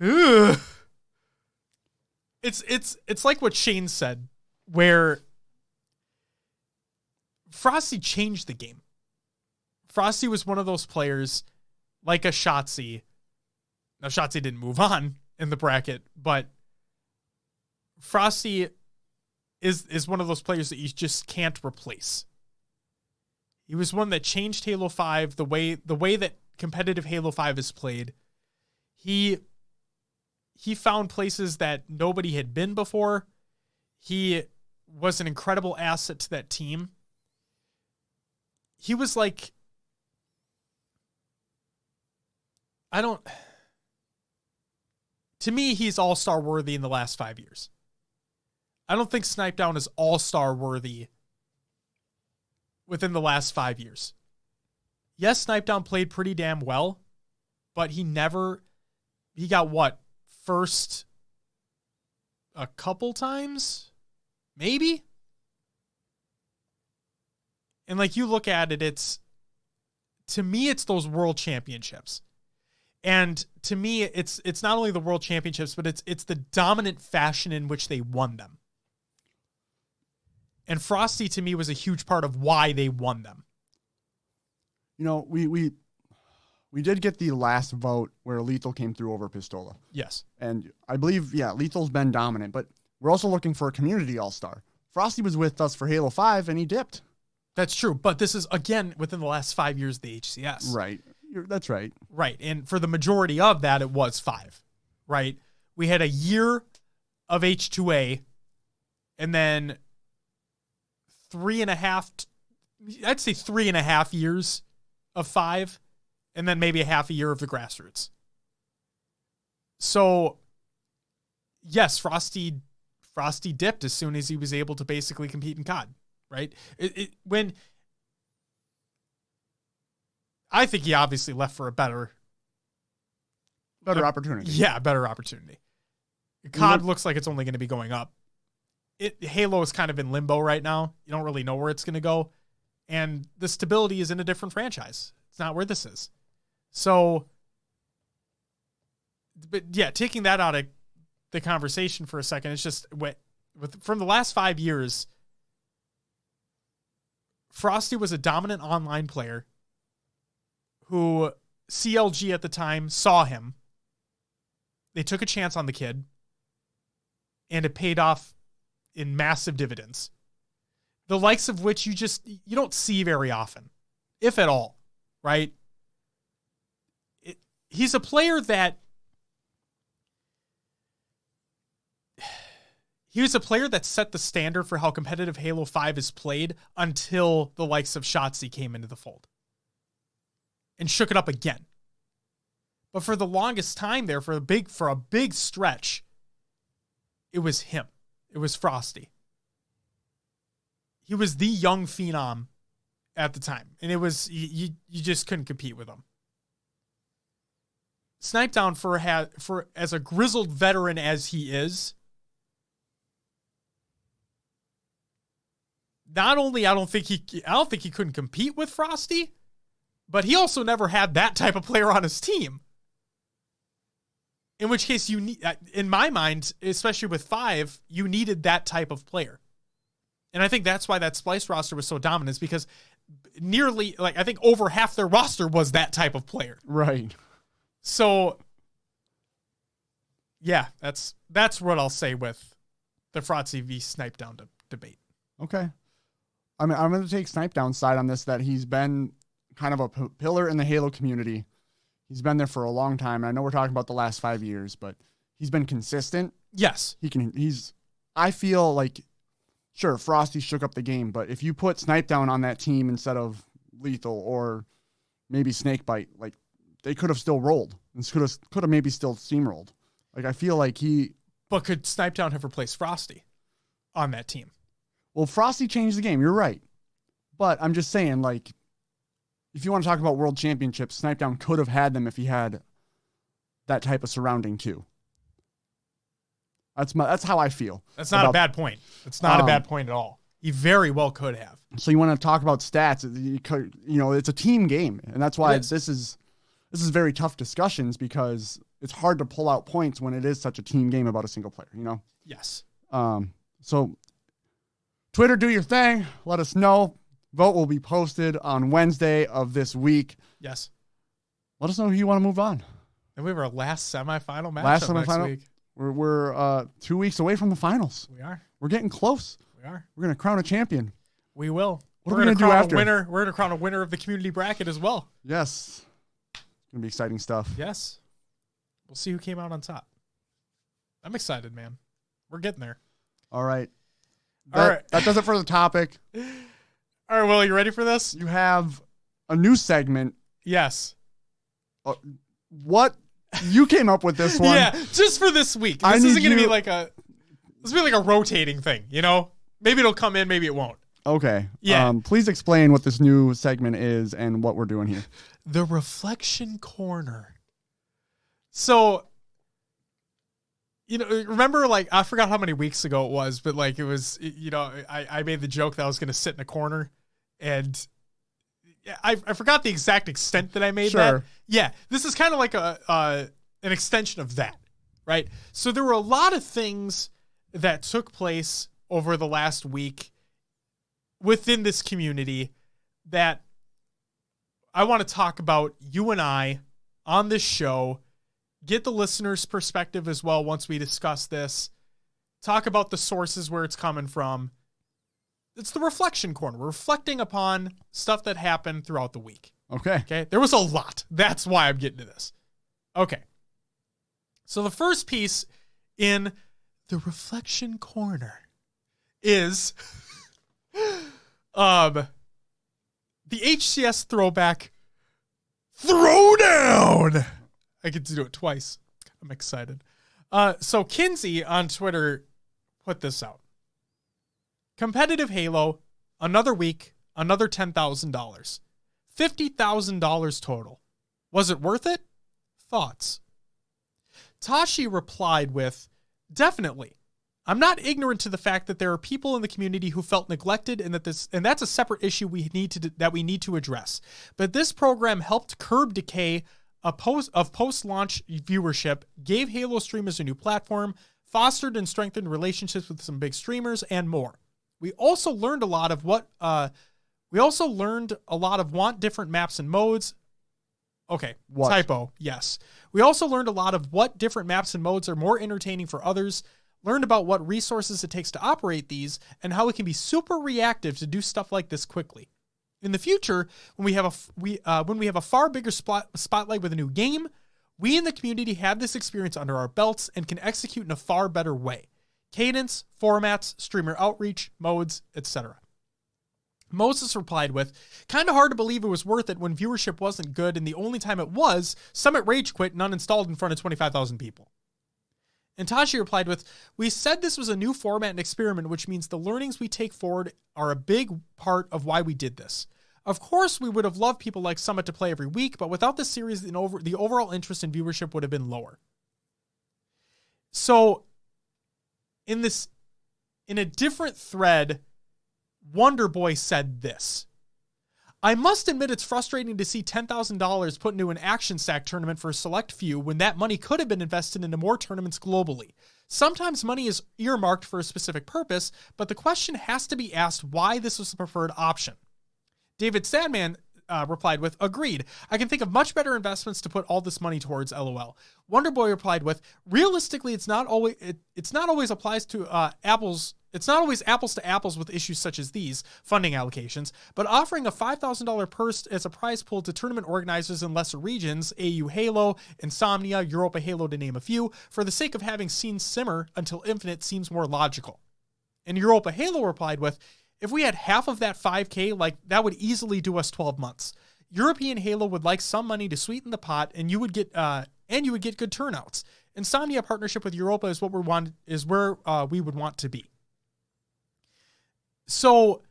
ugh. It's like what Shane said, where Frosty changed the game. Frosty was one of those players like a Shotsy. Now, Shotsy didn't move on in the bracket, but Frosty is one of those players that you just can't replace. He was one that changed Halo 5, the way that competitive Halo 5 is played. He found places that nobody had been before. He was an incredible asset to that team. He was like, to me, he's all-star worthy in the last 5 years. I don't think Snipedown is all-star worthy within the last 5 years. Yes, Snipedown played pretty damn well, but he got what? First a couple times? Maybe? And like you look at it, to me, it's those world championships. And to me, it's not only the world championships, but it's the dominant fashion in which they won them. And Frosty, to me, was a huge part of why they won them. You know, we did get the last vote where Lethal came through over Pistola. Yes. And I believe, Lethal's been dominant, but we're also looking for a community all-star. Frosty was with us for Halo 5, and he dipped. That's true. But this is, again, within the last 5 years of the HCS. Right. That's right. Right. And for the majority of that, it was 5. Right? We had a year of H2A, and then 3.5, I'd say 3.5 years of 5, and then maybe a half a year of the grassroots. So, yes, Frosty dipped as soon as he was able to basically compete in COD, right? I think he obviously left for a better opportunity. Yeah, better opportunity. COD looks like it's only going to be going up. Halo is kind of in limbo right now. You don't really know where it's going to go. And the stability is in a different franchise. It's not where this is. So, but yeah, taking that out of the conversation for a second, it's just from the last 5 years, Frosty was a dominant online player who CLG at the time saw him. They took a chance on the kid, and it paid off in massive dividends, the likes of which you don't see very often, if at all, right? He's a player that set the standard for how competitive Halo 5 is played until the likes of Shotsy came into the fold and shook it up again. But for the longest time there, for a big stretch, it was him. It was Frosty. He was the young phenom at the time. And it was, you just couldn't compete with him. Snipedown for as a grizzled veteran as he is, not only I don't think he couldn't compete with Frosty, but he also never had that type of player on his team. In which case, you need, in my mind, especially with 5, you needed that type of player. And I think that's why that Splice roster was so dominant, is because nearly, I think over half their roster was that type of player. Right. So, yeah, that's what I'll say with the Frosty v Snipedown debate. Okay. I mean, I'm going to take Snipedown's side on this, that he's been kind of a pillar in the Halo community. He's been there for a long time. I know we're talking about the last 5 years, but he's been consistent Yes. I feel like, sure, Frosty shook up the game, but if you put Snipe Down on that team instead of Lethal or maybe Snakebite, like, they could have still rolled. This could have maybe still steamrolled. Like, I feel like But could Snipe Down have replaced Frosty on that team? Well, Frosty changed the game. You're right. But I'm just saying, like, if you want to talk about world championships, Snipe Down could have had them if he had that type of surrounding too. That's how I feel. That's not a bad point. It's not a bad point at all. He very well could have. So you want to talk about stats? It's a team game, and that's why this is very tough discussions because it's hard to pull out points when it is such a team game about a single player. Yes. So Twitter, do your thing. Let us know. Vote will be posted on Wednesday of this week. Yes. Let us know who you want to move on. And we have our last semifinal match next week. We're 2 weeks away from the finals. We are. We're getting close. We are. We're going to crown a champion. We will. What are we going to do after? We're going to crown a winner of the community bracket as well. Yes. It's going to be exciting stuff. Yes. We'll see who came out on top. I'm excited, man. We're getting there. All right. That does it for the topic. All right, Will, you ready for this? You have a new segment. Yes. What? You came up with this one. Yeah, just for this week. This isn't going to be like a rotating thing, Maybe it'll come in, maybe it won't. Okay. Yeah. Please explain what this new segment is and what we're doing here. The Reflection Corner. So, remember, like, I forgot how many weeks ago it was, but, like, it was, I made the joke that I was going to sit in a corner, and I forgot the exact extent that I made that. Yeah, this is kind of like an extension of that, right? So there were a lot of things that took place over the last week within this community that I want to talk about, you and I, on this show, get the listeners' perspective as well once we discuss this, talk about the sources where it's coming from. It's the Reflection Corner. We're reflecting upon stuff that happened throughout the week. Okay. There was a lot. That's why I'm getting to this. Okay. So the first piece in the Reflection Corner is the HCS throwback throwdown. I get to do it twice. I'm excited. So Kinsey on Twitter put this out. Competitive Halo, another week, another $10,000. $50,000 total. Was it worth it? Thoughts? Tashi replied with, definitely. I'm not ignorant to the fact that there are people in the community who felt neglected and that's a separate issue we need to address. But this program helped curb decay of post-launch viewership, gave Halo streamers a new platform, fostered and strengthened relationships with some big streamers, and more. We also learned a lot of want different maps and modes. Okay, what? Typo, yes. We also learned a lot of what different maps and modes are more entertaining for others, learned about what resources it takes to operate these, and how it can be super reactive to do stuff like this quickly. In the future, when we have a far bigger spotlight with a new game, we in the community have this experience under our belts and can execute in a far better way. Cadence, formats, streamer outreach, modes, etc. Moses replied with, kind of hard to believe it was worth it when viewership wasn't good and the only time it was, Summit rage quit and uninstalled in front of 25,000 people. And Tashi replied with, we said this was a new format and experiment, which means the learnings we take forward are a big part of why we did this. Of course, we would have loved people like Summit to play every week, but without this series, the overall interest in viewership would have been lower. So, in a different thread, Wonderboy said this. I must admit it's frustrating to see $10,000 put into an action stack tournament for a select few when that money could have been invested into more tournaments globally. Sometimes money is earmarked for a specific purpose, but the question has to be asked why this was the preferred option. David Sadman replied with, agreed. I can think of much better investments to put all this money towards, LOL. Wonderboy replied with, realistically, it's not always apples to apples with issues such as these funding allocations, but offering a $5,000 purse as a prize pool to tournament organizers in lesser regions, AU Halo, Insomnia, Europa Halo to name a few, for the sake of having seen simmer until infinite seems more logical. And Europa Halo replied with, if we had half of that 5K, like that would easily do us 12 months. European Halo would like some money to sweeten the pot, and you would get good turnouts. Insomnia partnership with Europa is where we would want to be. So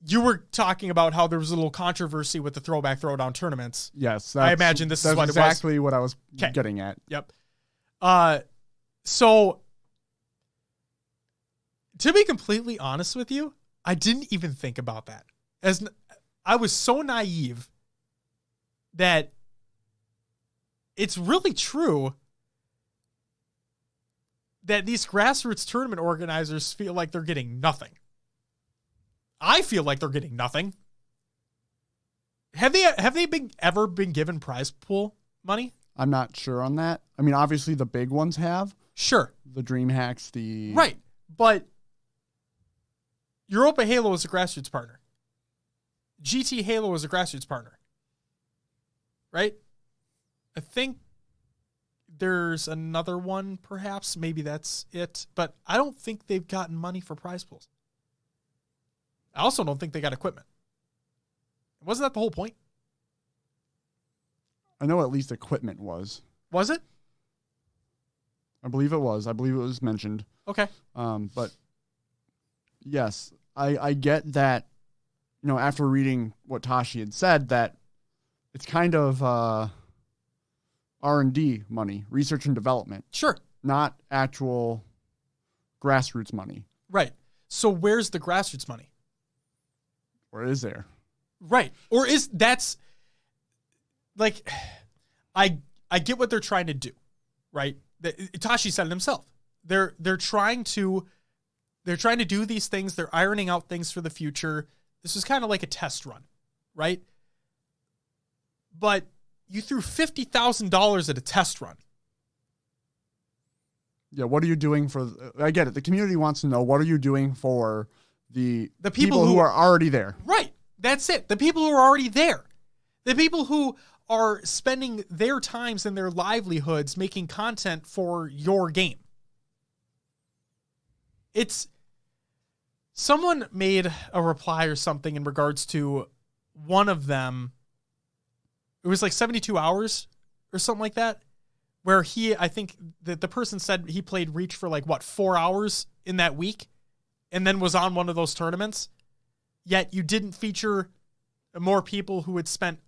you were talking about how there was a little controversy with the throwback throwdown tournaments. Yes, I imagine this is what exactly it was. what I was getting at. Yep. So to be completely honest with you, I didn't even think about that. As I was so naive that it's really true that these grassroots tournament organizers feel like they're getting nothing. I feel like they're getting nothing. Have they ever been given prize pool money? I'm not sure on that. I mean, obviously the big ones have. Sure. The DreamHacks, the... Right. But Europa Halo is a grassroots partner. GT Halo is a grassroots partner. Right? I think there's another one, perhaps. Maybe that's it. But I don't think they've gotten money for prize pools. I also don't think they got equipment. Wasn't that the whole point? I know at least equipment was. Was it? I believe it was. I believe it was mentioned. Okay. But yes, I get that, after reading what Tashi had said, that it's kind of R&D money, research and development. Sure. Not actual grassroots money. Right. So where's the grassroots money? Or is there? Right. Or that's like, I get what they're trying to do, right? Tashi said it himself. They're trying to do these things. They're ironing out things for the future. This is kind of like a test run, right? But you threw $50,000 at a test run. Yeah, what are you doing for... I get it. The community wants to know, what are you doing for the people who are already there? Right. That's it. The people who are already there. The people who are spending their times and their livelihoods making content for your game. Someone made a reply or something in regards to one of them. It was like 72 hours or something like that, where I think that the person said he played Reach for 4 hours in that week and then was on one of those tournaments. Yet you didn't feature more people who had spent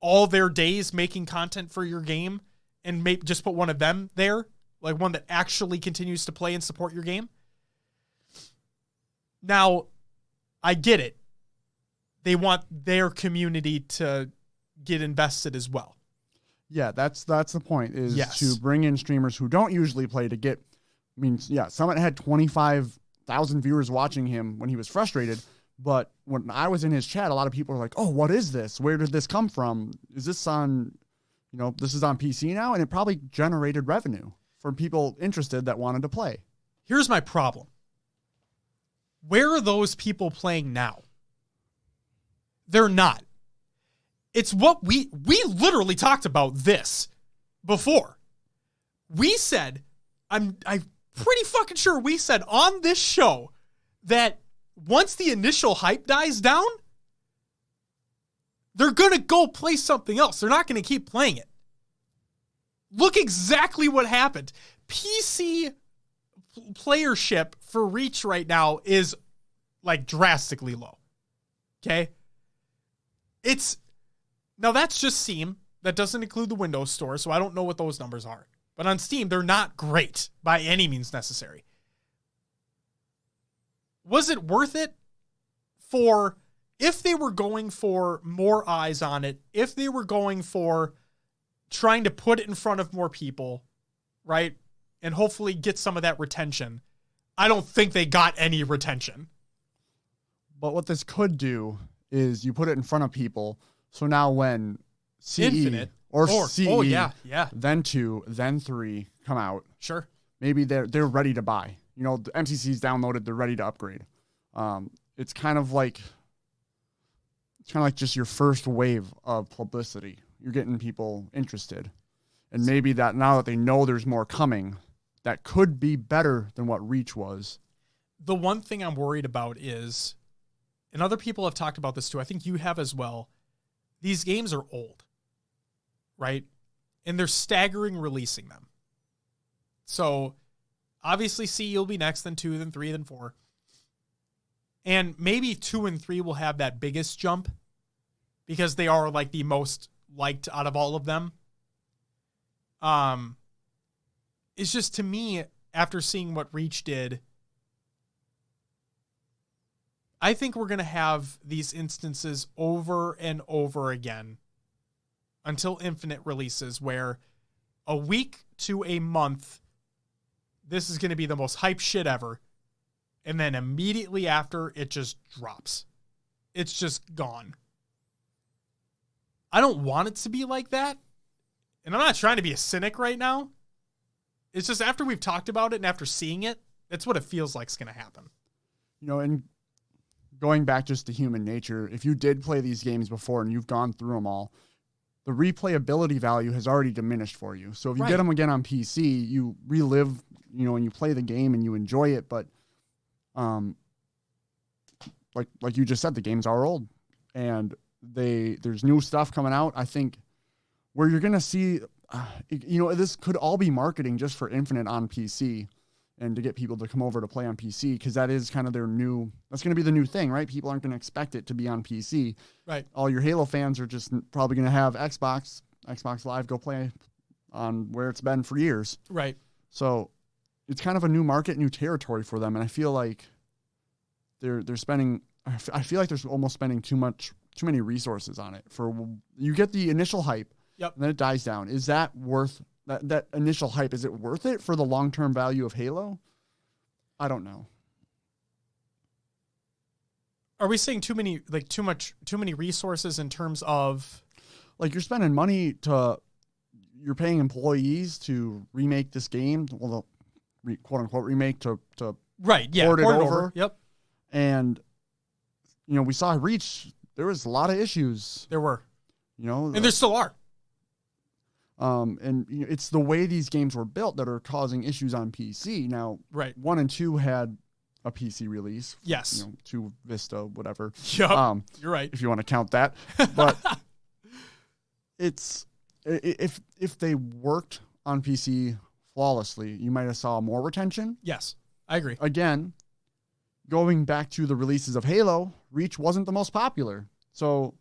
all their days making content for your game and just put one of them there, like one that actually continues to play and support your game. Now, I get it. They want their community to get invested as well. Yeah, that's the point, is yes. to bring in streamers who don't usually play to get... Summit had 25,000 viewers watching him when he was frustrated, but when I was in his chat, a lot of people were like, oh, what is this? Where did this come from? Is this on, this is on PC now? And it probably generated revenue for people interested that wanted to play. Here's my problem. Where are those people playing now? They're not. It's what we literally talked about this before. We said, I'm pretty fucking sure we said on this show that once the initial hype dies down, they're going to go play something else. They're not going to keep playing it. Look exactly what happened. PC playership for Reach right now is drastically low. Okay? Now that's just Steam. That doesn't include the Windows Store, so I don't know what those numbers are. But on Steam, they're not great by any means necessary. Was it worth it if they were going for more eyes on it, if they were going for trying to put it in front of more people, right, and hopefully get some of that retention? I don't think they got any retention. But what this could do is you put it in front of people. So now when CE Infinite or CE, yeah. then 2, then 3 come out, Sure. maybe they're ready to buy. You know, the MCC's downloaded, they're ready to upgrade. It's kind of like just your first wave of publicity. You're getting people interested. And maybe that now that they know there's more coming, that could be better than what Reach was. The one thing I'm worried about is, and other people have talked about this too, I think you have as well, these games are old, right? And they're staggering releasing them. So obviously C will be next, then 2, then 3, then 4. And maybe 2 and 3 will have that biggest jump because they are like the most liked out of all of them. It's just, to me, after seeing what Reach did, I think we're going to have these instances over and over again until Infinite releases, where a week to a month, this is going to be the most hype shit ever. And then immediately after, it just drops. It's just gone. I don't want it to be like that. And I'm not trying to be a cynic right now. It's just after we've talked about it and after seeing it, that's what it feels like is going to happen. You know, and going back just to human nature, if you did play these games before and you've gone through them all, the replayability value has already diminished for you. So if you get them again on PC, you relive, you know, and you play the game and you enjoy it. But like you just said, the games are old and there's new stuff coming out. I think where you're going to see, you know, this could all be marketing just for Infinite on PC and to get people to come over to play on PC, because that is kind of that's going to be the new thing, right? People aren't going to expect it to be on PC. Right. All your Halo fans are just probably going to have Xbox Live, go play on where it's been for years. Right. So it's kind of a new market, new territory for them. And I feel like they're spending, I feel like they're almost spending too many resources on it. You get the initial hype. Yep. And then it dies down. Is that worth that initial hype? Is it worth it for the long-term value of Halo? I don't know. Are we saying too many resources in terms of, like, you're spending money you're paying employees to remake this game, well, the quote unquote remake to right, yeah, port it over. Yep. And you know, we saw Reach, there was a lot of issues. There were. You know, and there still are. And you know, it's the way these games were built that are causing issues on PC. Now, right. 1 and 2 had a PC release. Yes. You know, 2 Vista, whatever. Yep. You're right. If you want to count that. But it's, if they worked on PC flawlessly, you might have saw more retention. Yes, I agree. Again, going back to the releases of Halo, Reach wasn't the most popular. So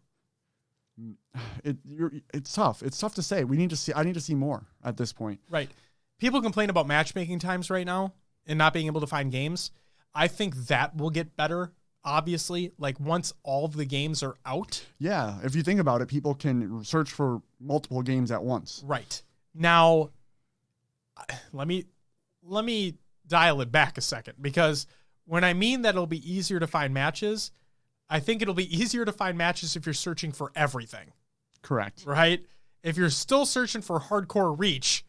it's tough. It's tough to say. I need to see more at this point. Right. People complain about matchmaking times right now and not being able to find games. I think that will get better, obviously. Like, once all of the games are out. Yeah. If you think about it, people can search for multiple games at once. Right. Now, let me dial it back a second, because when I mean that it'll be easier to find matches, I think it'll be easier to find matches if you're searching for everything. Correct. Right? If you're still searching for hardcore Reach,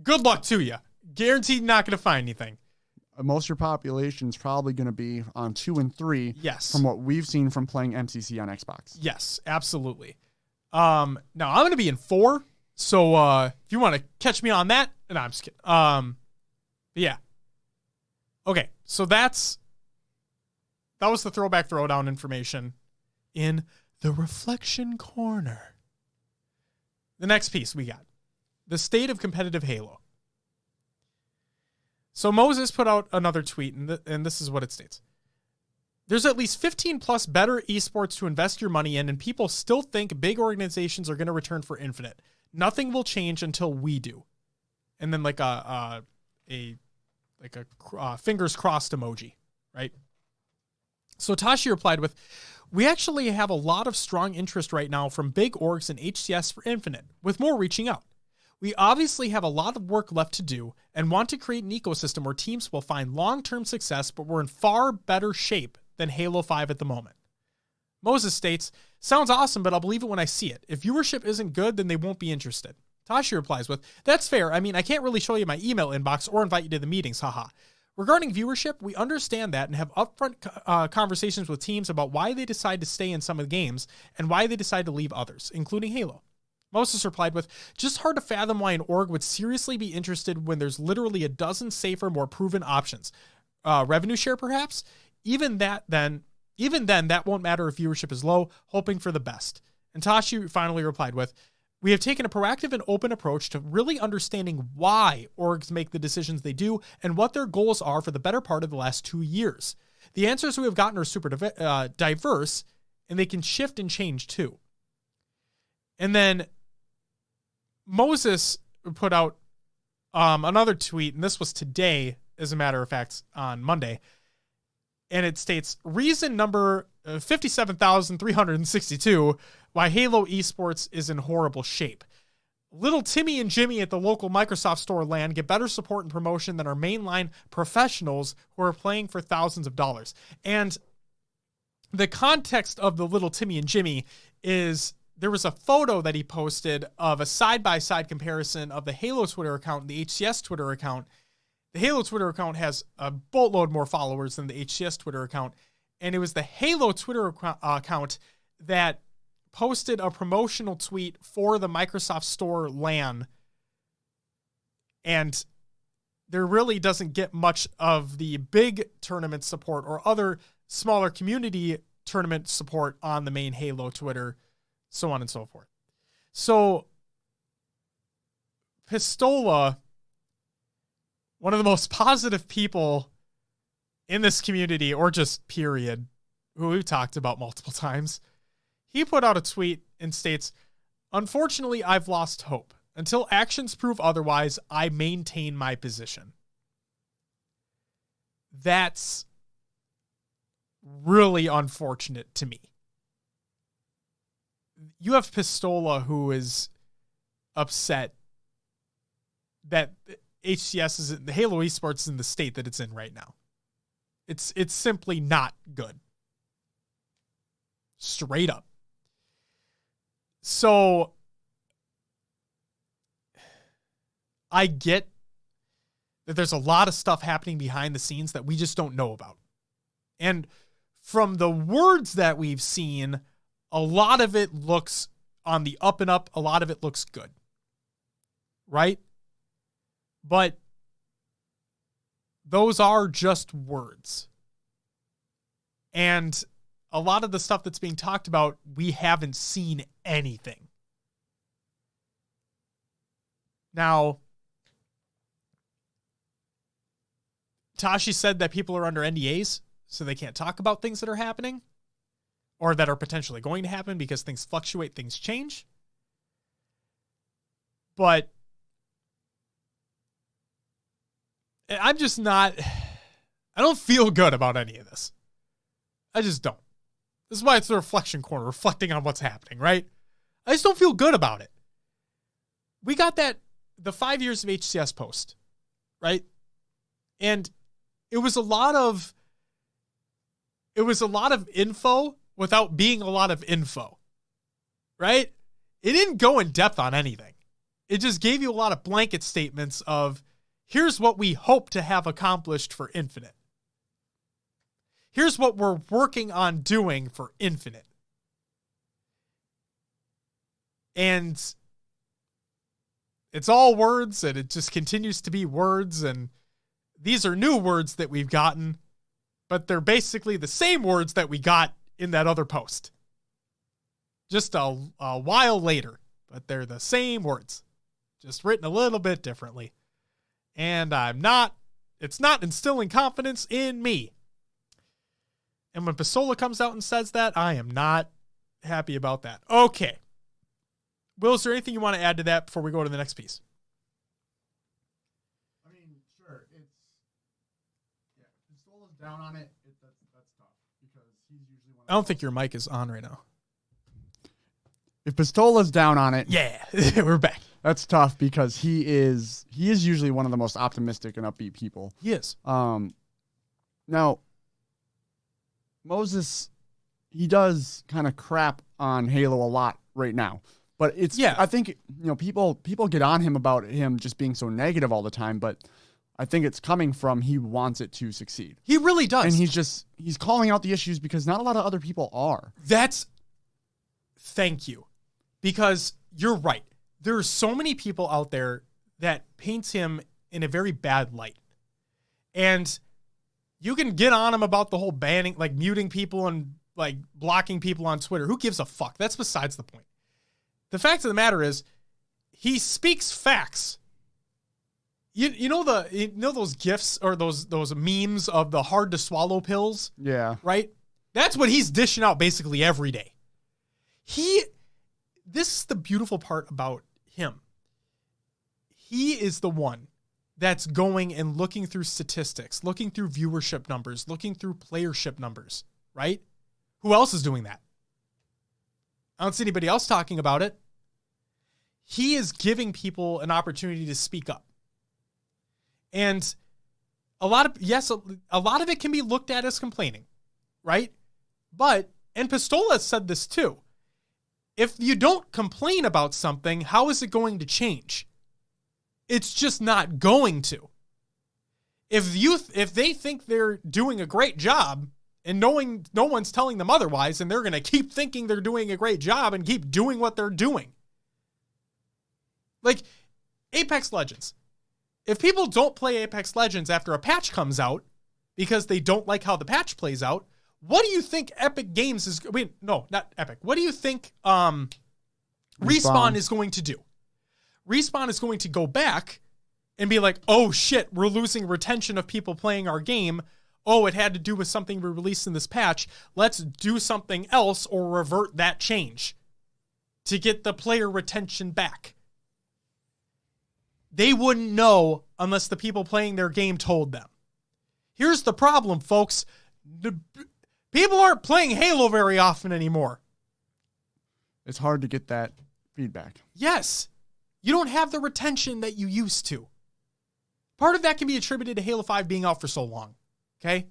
good luck to you. Guaranteed not going to find anything. Most of your population is probably going to be on 2 and 3. Yes. From what we've seen from playing MCC on Xbox. Yes, absolutely. Now I'm going to be in 4. So if you want to catch me on that, and I'm just kidding. Yeah. Okay. So that was the throwback throwdown information in the reflection corner. The next piece we got, the state of competitive Halo. So Moses put out another tweet, and this is what it states. There's at least 15 plus better esports to invest your money in, and people still think big organizations are going to return for Infinite. Nothing will change until we do. And then like a fingers crossed emoji, right? So Tashi replied with, we actually have a lot of strong interest right now from big orgs and HCS for Infinite, with more reaching out. We obviously have a lot of work left to do and want to create an ecosystem where teams will find long-term success, but we're in far better shape than Halo 5 at the moment. Moses states, sounds awesome, but I'll believe it when I see it. If viewership isn't good, then they won't be interested. Tashi replies with, that's fair. I mean, I can't really show you my email inbox or invite you to the meetings, haha. Regarding viewership, we understand that and have upfront conversations with teams about why they decide to stay in some of the games and why they decide to leave others, including Halo. Moses replied with, just hard to fathom why an org would seriously be interested when there's literally a dozen safer, more proven options. Revenue share, perhaps? Even then, that won't matter if viewership is low, hoping for the best. And Tashi finally replied with, we have taken a proactive and open approach to really understanding why orgs make the decisions they do and what their goals are for the better part of the last 2 years. The answers we have gotten are super diverse, and they can shift and change too. And then Moses put out another tweet, and this was today, as a matter of fact, on Monday. And it states, reason number 57,362 why Halo esports is in horrible shape. Little Timmy and Jimmy at the local Microsoft store land get better support and promotion than our mainline professionals who are playing for thousands of dollars. And the context of the Little Timmy and Jimmy is there was a photo that he posted of a side-by-side comparison of the Halo Twitter account and the HCS Twitter account. The Halo Twitter account has a boatload more followers than the HCS Twitter account. And it was the Halo Twitter account that posted a promotional tweet for the Microsoft Store LAN. And there really doesn't get much of the big tournament support or other smaller community tournament support on the main Halo Twitter, so on and so forth. So Pistola, one of the most positive people in this community, or just period, who we've talked about multiple times, he put out a tweet and states, unfortunately, I've lost hope. Until actions prove otherwise, I maintain my position. That's really unfortunate to me. You have Pistola, who is upset that HCS is the Halo esports is in the state that it's in right now. It's simply not good. Straight up. So I get that there's a lot of stuff happening behind the scenes that we just don't know about. And from the words that we've seen, a lot of it looks on the up and up. A lot of it looks good. Right? But those are just words. And a lot of the stuff that's being talked about, we haven't seen anything. Now, Tashi said that people are under NDAs, so they can't talk about things that are happening or that are potentially going to happen because things fluctuate, things change. But I'm just not, I don't feel good about any of this. I just don't. This is why it's the reflection corner, reflecting on what's happening, right? I just don't feel good about it. We got the 5 years of HCS post, right? And it was a lot of info without being a lot of info, right? It didn't go in depth on anything. It just gave you a lot of blanket statements of, here's what we hope to have accomplished for Infinite. Here's what we're working on doing for Infinite. And it's all words, and it just continues to be words, and these are new words that we've gotten, but they're basically the same words that we got in that other post. Just a while later, but they're the same words, just written a little bit differently. And it's not instilling confidence in me. And when Pistola comes out and says that, I am not happy about that. Okay. Will, is there anything you want to add to that before we go to the next piece? I mean, sure. Pistola's down on it. That's tough because he's usually one of I don't think your mic is on right now. If Pistola's down on it, yeah, we're back. That's tough because he is usually one of the most optimistic and upbeat people. He is. Now, Moses, he does kind of crap on Halo a lot right now. But I think, people get on him about him just being so negative all the time, but I think it's coming from he wants it to succeed. He really does. And he's calling out the issues because not a lot of other people are. Thank you. Because you're right. There are so many people out there that paints him in a very bad light. And you can get on him about the whole banning, like muting people and like blocking people on Twitter. Who gives a fuck? That's besides the point. The fact of the matter is, he speaks facts. You know those GIFs or those memes of the hard to swallow pills? Yeah. Right? That's what he's dishing out basically every day. This is the beautiful part about him. He is the one that's going and looking through statistics, looking through viewership numbers, looking through playership numbers, right? Who else is doing that? I don't see anybody else talking about it. He is giving people an opportunity to speak up. And a lot of it can be looked at as complaining, right? But, and Pistola said this too, if you don't complain about something, how is it going to change? It's just not going to. If they think they're doing a great job and knowing no one's telling them otherwise, and they're going to keep thinking they're doing a great job and keep doing what they're doing. Like Apex Legends. If people don't play Apex Legends after a patch comes out because they don't like how the patch plays out, what do you think Epic Games is... Wait, no, not Epic. What do you think Respawn is going to do? Respawn is going to go back and be like, oh shit, we're losing retention of people playing our game. Oh, it had to do with something we released in this patch. Let's do something else or revert that change to get the player retention back. They wouldn't know unless the people playing their game told them. Here's the problem, folks. People aren't playing Halo very often anymore. It's hard to get that feedback. Yes. You don't have the retention that you used to. Part of that can be attributed to Halo 5 being out for so long. Okay?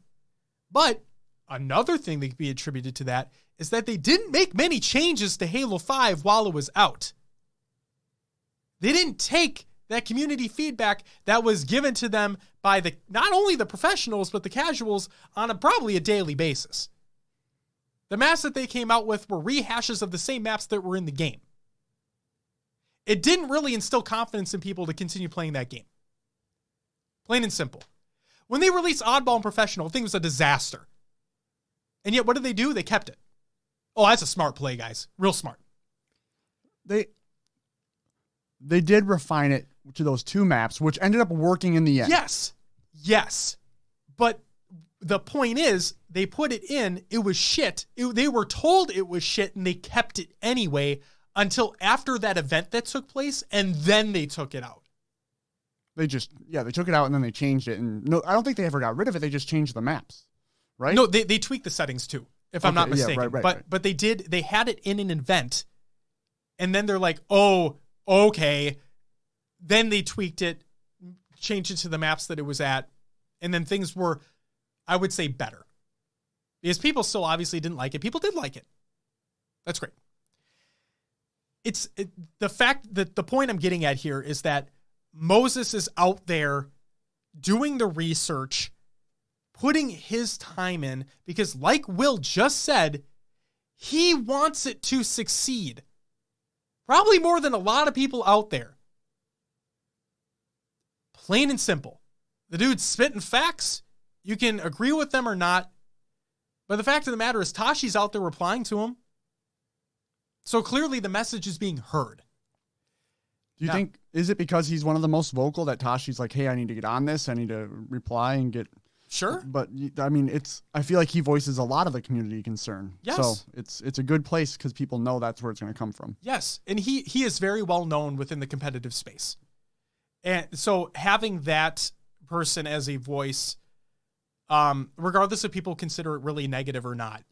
But another thing that can be attributed to that is that they didn't make many changes to Halo 5 while it was out. They didn't take that community feedback that was given to them by not only the professionals, but the casuals on probably a daily basis. The maps that they came out with were rehashes of the same maps that were in the game. It didn't really instill confidence in people to continue playing that game. Plain and simple. When they released Oddball and Professional, the thing was a disaster. And yet, what did they do? They kept it. Oh, that's a smart play, guys. Real smart. They did refine it to those two maps, which ended up working in the end. Yes. But the point is, they put it in, it was shit. They were told it was shit, and they kept it anyway until after that event that took place, and then they took it out. They took it out, and then they changed it. And no, I don't think they ever got rid of it. They just changed the maps, right? No, they tweaked the settings too, if I'm not mistaken. Yeah, right. But they had it in an event, and then they're like, oh, okay. Then they tweaked it, changed it to the maps that it was at, and then things were, I would say, better. Because people still obviously didn't like it. People did like it. That's great. The fact that the point I'm getting at here is that Moses is out there doing the research, putting his time in, because like Will just said, he wants it to succeed. Probably more than a lot of people out there. Plain and simple. The dude's spitting facts. You can agree with them or not. But the fact of the matter is Tashi's out there replying to him. So clearly the message is being heard. Do you think, is it because he's one of the most vocal that Tashi's like, hey, I need to get on this. I need to reply and get... Sure. But I mean, I feel like he voices a lot of the community concern. Yes. So it's a good place because people know that's where it's going to come from. Yes. And he is very well known within the competitive space. And so having that person as a voice, regardless if people consider it really negative or not,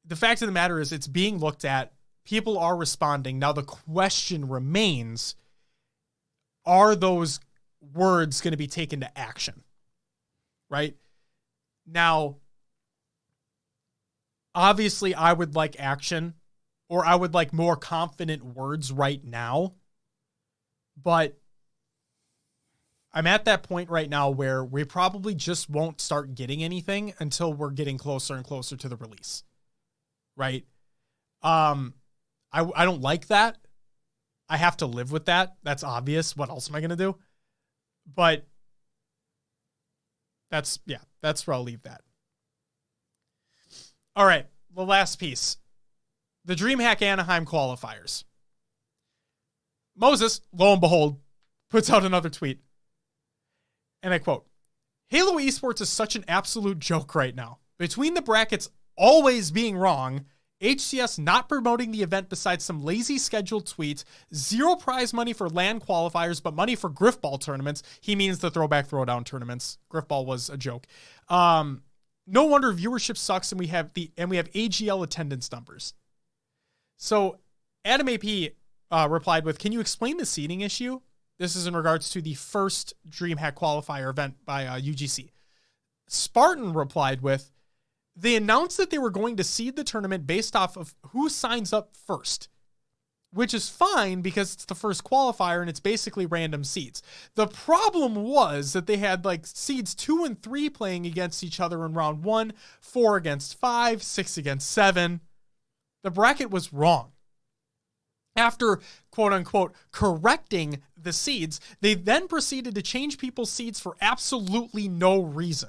the fact of the matter is it's being looked at. People are responding. Now the question remains, are those words going to be taken to action? Right? Now, Obviously, I would like action, or I would like more confident words right now. But I'm at that point right now where we probably just won't start getting anything until we're getting closer and closer to the release. Right? I don't like that. I have to live with that. That's obvious. What else am I going to do? But that's where I'll leave that. All right, the last piece. The DreamHack Anaheim qualifiers. Moses, lo and behold, puts out another tweet. And I quote, Halo esports is such an absolute joke right now. Between the brackets always being wrong, HCS not promoting the event besides some lazy scheduled tweets, zero prize money for LAN qualifiers, but money for Griffball tournaments. He means the throwback throwdown tournaments. Griffball was a joke. No wonder viewership sucks, and we have AGL attendance numbers. So Adam AP replied with, can you explain the seeding issue? This is in regards to the first DreamHack qualifier event by UGC. Spartan replied with, they announced that they were going to seed the tournament based off of who signs up first, which is fine because it's the first qualifier and it's basically random seeds. The problem was that they had like seeds 2 and 3 playing against each other in round 1, 4 against 5, 6 against 7. The bracket was wrong. After, quote unquote, correcting the seeds, they then proceeded to change people's seeds for absolutely no reason.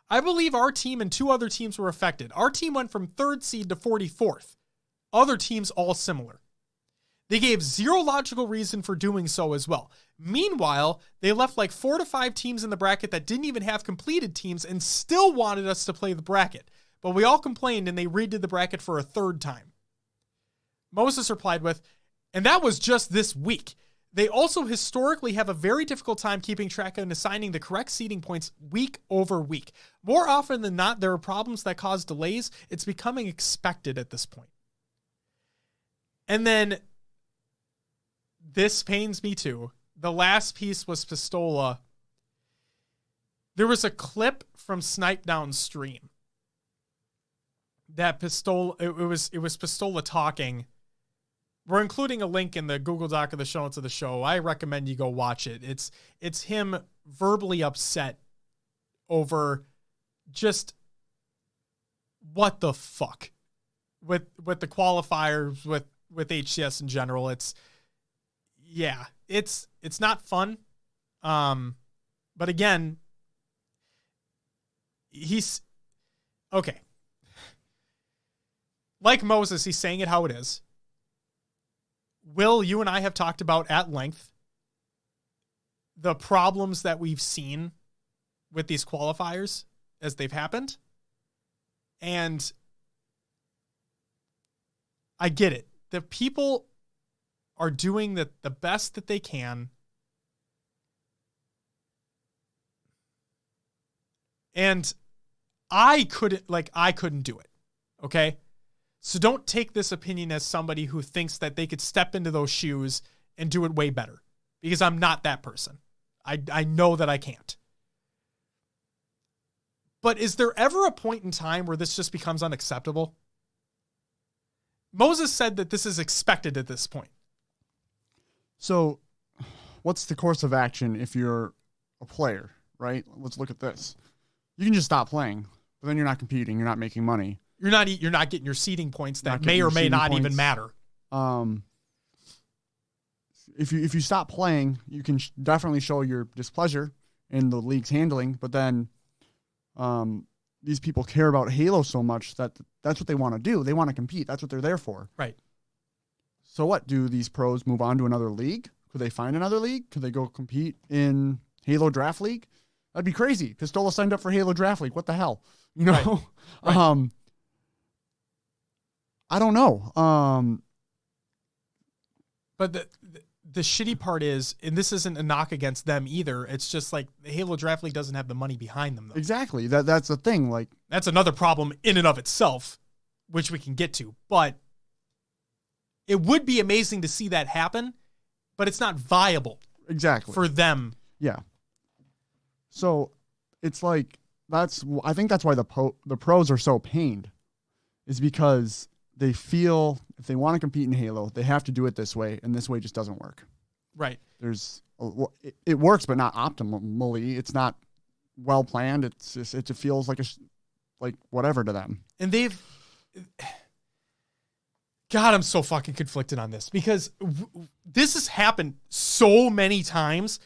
I believe our team and 2 other teams were affected. Our team went from 3rd seed to 44th. Other teams all similar. They gave zero logical reason for doing so as well. Meanwhile, they left like 4 to 5 teams in the bracket that didn't even have completed teams and still wanted us to play the bracket. But we all complained and they redid the bracket for a 3rd time. Moses replied with, and that was just this week. They also historically have a very difficult time keeping track and assigning the correct seeding points week over week. More often than not, there are problems that cause delays. It's becoming expected at this point. And then, this pains me too. The last piece was Pistola. There was a clip from Snipe Down's stream that Pistola, it was Pistola talking. We're including a link in the Google Doc of the show notes of the show. I recommend you go watch it. It's him verbally upset over just what the fuck with the qualifiers, with HCS in general. It's not fun. But again, he's okay. Like Moses, he's saying it how it is. Will, you and I have talked about at length the problems that we've seen with these qualifiers as they've happened. And I get it. The people are doing the best that they can. And I couldn't do it. Okay? So don't take this opinion as somebody who thinks that they could step into those shoes and do it way better, because I'm not that person. I know that I can't. But is there ever a point in time where this just becomes unacceptable? Moses said that this is expected at this point. So what's the course of action if you're a player, right? Let's look at this. You can just stop playing, but then you're not competing. You're not making money. You're not getting your seeding points that may or may not even matter. If you stop playing, you can definitely show your displeasure in the league's handling, but then these people care about Halo so much that that's what they want to do. They want to compete. That's what they're there for. Right. So what? Do these pros move on to another league? Could they find another league? Could they go compete in Halo Draft League? That'd be crazy. Pistola signed up for Halo Draft League. What the hell? You know? Right. I don't know. But the shitty part is, and this isn't a knock against them either, it's just like the Halo Draft League doesn't have the money behind them, though. Exactly. That's the thing. Like, that's another problem in and of itself, which we can get to. But it would be amazing to see that happen, but it's not viable. Exactly. For them. Yeah. So it's like, I think that's why the pros are so pained, is because they feel if they want to compete in Halo, they have to do it this way, and this way just doesn't work. Right. It works, but not optimally. It's not well planned. It just feels like whatever to them. And God, I'm so fucking conflicted on this because this has happened so many times,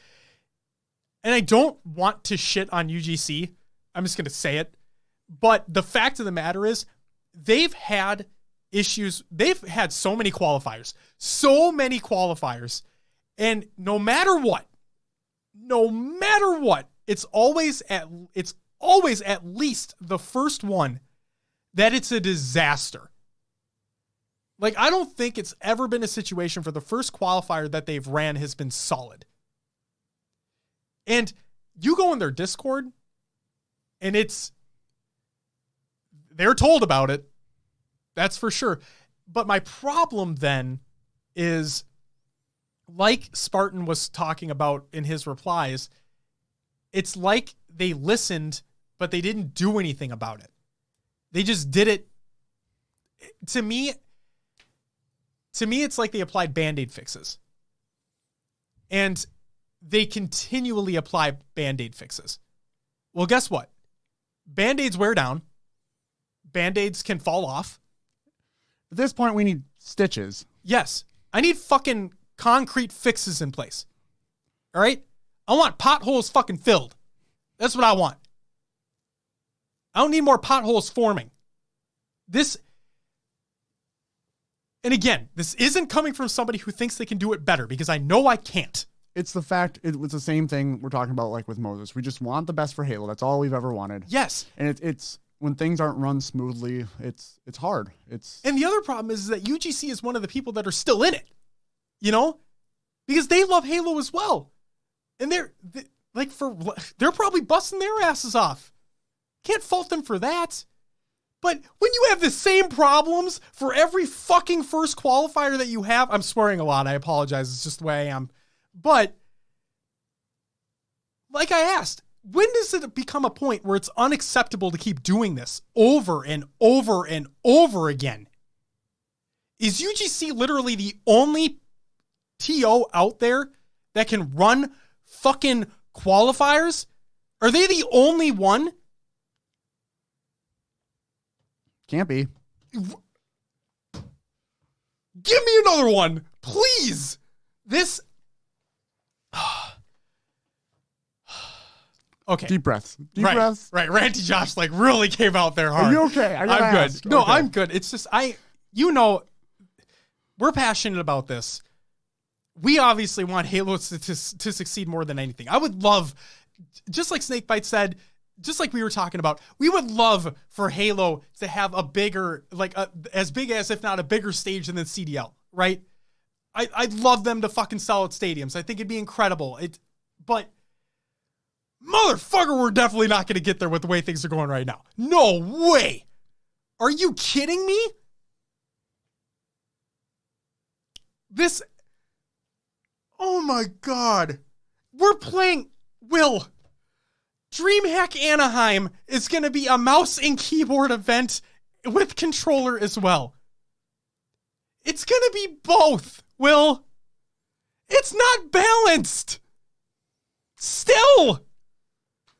and I don't want to shit on UGC. I'm just going to say it. But the fact of the matter is they've had issues. They've had so many qualifiers, and no matter what, it's always at least the first one that it's a disaster. Like, I don't think it's ever been a situation for the first qualifier that they've ran has been solid. And you go in their Discord and they're told about it. That's for sure. But my problem then is, like Spartan was talking about in his replies, it's like they listened, but they didn't do anything about it. They just did it. To me, it's like they applied Band-Aid fixes. And they continually apply Band-Aid fixes. Well, guess what? Band-Aids wear down. Band-Aids can fall off. At this point, we need stitches. Yes. I need fucking concrete fixes in place. All right? I want potholes fucking filled. That's what I want. I don't need more potholes forming. And again, this isn't coming from somebody who thinks they can do it better, because I know I can't. It's the fact, it was the same thing we're talking about like with Moses. We just want the best for Halo. That's all we've ever wanted. Yes. And it's when things aren't run smoothly, it's hard. And the other problem is that UGC is one of the people that are still in it, you know, because they love Halo as well. And they're probably busting their asses off. Can't fault them for that. But when you have the same problems for every fucking first qualifier that you have, I'm swearing a lot. I apologize. It's just the way I am. But like I asked, when does it become a point where it's unacceptable to keep doing this over and over and over again? Is UGC literally the only TO out there that can run fucking qualifiers? Are they the only one? Can't be. Give me another one, please. This. Okay. Deep breaths. Right. Breaths. Right. Ranty Josh really came out there hard. Are you okay? I'm good. Ask. No, okay. I'm good. It's just we're passionate about this. We obviously want Halo to succeed more than anything. I would love, just like Snakebite said, just like we were talking about, we would love for Halo to have a bigger, as big as, if not a bigger stage than the CDL, right? I'd love them to fucking sell out stadiums. I think it'd be incredible. But motherfucker, we're definitely not going to get there with the way things are going right now. No way. Are you kidding me? Oh my God. We're playing, Will. DreamHack Anaheim is going to be a mouse and keyboard event with controller as well. It's going to be both, Will. It's not balanced. Still.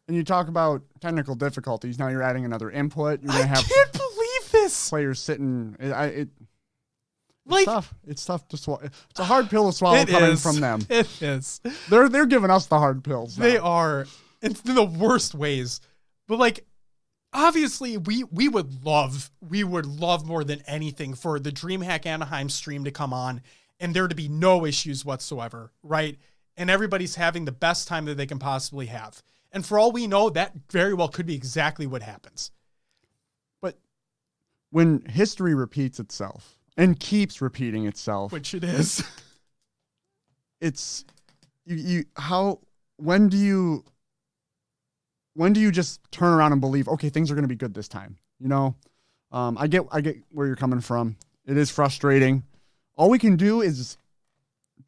And you talk about technical difficulties. Now you're adding another input. You're I can't believe this. Players sitting. It's tough. It's tough to swallow. It's a hard pill to swallow from them. It is. They're giving us the hard pills now. They are. It's in the worst ways. But obviously we would love more than anything for the DreamHack Anaheim stream to come on and there to be no issues whatsoever, right? And everybody's having the best time that they can possibly have. And for all we know, that very well could be exactly what happens. But when history repeats itself and keeps repeating itself, which it is, it's when do you just turn around and believe, okay, things are going to be good this time? You know, I get where you're coming from. It is frustrating. All we can do is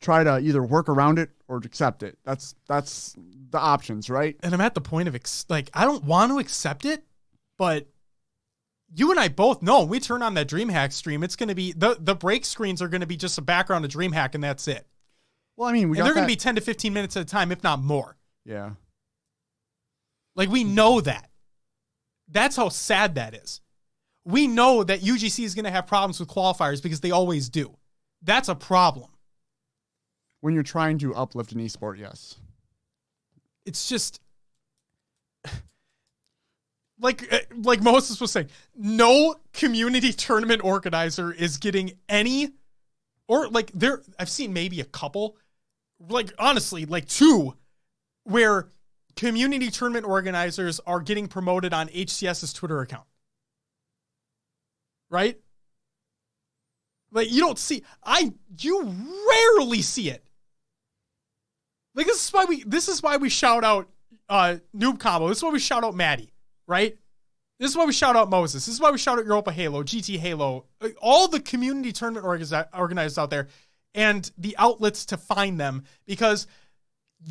try to either work around it or accept it. That's the options, right? And I'm at the point of I don't want to accept it, but you and I both know when we turn on that DreamHack stream, it's going to be the break screens are going to be just a background of DreamHack, and that's it. Well, I mean, they're going to be 10 to 15 minutes at a time, if not more. Yeah. Like, we know that. That's how sad that is. We know that UGC is going to have problems with qualifiers because they always do. That's a problem. When you're trying to uplift an esport, yes. It's just like Moses was saying, no community tournament organizer is getting any, or like I've seen maybe a couple, like honestly, like 2 where community tournament organizers are getting promoted on HCS's Twitter account. Right? Like you rarely see it. Like this is why we shout out Noob Combo. This is why we shout out Maddie, right? This is why we shout out Moses. This is why we shout out Europa Halo, GT Halo, all the community tournament organizers out there and the outlets to find them, because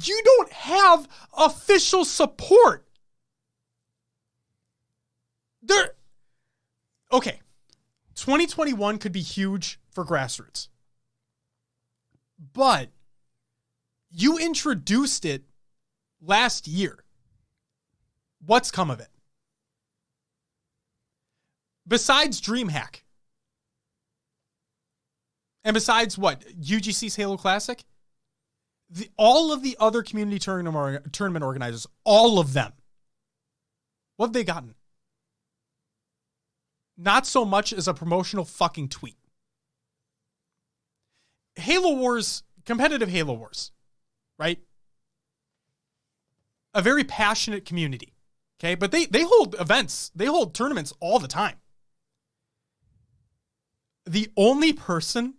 you don't have official support. Okay. 2021 could be huge for grassroots. But you introduced it last year. What's come of it? Besides DreamHack. And besides what? UGC's Halo Classic? All of the other community tournament organizers, all of them, what have they gotten? Not so much as a promotional fucking tweet. Halo Wars, competitive Halo Wars, right? A very passionate community, okay? But they hold events, they hold tournaments all the time. The only person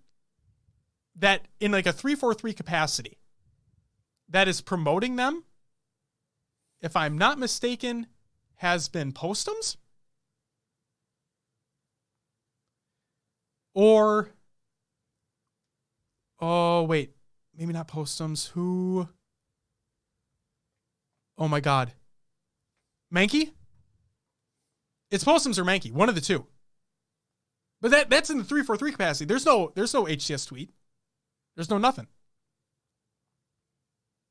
that in like a 343 capacity that is promoting them, if I'm not mistaken, has been Postums. Or, oh, wait, maybe not Postums. Who? Oh my God. Mankey? It's Postums or Mankey, one of the two. But that's in the 343 capacity. There's no HCS tweet. There's no nothing.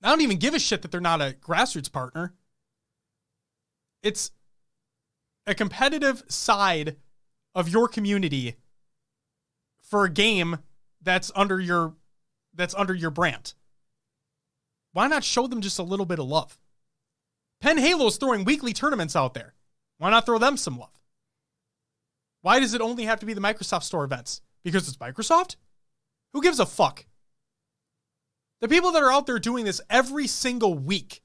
I don't even give a shit that they're not a grassroots partner. It's a competitive side of your community for a game that's under your brand. Why not show them just a little bit of love? Penn Halo's throwing weekly tournaments out there. Why not throw them some love? Why does it only have to be the Microsoft Store events? Because it's Microsoft? Who gives a fuck? The people that are out there doing this every single week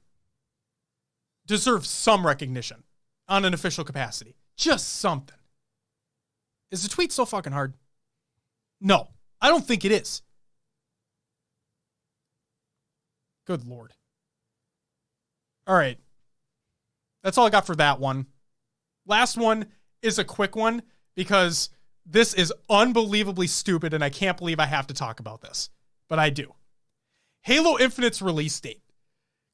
deserve some recognition on an official capacity. Just something. Is the tweet so fucking hard? No, I don't think it is. Good Lord. All right. That's all I got for that one. Last one is a quick one because this is unbelievably stupid and I can't believe I have to talk about this, but I do. Halo Infinite's release date.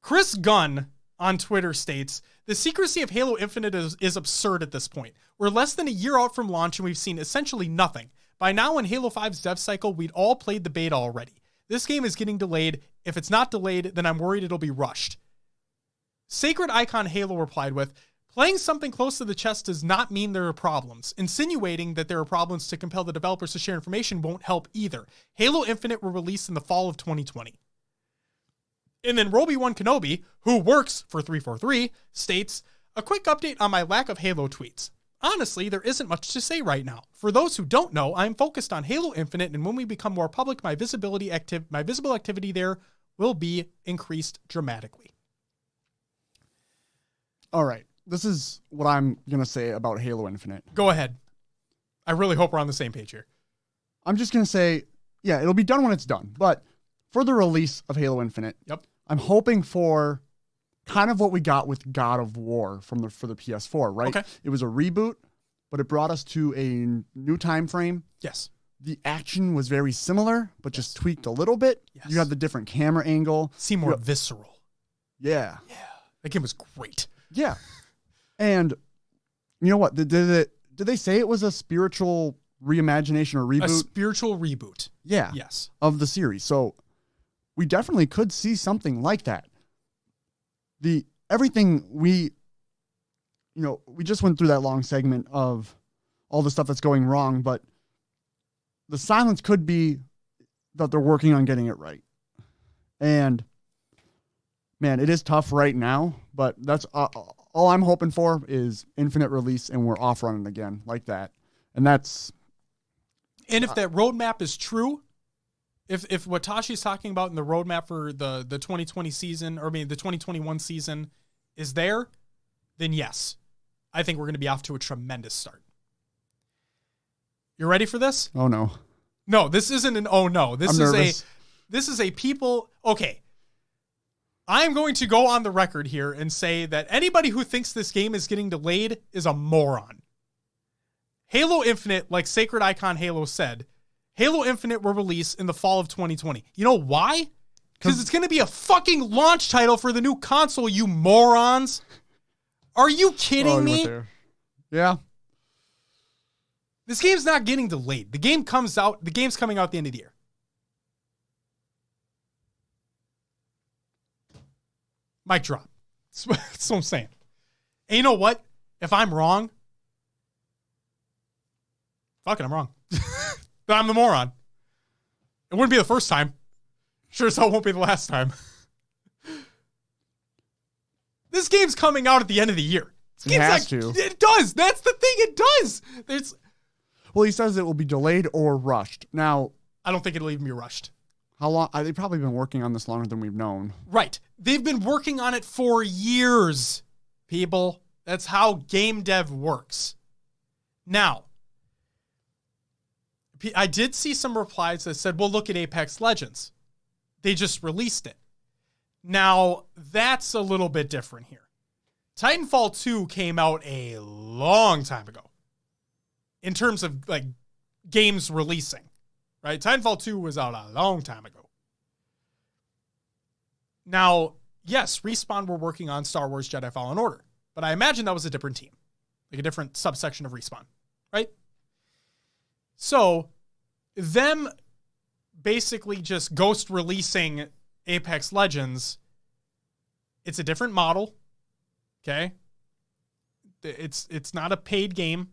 Chris Gunn on Twitter states, the secrecy of Halo Infinite is absurd at this point. We're less than a year out from launch and we've seen essentially nothing. By now in Halo 5's dev cycle, we'd all played the beta already. This game is getting delayed. If it's not delayed, then I'm worried it'll be rushed. Sacred Icon Halo replied with, playing something close to the chest does not mean there are problems. Insinuating that there are problems to compel the developers to share information won't help either. Halo Infinite will release in the fall of 2020. And then Roby1 Kenobi, who works for 343, states, a quick update on my lack of Halo tweets. Honestly, there isn't much to say right now. For those who don't know, I'm focused on Halo Infinite, and when we become more public, my visible activity there will be increased dramatically. All right. This is what I'm going to say about Halo Infinite. Go ahead. I really hope we're on the same page here. I'm just going to say, yeah, it'll be done when it's done. But for the release of Halo Infinite, yep, I'm hoping for kind of what we got with God of War for the PS4, right? Okay. It was a reboot, but it brought us to a new time frame. Yes. The action was very similar, but just tweaked a little bit. Yes. You had the different camera angle. Seemed more visceral. Yeah. Yeah. That game was great. Yeah. And you know what? They did it did they say it was a spiritual reimagination or reboot? A spiritual reboot. Yeah. Yes. Of the series. So we definitely could see something like that. Everything we just went through that long segment of all the stuff that's going wrong, but the silence could be that they're working on getting it right. And man, it is tough right now, but that's all I'm hoping for is infinite release and we're off running again like that. And if that roadmap is true, if what Tashi's talking about in the roadmap for the 2020 season, or the 2021 season is there, then yes, I think we're going to be off to a tremendous start. You ready for this? Oh no. No, this isn't an oh no. I'm nervous. This is a people. Okay. I'm going to go on the record here and say that anybody who thinks this game is getting delayed is a moron. Halo Infinite, like Sacred Icon Halo said, Halo Infinite will release in the fall of 2020. You know why? Because it's going to be a fucking launch title for the new console, you morons. Are you kidding me? Yeah. This game's not getting delayed. The game's coming out at the end of the year. Mic drop. That's what I'm saying. And you know what? If I'm wrong, fuck it, I'm wrong. But I'm the moron. It wouldn't be the first time. Sure as hell won't be the last time. This game's coming out at the end of the year. It has to. It does. That's the thing. It does. Well, he says it will be delayed or rushed. Now, I don't think it'll even be rushed. How long? They've probably been working on this longer than we've known. Right. They've been working on it for years, people. That's how game dev works. Now, I did see some replies that said, well, look at Apex Legends. They just released it. Now, that's a little bit different here. Titanfall 2 came out a long time ago in terms of like games releasing, right? Titanfall 2 was out a long time ago. Now, yes, Respawn were working on Star Wars Jedi Fallen Order, but I imagine that was a different team, like a different subsection of Respawn, right? So, them basically just ghost releasing Apex Legends, it's a different model, okay? It's not a paid game.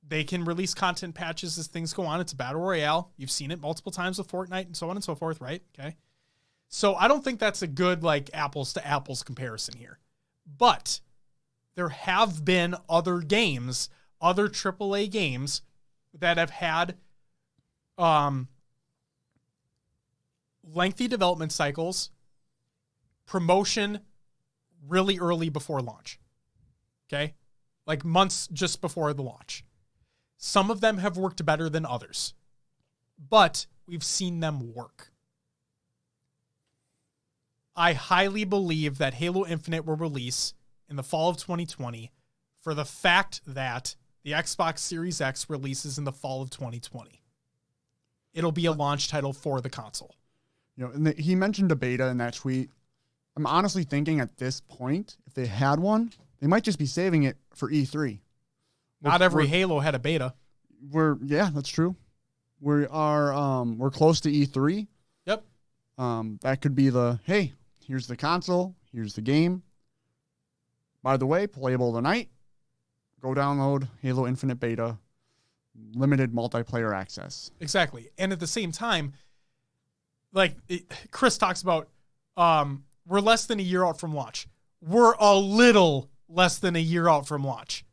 They can release content patches as things go on. It's a battle royale. You've seen it multiple times with Fortnite and so on and so forth, right? Okay. So I don't think that's a good like apples to apples comparison here. But there have been other games, other AAA games that have had lengthy development cycles, promotion really early before launch. Okay? Like months just before the launch. Some of them have worked better than others, but we've seen them work. I highly believe that Halo Infinite will release in the fall of 2020 for the fact that the Xbox Series X releases in the fall of 2020. It'll be a launch title for the console. And he mentioned a beta in that tweet. I'm honestly thinking at this point, if they had one, they might just be saving it for E3. Not every Halo had a beta. Yeah, that's true. We're close to E3. Yep. That could be hey, here's the console, here's the game. By the way, playable tonight. Go download Halo Infinite Beta, limited multiplayer access. Exactly. And at the same time, Chris talks about, we're less than a year out from launch. We're a little less than a year out from launch.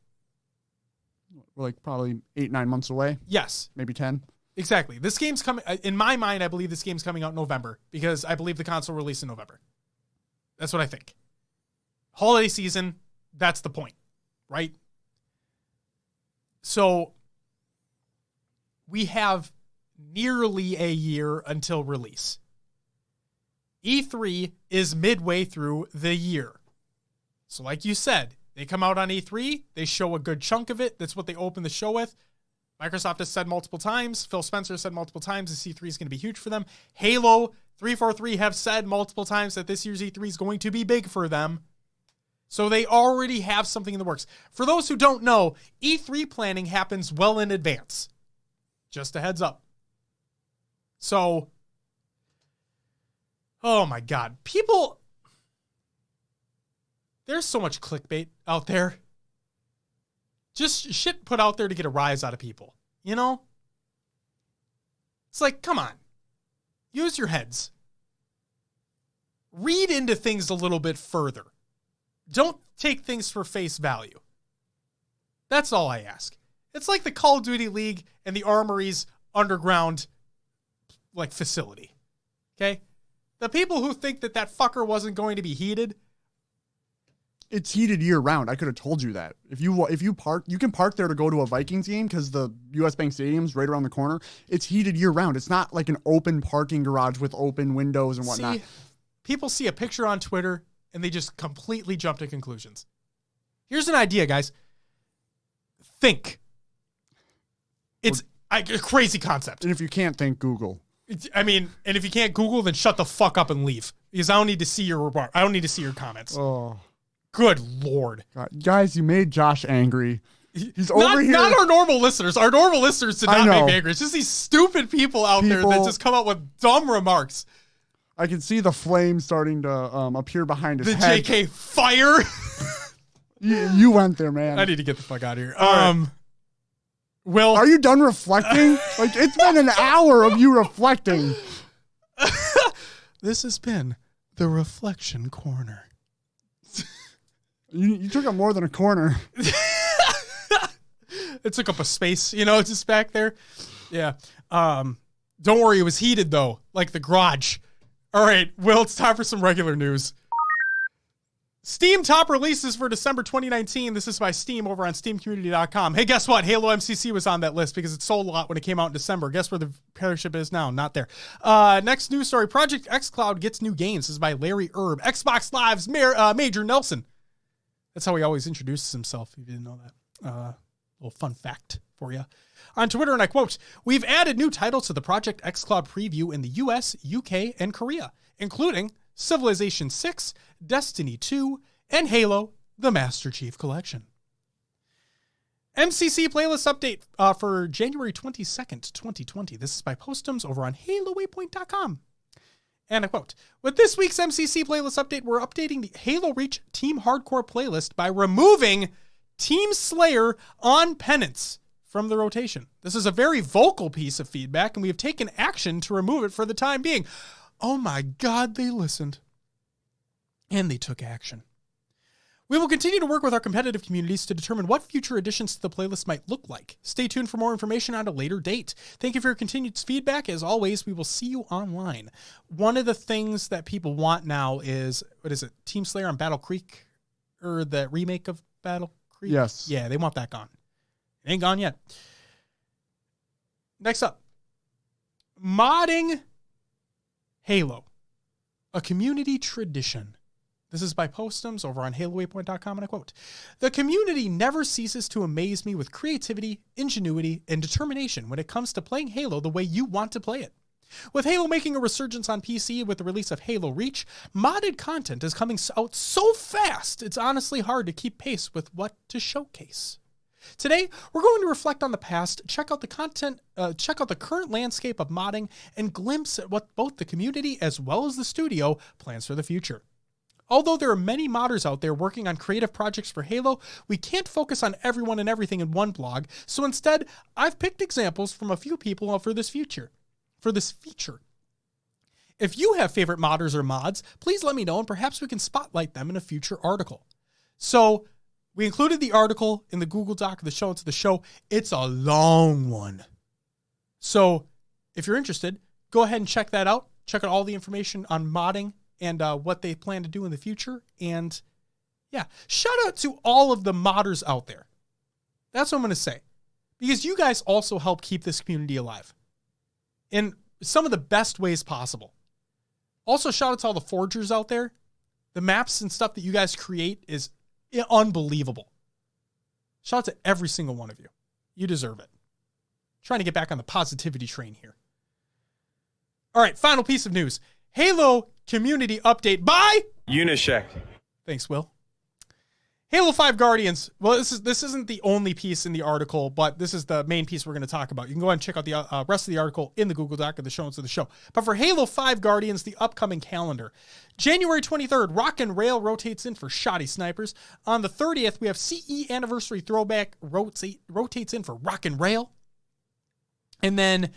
We're like probably 8-9 months away. Yes. Maybe 10. Exactly. This game's coming, in my mind, I believe this game's coming out in November because I believe the console released in November. That's what I think. Holiday season, that's the point, right? So we have nearly a year until release. E3 is midway through the year. So like you said, they come out on E3, they show a good chunk of it. That's what they open the show with. Microsoft has said multiple times, Phil Spencer said multiple times, the C3 is going to be huge for them. Halo 343 have said multiple times that this year's E3 is going to be big for them. So they already have something in the works. For those who don't know, E3 planning happens well in advance. Just a heads up. So, oh my God. People, there's so much clickbait out there. Just shit put out there to get a rise out of people. You know? It's like, come on. Use your heads. Read into things a little bit further. Don't take things for face value. That's all I ask. It's like the Call of Duty League and the Armory's underground, facility. Okay? The people who think that fucker wasn't going to be heated. It's heated year round. I could have told you that. If you park, you can park there to go to a Vikings game because the US Bank Stadium's right around the corner. It's heated year round. It's not like an open parking garage with open windows and whatnot. See, people see a picture on Twitter and they just completely jump to conclusions. Here's an idea, guys. Think. It's a crazy concept. And if you can't think, Google. And if you can't Google, then shut the fuck up and leave. Because I don't need to see your remark. I don't need to see your comments. Oh. Good Lord. God. Guys, you made Josh angry. He's over here. Not our normal listeners. Our normal listeners did not make me angry. It's just these stupid people out there that just come up with dumb remarks. I can see the flame starting to appear behind his head. The JK fire. You went there, man. I need to get the fuck out of here. Right. Will, are you done reflecting? It's been an hour of you reflecting. This has been the Reflection Corner. You took up more than a corner. It took up a space, it's just back there. Yeah. Don't worry, it was heated though, like the garage. All right, Will, it's time for some regular news. Steam top releases for December 2019. This is by Steam over on steamcommunity.com. Hey, guess what? Halo MCC was on that list because it sold a lot when it came out in December. Guess where the pairship is now? Not there. Next news story. Project xCloud gets new games. This is by Larry Erb. Xbox Live's Major Nelson. That's how he always introduces himself, if you didn't know that. Little fun fact for you. On Twitter, and I quote, "We've added new titles to the Project xCloud preview in the US, UK, and Korea, including Civilization 6, Destiny 2, and Halo, the Master Chief Collection." MCC playlist update for January 22nd, 2020. This is by Postums over on HaloWaypoint.com. And I quote, "With this week's MCC playlist update, we're updating the Halo Reach Team Hardcore playlist by removing Team Slayer on Penance from the rotation. This is a very vocal piece of feedback, and we have taken action to remove it for the time being." Oh my God, they listened. And they took action. "We will continue to work with our competitive communities to determine what future additions to the playlist might look like. Stay tuned for more information on a later date. Thank you for your continued feedback. As always, we will see you online." One of the things that people want now is, Team Slayer on Battle Creek? Or the remake of Battle Creek? Yes. Yeah, they want that gone. It ain't gone yet. Next up. Modding Halo, a community tradition. This is by Postums over on HaloWaypoint.com, and I quote, "The community never ceases to amaze me with creativity, ingenuity, and determination when it comes to playing Halo the way you want to play it. With Halo making a resurgence on PC with the release of Halo Reach, modded content is coming out so fast, it's honestly hard to keep pace with what to showcase. Today, we're going to reflect on the past, check out the current landscape of modding, and glimpse at what both the community as well as the studio plans for the future. Although there are many modders out there working on creative projects for Halo, we can't focus on everyone and everything in one blog, so instead, I've picked examples from a few people for this feature. If you have favorite modders or mods, please let me know, and perhaps we can spotlight them in a future article." So, we included the article in the Google Doc of the show to the show. It's a long one. So if you're interested, go ahead and check that out. Check out all the information on modding and what they plan to do in the future. And yeah, shout out to all of the modders out there. That's what I'm going to say. Because you guys also help keep this community alive in some of the best ways possible. Also, shout out to all the forgers out there. The maps and stuff that you guys create is unbelievable. Shout out to every single one of you. You deserve it. Trying to get back on the positivity train here. All right, final piece of news. Halo community update by Unisec. Thanks, Will. Halo 5 Guardians. Well, this isn't the only piece in the article, but this is the main piece we're going to talk about. You can go ahead and check out the rest of the article in the Google Doc or the show notes of the show. But for Halo 5 Guardians, the upcoming calendar. January 23rd, Rock and Rail rotates in for Shoddy Snipers. On the 30th, we have CE Anniversary Throwback rotates in for Rock and Rail. And then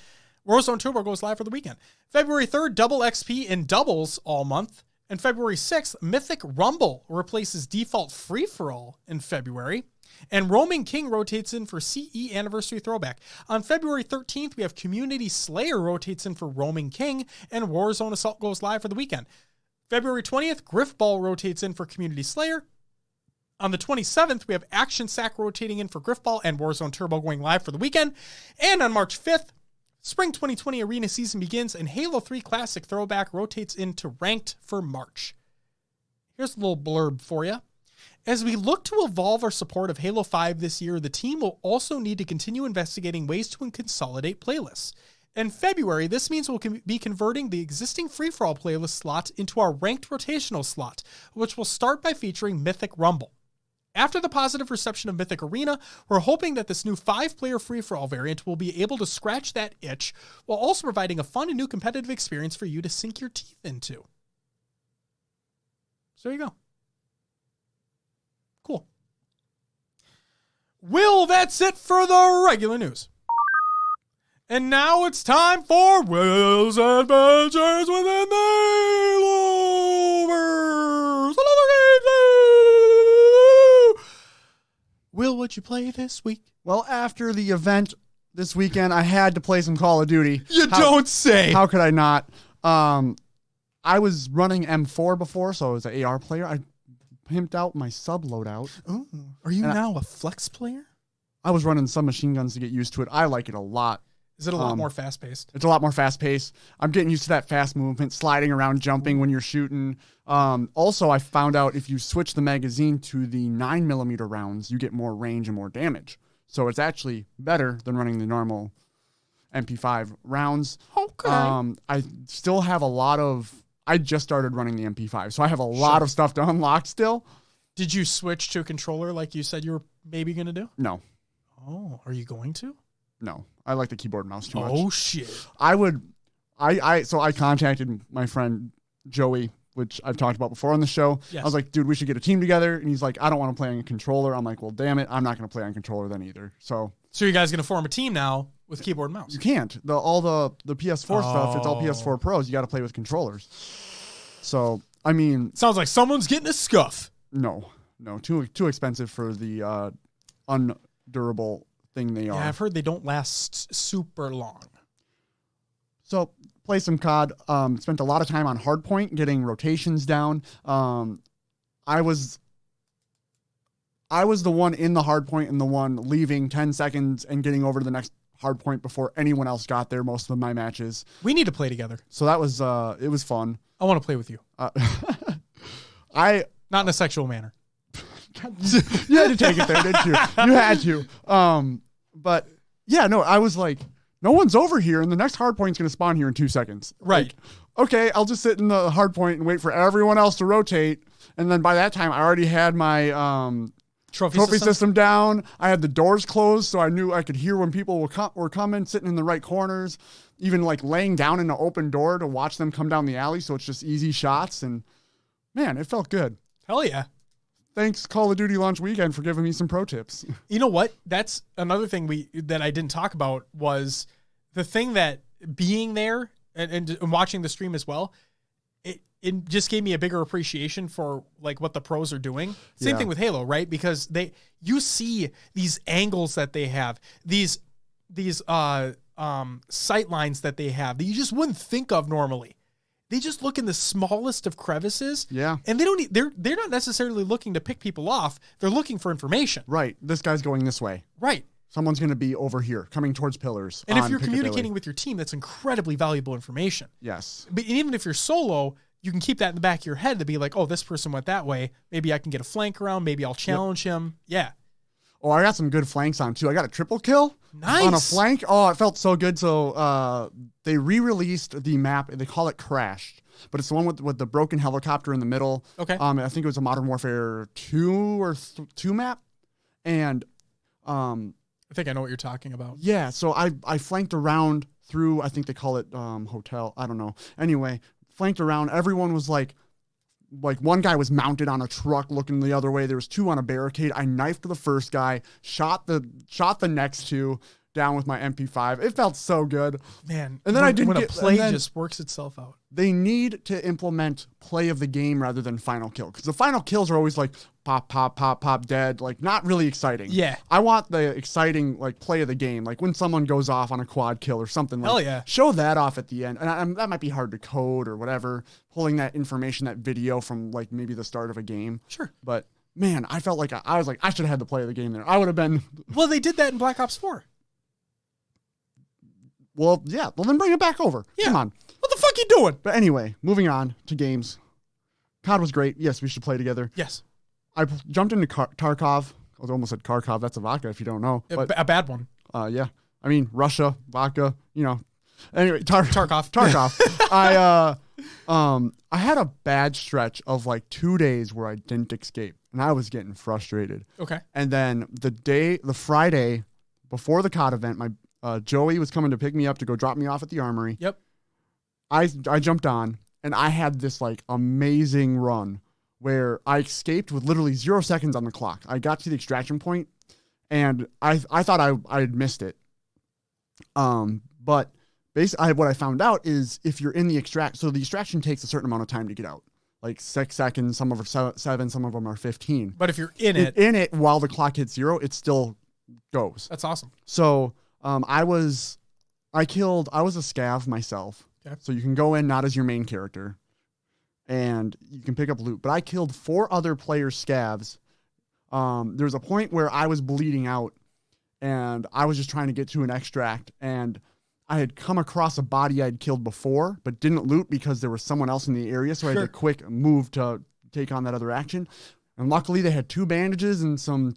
Warzone Turbo goes live for the weekend. February 3rd, Double XP in doubles all month. And February 6th, Mythic Rumble replaces default free-for-all in February. And Roaming King rotates in for CE Anniversary Throwback. On February 13th, we have Community Slayer rotates in for Roaming King. And Warzone Assault goes live for the weekend. February 20th, Griffball rotates in for Community Slayer. On the 27th, we have Action Sack rotating in for Griffball and Warzone Turbo going live for the weekend. And on March 5th, Spring 2020 Arena season begins, and Halo 3 Classic Throwback rotates into Ranked for March. Here's a little blurb for you. As we look to evolve our support of Halo 5 this year, the team will also need to continue investigating ways to consolidate playlists. In February, this means we'll be converting the existing free-for-all playlist slot into our Ranked rotational slot, which will start by featuring Mythic Rumble. After the positive reception of Mythic Arena, we're hoping that this new 5-player free-for-all variant will be able to scratch that itch while also providing a fun and new competitive experience for you to sink your teeth into. So there you go. Cool. Will, that's it for the regular news. And now it's time for Will's Adventures within the Haloverse. Will, what'd you play this week? Well, after the event this weekend, I had to play some Call of Duty. Don't say. How could I not? I was running M4 before, so I was an AR player. I pimped out my sub loadout. Ooh, are you now a flex player? I was running some machine guns to get used to it. I like it a lot. Is it a lot more fast-paced? It's a lot more fast-paced. I'm getting used to that fast movement, sliding around, jumping when you're shooting. Also, I found out if you switch the magazine to the 9mm rounds, you get more range and more damage. So it's actually better than running the normal MP5 rounds. Okay. I still have a lot of... I just started running the MP5, so I have a lot of stuff to unlock still. Did you switch to a controller like you said you were maybe going to do? No. Oh, are you going to? No. I like the keyboard and mouse too much. Oh, shit. So I contacted my friend Joey, which I've talked about before on the show. Yes. I was like, dude, we should get a team together. And he's like, I don't want to play on a controller. I'm like, well, damn it. I'm not going to play on controller then either. So you guys going to form a team now with keyboard and mouse? You can't. All the PS4 stuff, it's all PS4 Pros. You got to play with controllers. So, I mean. Sounds like someone's getting a scuff. No. Too expensive for the undurable thing they are. Yeah, I've heard they don't last super long. So, play some COD. Spent a lot of time on hardpoint, getting rotations down. I was the one in the hardpoint and the one leaving 10 seconds and getting over to the next hardpoint before anyone else got there most of my matches. We need to play together. So that was it was fun. I want to play with you. Not in a sexual manner. You had to take it there, didn't you? You had to. But yeah, no, I was like, no one's over here, and the next hard point's going to spawn here in 2 seconds. Right. Like, okay, I'll just sit in the hard point and wait for everyone else to rotate. And then by that time, I already had my trophy system down. I had the doors closed, so I knew I could hear when people were coming, sitting in the right corners, even like laying down in an open door to watch them come down the alley. So it's just easy shots. And man, it felt good. Hell yeah. Thanks, Call of Duty Launch Weekend, for giving me some pro tips. You know what? That's another thing that I didn't talk about was the thing that being there and watching the stream as well, it just gave me a bigger appreciation for like what the pros are doing. Same thing with Halo, right? Because you see these angles that they have, these sight lines that they have that you just wouldn't think of normally. They just look in the smallest of crevices. Yeah. And they're not necessarily looking to pick people off. They're looking for information. Right. This guy's going this way. Right. Someone's going to be over here, coming towards pillars. And if you're communicating with your team, that's incredibly valuable information. Yes. But even if you're solo, you can keep that in the back of your head to be like, oh, this person went that way. Maybe I can get a flank around. Maybe I'll challenge him. Yeah. Oh, I got some good flanks on too. I got a triple kill Nice. on a flank. Oh, it felt so good. So they re-released the map. They call it Crashed, but it's the one with the broken helicopter in the middle. Okay. I think it was a Modern Warfare 2 or 2 map. And I think I know what you're talking about. yeah, so I flanked around through, I think they call it hotel. I don't know. Anyway, flanked around. Everyone was like one guy was mounted on a truck looking the other way. There was 2 on a barricade. I knifed the first guy, shot the next 2 down with my MP5. It felt so good. Man, and then I didn't when a get, play then just works itself out. They need to implement play of the game rather than final kill, because the final kills are always like pop, pop, pop, pop, dead. Like not really exciting. Yeah. I want the exciting like play of the game, like when someone goes off on a quad kill or something. Like, Hell yeah. Show that off at the end, and that might be hard to code or whatever. Pulling that information, that video from like maybe the start of a game. Sure. But man, I felt like I was like I should have had the play of the game there. I would have been. Well, they did that in Black Ops 4. Well, yeah. Well, then bring it back over. Yeah. Come on. What the fuck you doing? But anyway, moving on to games. COD was great. Yes, we should play together. Yes. I jumped into Tarkov. I almost said Kharkov. That's a vodka if you don't know. But, A bad one. yeah. I mean, Russia, vodka, Anyway, Tarkov. Tarkov. I had a bad stretch of like 2 days where I didn't escape, and I was getting frustrated. Okay. And then the Friday before the COD event, my Joey was coming to pick me up to go drop me off at the armory. Yep. I jumped on, and I had this like amazing run where I escaped with literally 0 seconds on the clock. I got to the extraction point, and I thought I had missed it. But basically what I found out is if you're in the so the extraction takes a certain amount of time to get out, like 6 seconds. Some of them are 7, some of them are 15. But if you're in it while the clock hits 0, it still goes. That's awesome. So I was a scav myself. Okay. So you can go in not as your main character, and you can pick up loot. But I killed 4 other players' scavs. There was a point where I was bleeding out, and I was just trying to get to an extract, and I had come across a body I'd killed before, but didn't loot because there was someone else in the area, so I had to quick move to take on that other action. And luckily, they had 2 bandages and some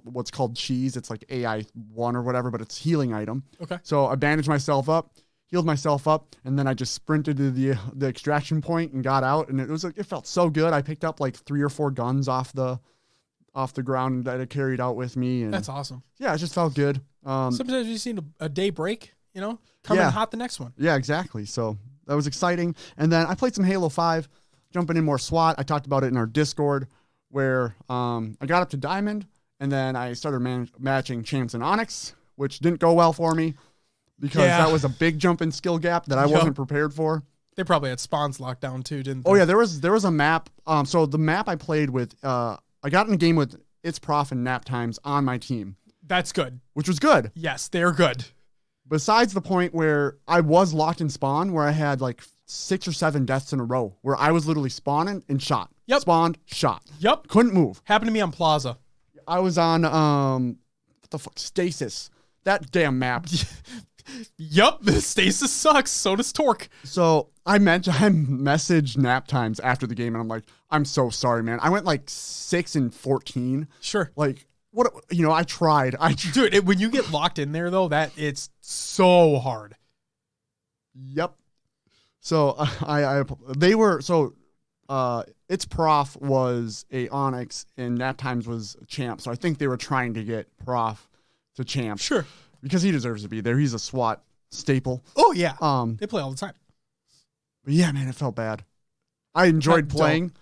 what's called cheese. It's like AI1 or whatever, but it's healing item. Okay. So I bandaged myself up, healed myself up, and then I just sprinted to the extraction point and got out. And it felt so good. I picked up like 3 or 4 guns off the ground that I carried out with me. And that's awesome. Yeah, it just felt good. Sometimes you just need a day break, come in hot the next one. Yeah, exactly. So that was exciting. And then I played some Halo 5, jumping in more SWAT. I talked about it in our Discord, where I got up to Diamond, and then I started matching Champs and Onyx, which didn't go well for me because that was a big jump in skill gap that I wasn't prepared for. They probably had spawns locked down too, didn't they? Oh yeah, there was a map. So the map I played with, I got in a game with It's Prof and Nap Times on my team. That's good. Which was good. Yes, they're good. Besides the point where I was locked in spawn, where I had like 6 or 7 deaths in a row, where I was literally spawning and shot. Yep. Spawned, shot. Yep. Couldn't move. Happened to me on Plaza. I was on what the fuck, Stasis. That damn map. Yup, Stasis sucks. So does Torque. So I messaged Nap Times after the game, and I'm like, I'm so sorry, man. I went like 6 and 14. Sure. Like, what? I tried. Dude, when you get locked in there though, it's so hard. Yep. So It's Prof was a Onyx and Nap Times was a Champ. So I think they were trying to get Prof to Champ. Sure. Because he deserves to be there. He's a SWAT staple. Oh yeah. They play all the time. But yeah, man, it felt bad. I enjoyed playing.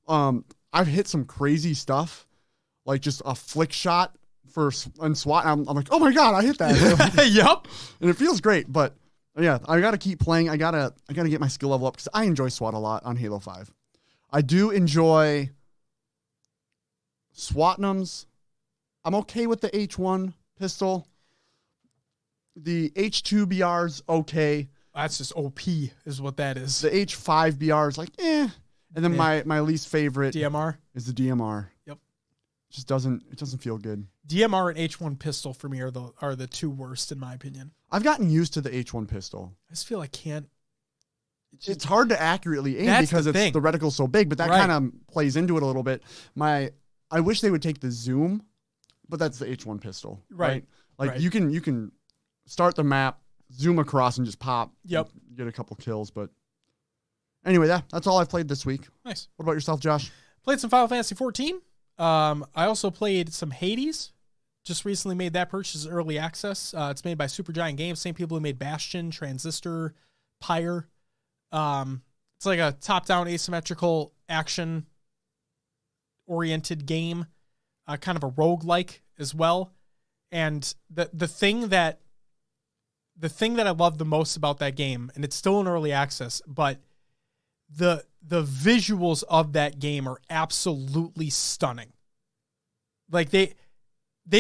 I've hit some crazy stuff, like just a flick shot in SWAT. I'm like, oh my god, I hit that. Yep. And it feels great, but yeah, I got to keep playing. I gotta get my skill level up because I enjoy SWAT a lot on Halo 5. I do enjoy SWATnums. I'm okay with the H1 pistol. The H2BR's okay. That's just OP is what that is. The H5BR is like, eh. And then my least favorite DMR is the DMR. Yep. Just doesn't feel good. DMR and H1 pistol for me are the 2 worst in my opinion. I've gotten used to the H1 pistol. I just feel I can't. It's hard to accurately aim because the reticle's so big, but that kind of plays into it a little bit. I wish they would take the zoom but that's the H1 pistol, Right. Like Right. you can start the map, zoom across, and just pop. Yep. Get a couple kills, but anyway, that's all I've played this week. Nice. What about yourself, Josh? Played some Final Fantasy 14. I also played some Hades. Just recently made that purchase early access. It's made by Supergiant Games, same people who made Bastion, Transistor, Pyre. It's like a top-down asymmetrical action-oriented game, kind of a roguelike as well. And the thing that I love the most about that game, and it's still in early access, but the visuals of that game are absolutely stunning. Like they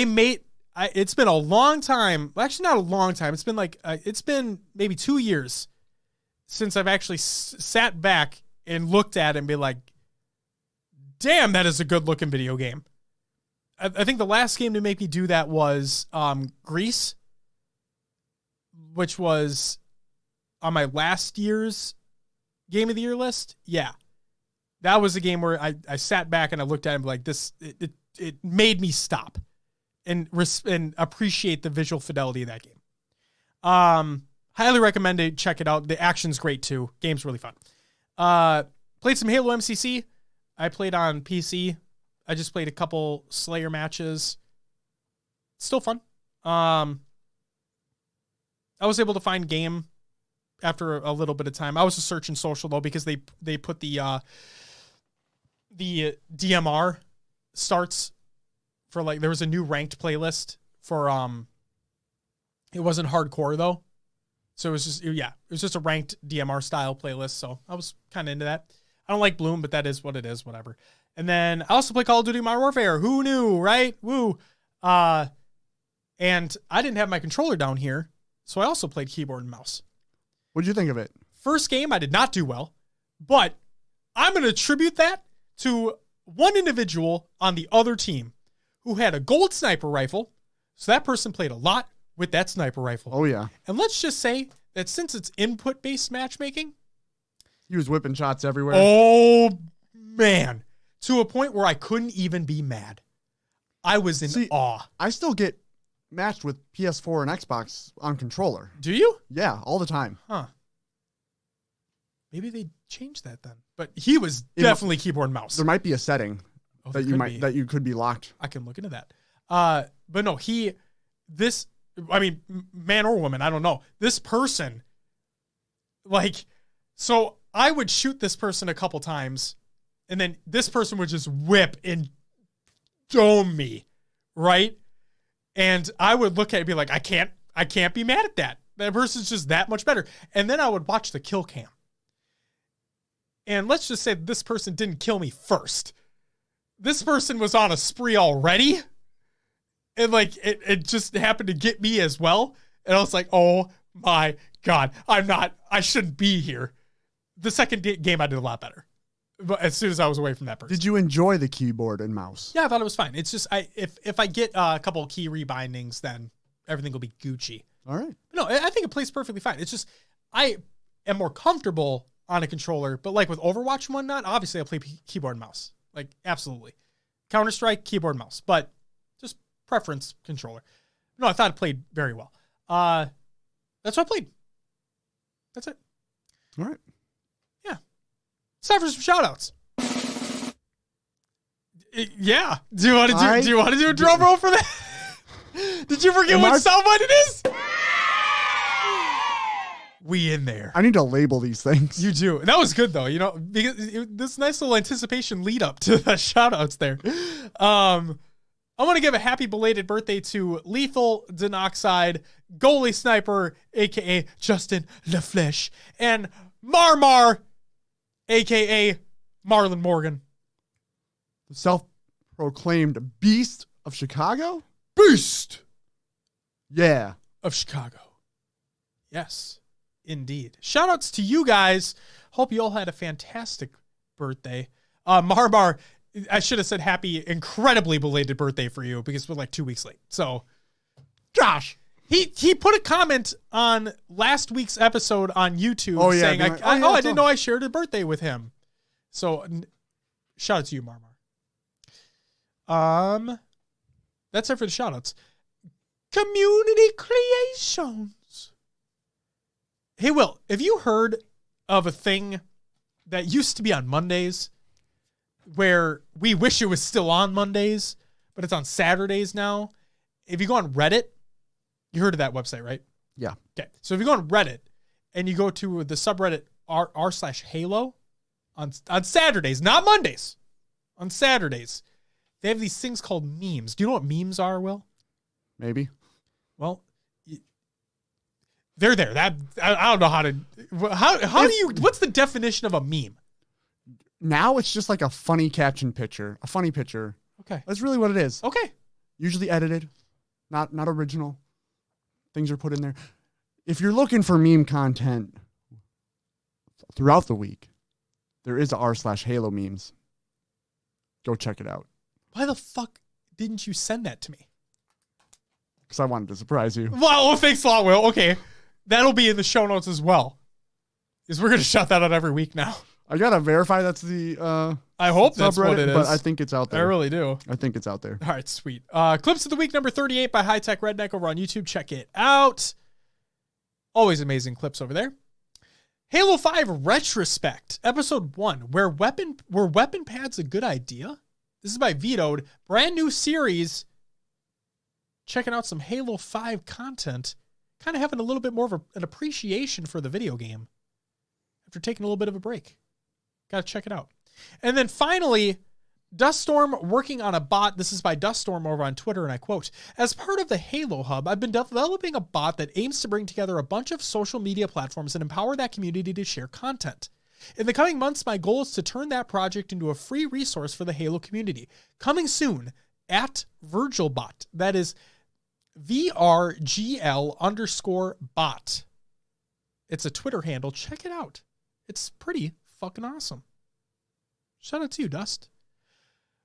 made, it's been a long time, well, actually not a long time. It's been it's been maybe 2 years since I've actually sat back and looked at it and be like, damn, that is a good looking video game. I think the last game to make me do that was Greece, which was on my last year's Game of the Year list. Yeah. That was a game where I sat back and I looked at it and be like, it made me stop and appreciate the visual fidelity of that game. Highly recommend it. Check it out. The action's great too. Game's really fun. Played some Halo MCC. I played on PC. I just played a couple Slayer matches. Still fun. I was able to find game after a little bit of time. I was just searching social though, because they put the DMR starts for there was a new ranked playlist for, it wasn't hardcore though. So it was just a ranked DMR style playlist. So I was kind of into that. I don't like Bloom, but that is what it is, whatever. And then I also play Call of Duty Modern Warfare. Who knew, right? Woo. And I didn't have my controller down here, so I also played keyboard and mouse. What'd you think of it? First game, I did not do well, but I'm going to attribute that to one individual on the other team who had a gold sniper rifle. So that person played a lot with that sniper rifle. Oh, yeah. And let's just say that since it's input-based matchmaking, He was whipping shots everywhere. oh, man. To a point where I couldn't even be mad. I was in awe. I still get matched with PS4 and Xbox on controller. Do you? Yeah, all the time. Huh. Maybe they changed that then. But he was definitely keyboard and mouse. There might be a setting that you could be locked. I can look into that. But no, man or woman, I don't know. This person, so I would shoot this person a couple times, and then this person would just whip and dome me, right? And I would look at it and be like, I can't be mad at that. That person's just that much better. And then I would watch the kill cam. And let's just say this person didn't kill me first. This person was on a spree already. And it just happened to get me as well. And I was like, oh my God, I shouldn't be here. The second game I did a lot better. But as soon as I was away from that person. Did you enjoy the keyboard and mouse? Yeah, I thought it was fine. It's just, if I get a couple of key rebindings, then everything will be Gucci. All right. No, I think it plays perfectly fine. It's just, I am more comfortable on a controller, but with Overwatch and whatnot, obviously I play keyboard and mouse. Absolutely. Counter-Strike, keyboard and mouse, but just preference controller. No, I thought it played very well. That's what I played. That's it. All right. Yeah. It's time for some shoutouts. Yeah. Do you want to do a drum roll for that? Did you forget what soundbite it is? We in there. I need to label these things. You do. That was good though, because this nice little anticipation lead up to the shout outs there. I want to give a happy belated birthday to Lethal Denoxide, Goalie Sniper, aka Justin LaFleche, and Marmar, aka Marlon Morgan. The self-proclaimed Beast of Chicago? Beast! Yeah. Of Chicago. Yes. Indeed. Shout outs to you guys. Hope you all had a fantastic birthday. Marmar, I should have said happy, incredibly belated birthday for you because we're 2 weeks late. So, Josh, he put a comment on last week's episode on YouTube saying, I didn't know I shared a birthday with him. So, shout out to you, Marmar. That's it for the shoutouts. Community creations. Hey, Will, have you heard of a thing that used to be on Mondays where we wish it was still on Mondays, but it's on Saturdays now? If you go on Reddit, you heard of that website, right? Yeah. Okay. So if you go on Reddit and you go to the subreddit r/Halo on Saturdays, not Mondays, on Saturdays, they have these things called memes. Do you know what memes are, Will? Maybe. Well, they're there. I don't know how to. How do you? What's the definition of a meme? Now it's just like a funny caption picture, a funny picture. Okay. That's really what it is. Okay. Usually edited, not original. Things are put in there. If you're looking for meme content throughout the week, there is a r/Halo memes. Go check it out. Why the fuck didn't you send that to me? Because I wanted to surprise you. Well, thanks a lot, Will. Okay. That'll be in the show notes as well. Because we're going to shout that out every week now. I got to verify that's the I hope that's what it is. But I think it's out there. I really do. I think it's out there. All right, sweet. Clips of the week number 38 by High Tech Redneck over on YouTube. Check it out. Always amazing clips over there. Halo 5 Retrospect, Episode 1. Were weapon pads a good idea? This is by Vetoed. Brand new series. Checking out some Halo 5 content. Kind of having a little bit more of an appreciation for the video game after taking a little bit of a break. Got to check it out. And then finally, Duststorm working on a bot. This is by Duststorm over on Twitter, and I quote, "As part of the Halo Hub, I've been developing a bot that aims to bring together a bunch of social media platforms and empower that community to share content. In the coming months, my goal is to turn that project into a free resource for the Halo community. Coming soon at VirgilBot. That is VRGL_bot. It's a Twitter handle. Check it out. It's pretty fucking awesome. Shout out to you, Dust.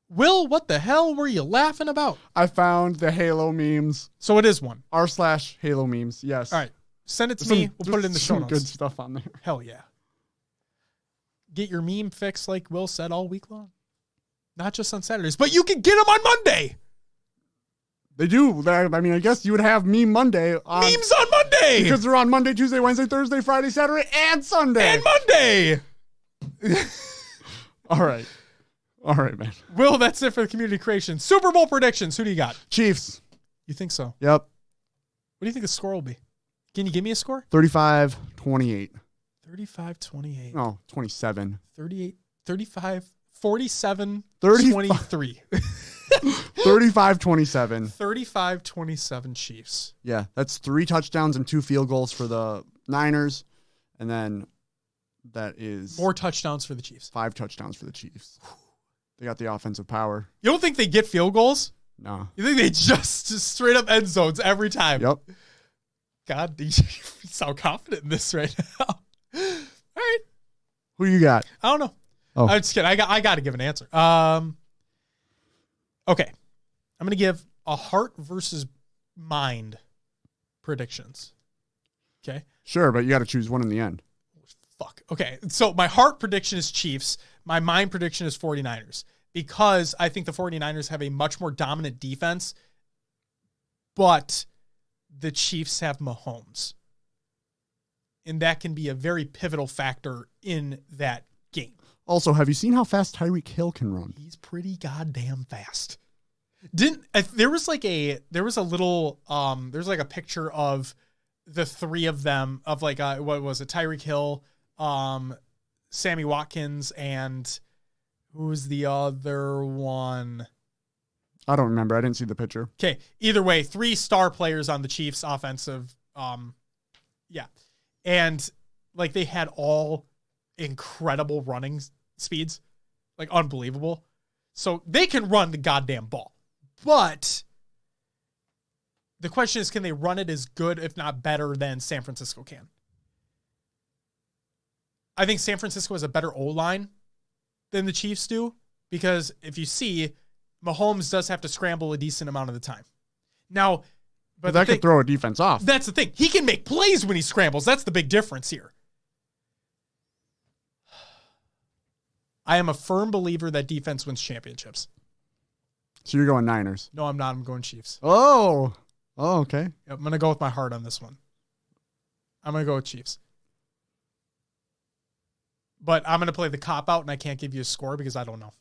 Will, what the hell were you laughing about? I found the Halo memes. So it is one. r/Halo memes, yes. All right. Send it to me. We'll put it in the show notes. Good stuff on there. Hell yeah. Get your meme fix like Will said all week long. Not just on Saturdays, but you can get them on Monday. They do. I mean, I guess you would have Meme Monday. Memes on Monday. Because they're on Monday, Tuesday, Wednesday, Thursday, Friday, Saturday, and Sunday. And Monday. All right. All right, man. Will, that's it for the community creation. Super Bowl predictions. Who do you got? Chiefs. You think so? Yep. What do you think the score will be? Can you give me a score? 35-28. 35-28. No, 27. 38, 35, 47, 30, 23. 35-27. 35-27 Chiefs. Yeah, that's 3 touchdowns and 2 field goals for the Niners. And then that is 4 touchdowns for the Chiefs. 5 touchdowns for the Chiefs. They got the offensive power. You don't think they get field goals? No. You think they just straight up end zones every time? Yep. God, you sound confident in this right now. All right. Who you got? I don't know. Oh. I'm just kidding. I got to give an answer. Okay. I'm going to give a heart versus mind predictions. Okay. Sure, but you got to choose one in the end. Fuck. Okay. So my heart prediction is Chiefs. My mind prediction is 49ers because I think the 49ers have a much more dominant defense, but the Chiefs have Mahomes. And that can be a very pivotal factor in that game. Also, have you seen how fast Tyreek Hill can run? He's pretty goddamn fast. There was like a picture of the 3 of them of like what was it? Tyreek Hill, Sammy Watkins, and who's the other one? I don't remember. I didn't see the picture. Okay. Either way, 3 star players on the Chiefs offensive. Yeah. And like they had all incredible running speeds, like unbelievable. So they can run the goddamn ball. But the question is, can they run it as good, if not better, than San Francisco can? I think San Francisco has a better O-line than the Chiefs do, because if you see, Mahomes does have to scramble a decent amount of the time. Now, but that could throw a defense off. That's the thing. He can make plays when he scrambles. That's the big difference here. I am a firm believer that defense wins championships. So you're going Niners. No, I'm not. I'm going Chiefs. Oh, okay. Yep, I'm going to go with my heart on this one. I'm going to go with Chiefs. But I'm going to play the cop-out, and I can't give you a score because I don't know.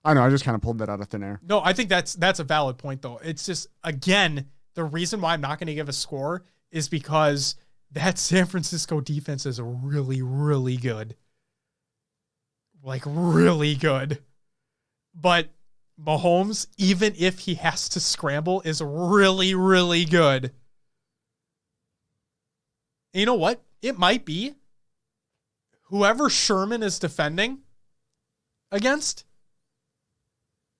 I know. I just kind of pulled that out of thin air. No, I think that's a valid point, though. It's just, again, the reason why I'm not going to give a score is because that San Francisco defense is really, really good. Like, really good. But Mahomes, even if he has to scramble, is really, really good. And you know what? It might be whoever Sherman is defending against.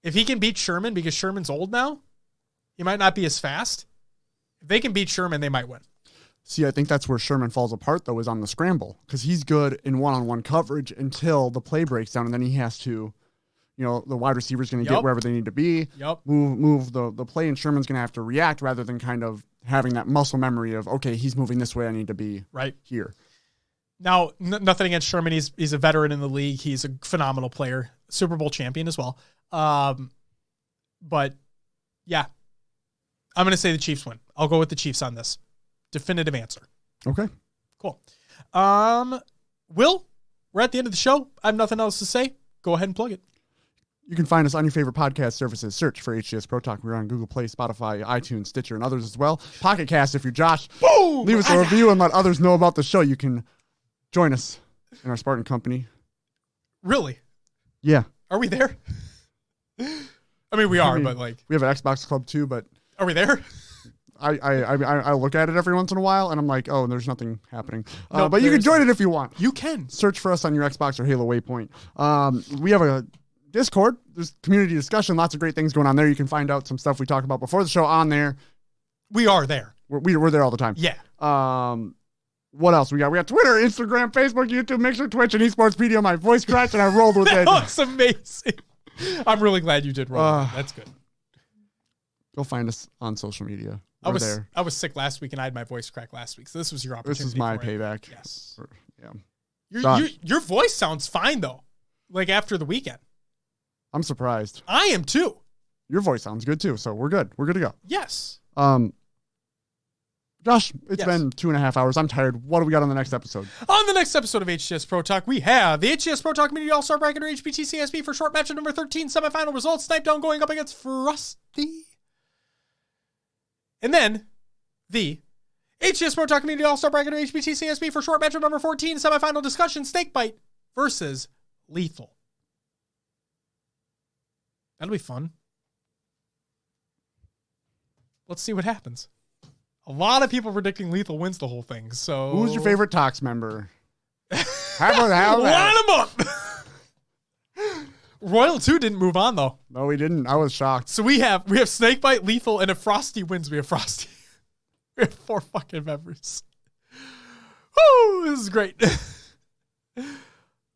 If he can beat Sherman because Sherman's old now, he might not be as fast. If they can beat Sherman, they might win. See, I think that's where Sherman falls apart, though, is on the scramble. Because he's good in one-on-one coverage until the play breaks down, and then he has to, the wide receiver's going to get wherever they need to be, move the play, and Sherman's going to have to react rather than kind of having that muscle memory of, okay, he's moving this way, I need to be right here. Now, nothing against Sherman. He's a veteran in the league. He's a phenomenal player, Super Bowl champion as well. But, yeah, I'm going to say the Chiefs win. I'll go with the Chiefs on this. Definitive answer. Okay. Cool. Will, we're at the end of the show. I have nothing else to say. Go ahead and plug it. You can find us on your favorite podcast services. Search for HCS Pro Talk. We're on Google Play, Spotify, iTunes, Stitcher, and others as well. Pocket Cast, if you're Josh. Boom! Leave us a review and let others know about the show. You can join us in our Spartan company. Really? Yeah. Are we there? I mean, we are, but like... We have an Xbox Club too, but... Are we there? I look at it every once in a while, and I'm like, oh, there's nothing happening. No, but you can join it if you want. You can. Search for us on your Xbox or Halo Waypoint. We have a Discord. There's community discussion. Lots of great things going on there. You can find out some stuff we talked about before the show on there. We are there. We're there all the time. Yeah. What else we got? We got Twitter, Instagram, Facebook, YouTube, Mixer, Twitch, and Esportspedia. My voice cracked, and I rolled with it. That's amazing. I'm really glad you did roll. That's good. Go find us on social media. I was sick last week, and I had my voice crack last week, so this was your opportunity. This is my payback. Yes. Yeah. Your voice sounds fine, though, like after the weekend. I'm surprised. I am, too. Your voice sounds good, too, so we're good. We're good to go. Yes. Josh, it's been 2.5 hours. I'm tired. What do we got on the next episode? On the next episode of HCS Pro Talk, we have the HCS Pro Talk Community All-Star Bracket or HPTCASB for short match number 13 semifinal results. Snipe Down going up against Frosty. And then the HCS Pro Talk Community All-Star Bracket or HPTCASB for short match number 14 semifinal discussion. Snakebite versus Lethal. That'll be fun. Let's see what happens. A lot of people predicting Lethal wins the whole thing. So who's your favorite Tox member? Line them up. Royal 2 didn't move on though. No, he didn't. I was shocked. So we have Snakebite, Lethal, and if Frosty wins, we have Frosty. We have 4 fucking members. Woo! This is great.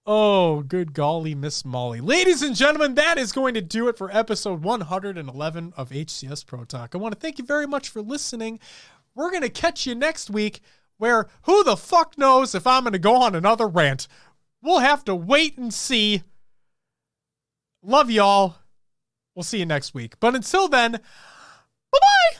Oh, good golly, Miss Molly. Ladies and gentlemen, that is going to do it for episode 111 of HCS Pro Talk. I want to thank you very much for listening. We're going to catch you next week where who the fuck knows if I'm going to go on another rant. We'll have to wait and see. Love y'all. We'll see you next week. But until then, bye-bye.